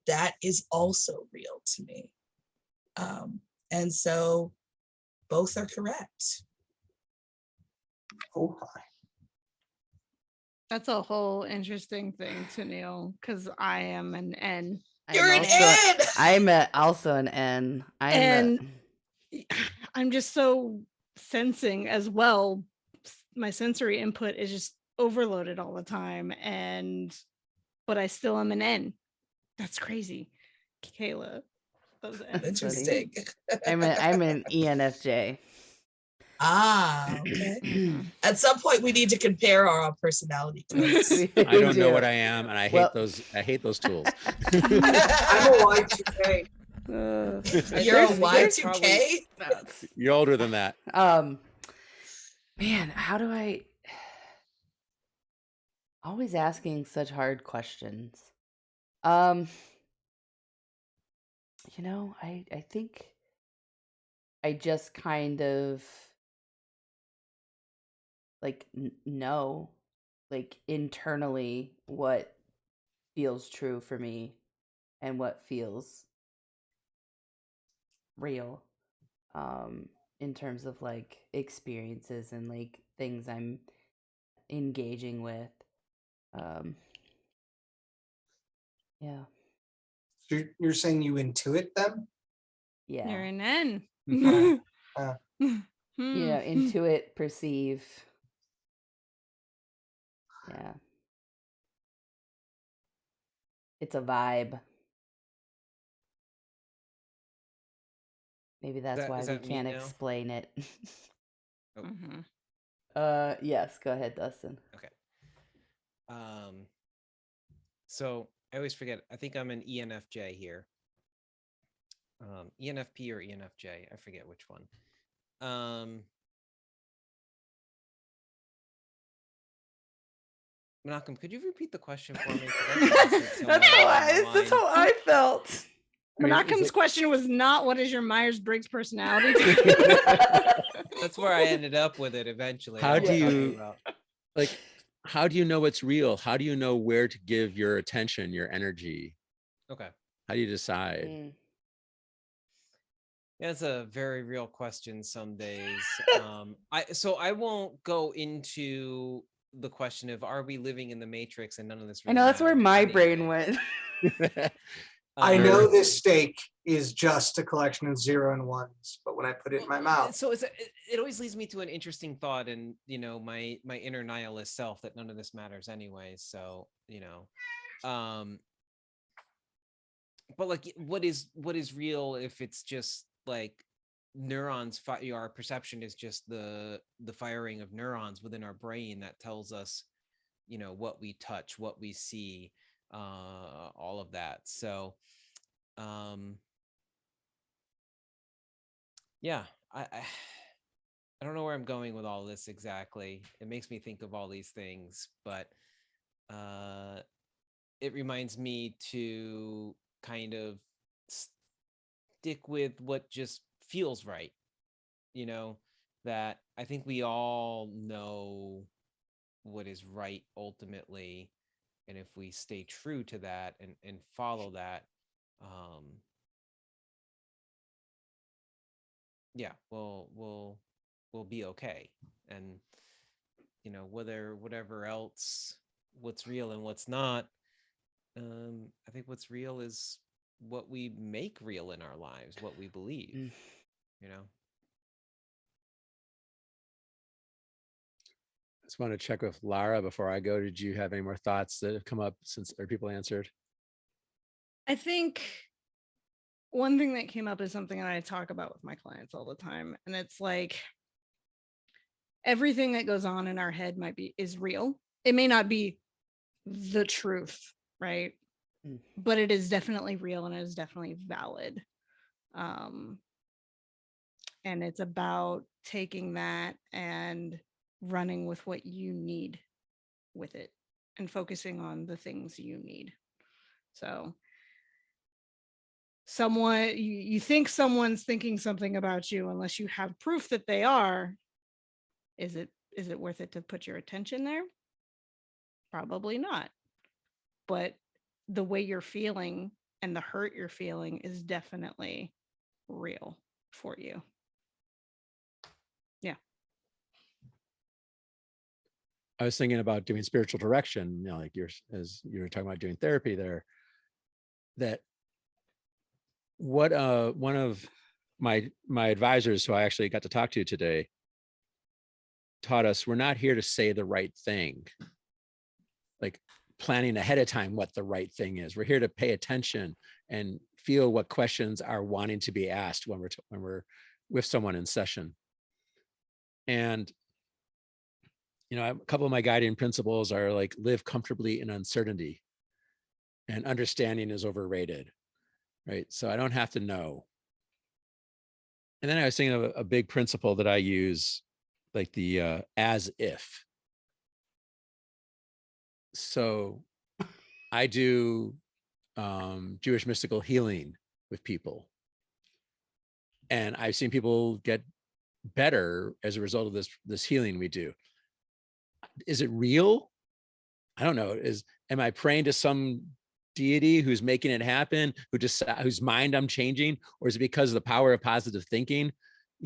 E: that is also real to me. And so both are correct.
C: Oh, hi.
D: That's a whole interesting thing to know, because I am an N.
E: You're an N.
F: I'm also an N.
D: I'm just so sensing as well. My sensory input is just overloaded all the time, but I still am an N. That's crazy. Kayla, those N's.
E: Interesting.
F: I'm an ENFJ.
E: Okay. At some point, we need to compare our personality codes.
B: I don't know what I am, and I hate those. I hate those tools.
C: I'm a Y2K.
E: You're a Y2K?
B: You're older than that.
F: Man, how do I always asking such hard questions? I think I just kind of like know, like internally, what feels true for me and what feels real, in terms of like experiences and like things I'm engaging with. Yeah.
C: So you're saying you intuit them?
F: Yeah.
D: You're an N.
F: Intuit, perceive. Yeah. It's a vibe. Maybe that's why we can't explain it. Yes, go ahead, Dustin.
A: Okay. So I always forget. I think I'm an ENFJ here. ENFP or ENFJ. I forget which one. Malcolm, could you repeat the question for me?
F: That's how I felt.
D: Malcolm's question was not what is your Myers-Briggs personality?
A: That's where I ended up with it eventually.
B: How do you know what's real? How do you know where to give your attention, your energy?
A: Okay.
B: How do you decide?
A: That's a very real question some days. I won't go into the question of are we living in the Matrix and none of this really
F: I know that's where my brain went.
C: I know this steak is just a collection of 0 and 1s, but when I put it in my mouth.
A: So it always leads me to an interesting thought, and my inner nihilist self, that none of this matters anyway. So but like what is real if it's just like neurons? Our perception is just the firing of neurons within our brain that tells us what we touch, what we see, all of that. So yeah, I don't know where I'm going with all this exactly. It makes me think of all these things, but it reminds me to kind of stick with what just feels right. That I think we all know what is right ultimately, and if we stay true to that and follow that, yeah, we'll be okay. And whatever else, what's real and what's not, I think what's real is what we make real in our lives, what we believe.
B: Just want to check with Lara before I go. Did you have any more thoughts that have come up since our people answered?
D: I think one thing that came up is something that I talk about with my clients all the time. And it's like everything that goes on in our head is real. It may not be the truth, right? But it is definitely real and it is definitely valid. And it's about taking that and running with what you need with it and focusing on the things you need. So you think someone's thinking something about you unless you have proof that they are. Is it worth it to put your attention there? Probably not. But the way you're feeling and the hurt you're feeling is definitely real for you. Yeah.
B: I was thinking about doing spiritual direction, like as you were talking about doing therapy there, that what one of my advisors who I actually got to talk to today taught us we're not here to say the right thing, like planning ahead of time what the right thing is. We're here to pay attention and feel what questions are wanting to be asked when we're with someone in session. And a couple of my guiding principles are like live comfortably in uncertainty, and understanding is overrated, right? So I don't have to know. And then I was thinking of a big principle that I use, like the as if. So I do Jewish mystical healing with people, and I've seen people get better as a result of this healing we do. Is it real? I don't know. Am I praying to some deity who's making it happen, whose mind I'm changing, or is it because of the power of positive thinking?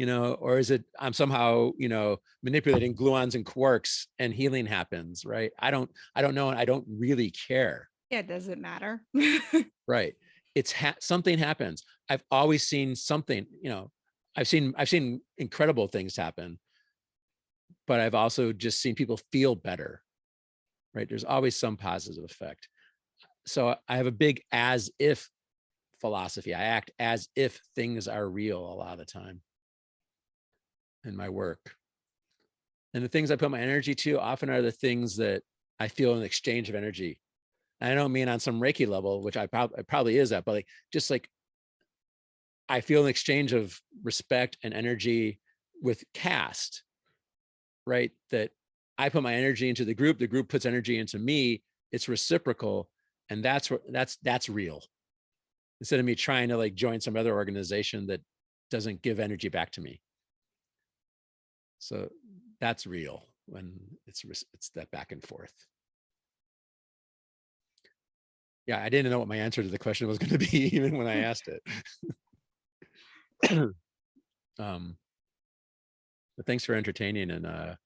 B: Or is it I'm somehow manipulating gluons and quarks and healing happens, right? I don't know, and I don't really care.
D: Yeah, does it matter?
B: Right. It's something happens. I've always seen something. I've seen incredible things happen, but I've also just seen people feel better, right? There's always some positive effect. So I have a big as if philosophy. I act as if things are real a lot of the time in my work. And the things I put my energy to often are the things that I feel in exchange of energy. And I don't mean on some Reiki level, which it probably is that, but just like I feel an exchange of respect and energy with CASTT, right? That I put my energy into the group puts energy into me. It's reciprocal, and that's real. Instead of me trying to join some other organization that doesn't give energy back to me. So that's real when it's that back and forth. Yeah, I didn't know what my answer to the question was going to be even when I asked it. But thanks for entertaining and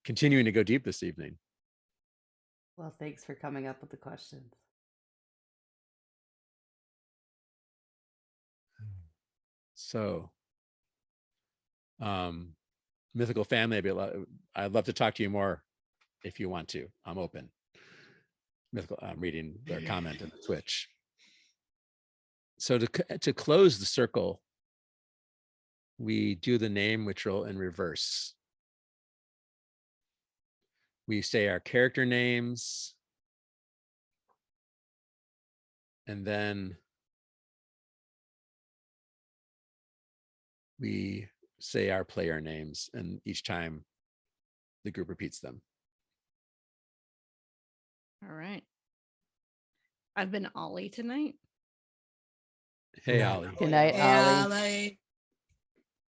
B: continuing to go deep this evening.
F: Well, thanks for coming up with the questions.
B: So, mythical family, I'd love to talk to you more if you want to. I'm open. Mythical, I'm reading their comment in the Twitch. So to close the circle, we do the name ritual in reverse. We say our character names, and then we say our player names, and each time the group repeats them.
D: All right. I've been Ollie tonight.
B: Hey, Ollie.
F: Good night,
E: Yeah,
F: Ollie.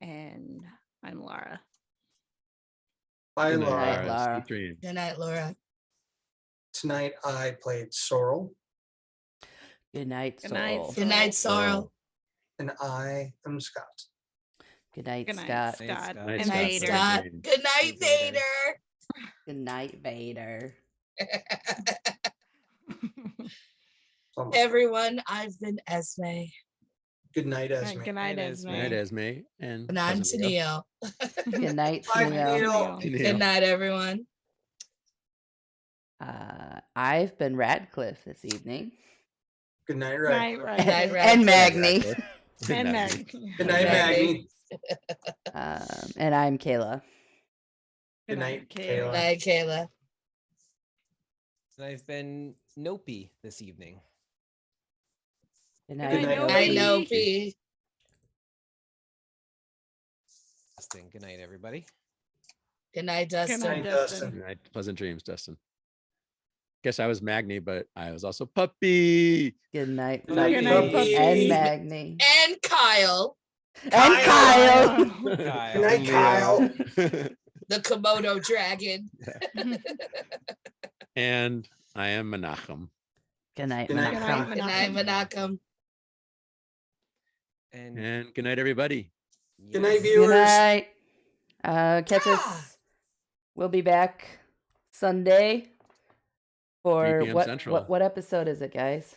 D: And I'm Lara.
C: Bye,
B: Good night,
C: Laura.
F: Laura.
B: Laura.
F: Laura.
B: Sweet dreams.
E: Good night, Laura.
C: Tonight I played Sorrel,
F: Good night,
D: Good night,
F: Soul.
E: Good night,
D: Sorrel.
E: Sorrel.
C: and I am Scott.
F: Good night,
D: Good night,
F: Scott.
D: Scott.
A: Night, Scott.
B: Night,
D: And
E: Good night,
B: Scott.
D: Vader.
E: Scott.
B: Dreams.
E: Good night,
A: Vader.
E: Vader.
F: Good night, Vader.
C: Almost.
E: Everyone, I've been Esme.
C: Good night, Esme.
D: Good night,
A: Night,
D: Esme.
B: Good night, Esme. And
E: And I'm
B: cousin Leo.
E: Tennille.
F: Good night,
C: Bye,
F: Tennille.
C: Neil.
E: Good night, everyone.
F: I've been Radcliffe this evening.
C: Good night,
D: Night,
C: Red.
D: right.
E: Good night,
F: And
E: Radcliffe.
F: Magni.
D: And
B: Magni.
D: Meg.
C: Good night,
E: Maggie.
C: Maggie.
F: And I'm Kayla.
C: Good night,
E: Good
C: Kayla.
E: night, Kayla.
A: And I've been Nopey this evening.
F: Good
C: Good
F: night.
C: night,
E: I
C: Nopey.
E: know, P.
A: Dustin, good night, everybody.
E: Good night,
D: Good
E: Dustin.
D: night,
C: Good night,
D: Dustin.
B: Good night. Pleasant dreams, Dustin. Guess I was Magni, but I was also Puppy.
F: Good night,
C: Good night,
F: Puppy.
C: Puppy.
F: And Magni.
E: And Kyle,
F: And
C: Kyle.
F: Kyle.
A: Kyle.
C: Good night, Kyle.
E: the Komodo dragon.
B: And I am Menachem.
F: Good night,
C: Good night,
F: Menachem.
E: Good night, Menachem.
B: And good night, everybody.
C: Good night,
A: Yes.
C: viewers.
F: Good night. Catch
E: Ah.
F: us. We'll be back Sunday
B: 3
F: for
B: p.m. Central.
F: what episode is it, guys?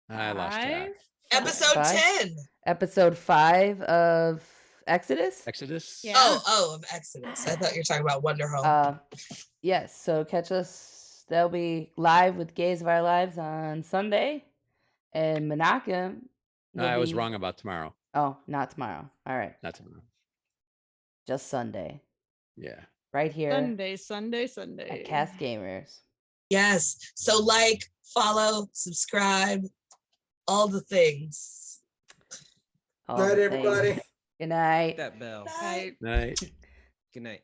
B: I lost track.
E: Episode
F: Five?
E: 10.
F: Episode 5 of Exodus.
B: Exodus.
D: Yeah.
E: Of Exodus. I thought you were talking about Wanderhome.
F: Yes. So catch us. They'll be live with Gays of Our Lives on Sunday, and Menachem.
B: No, I was wrong about tomorrow.
F: Oh, not tomorrow. All right,
B: Not tomorrow.
F: just Sunday.
B: Yeah.
F: Right here
D: Sunday.
F: at Cast Gamers.
E: Yes. So like, follow, subscribe, all the things.
F: All
C: Night,
F: the
C: everybody.
F: things. Good night.
A: That bell.
E: Bye.
B: Night.
A: Good night.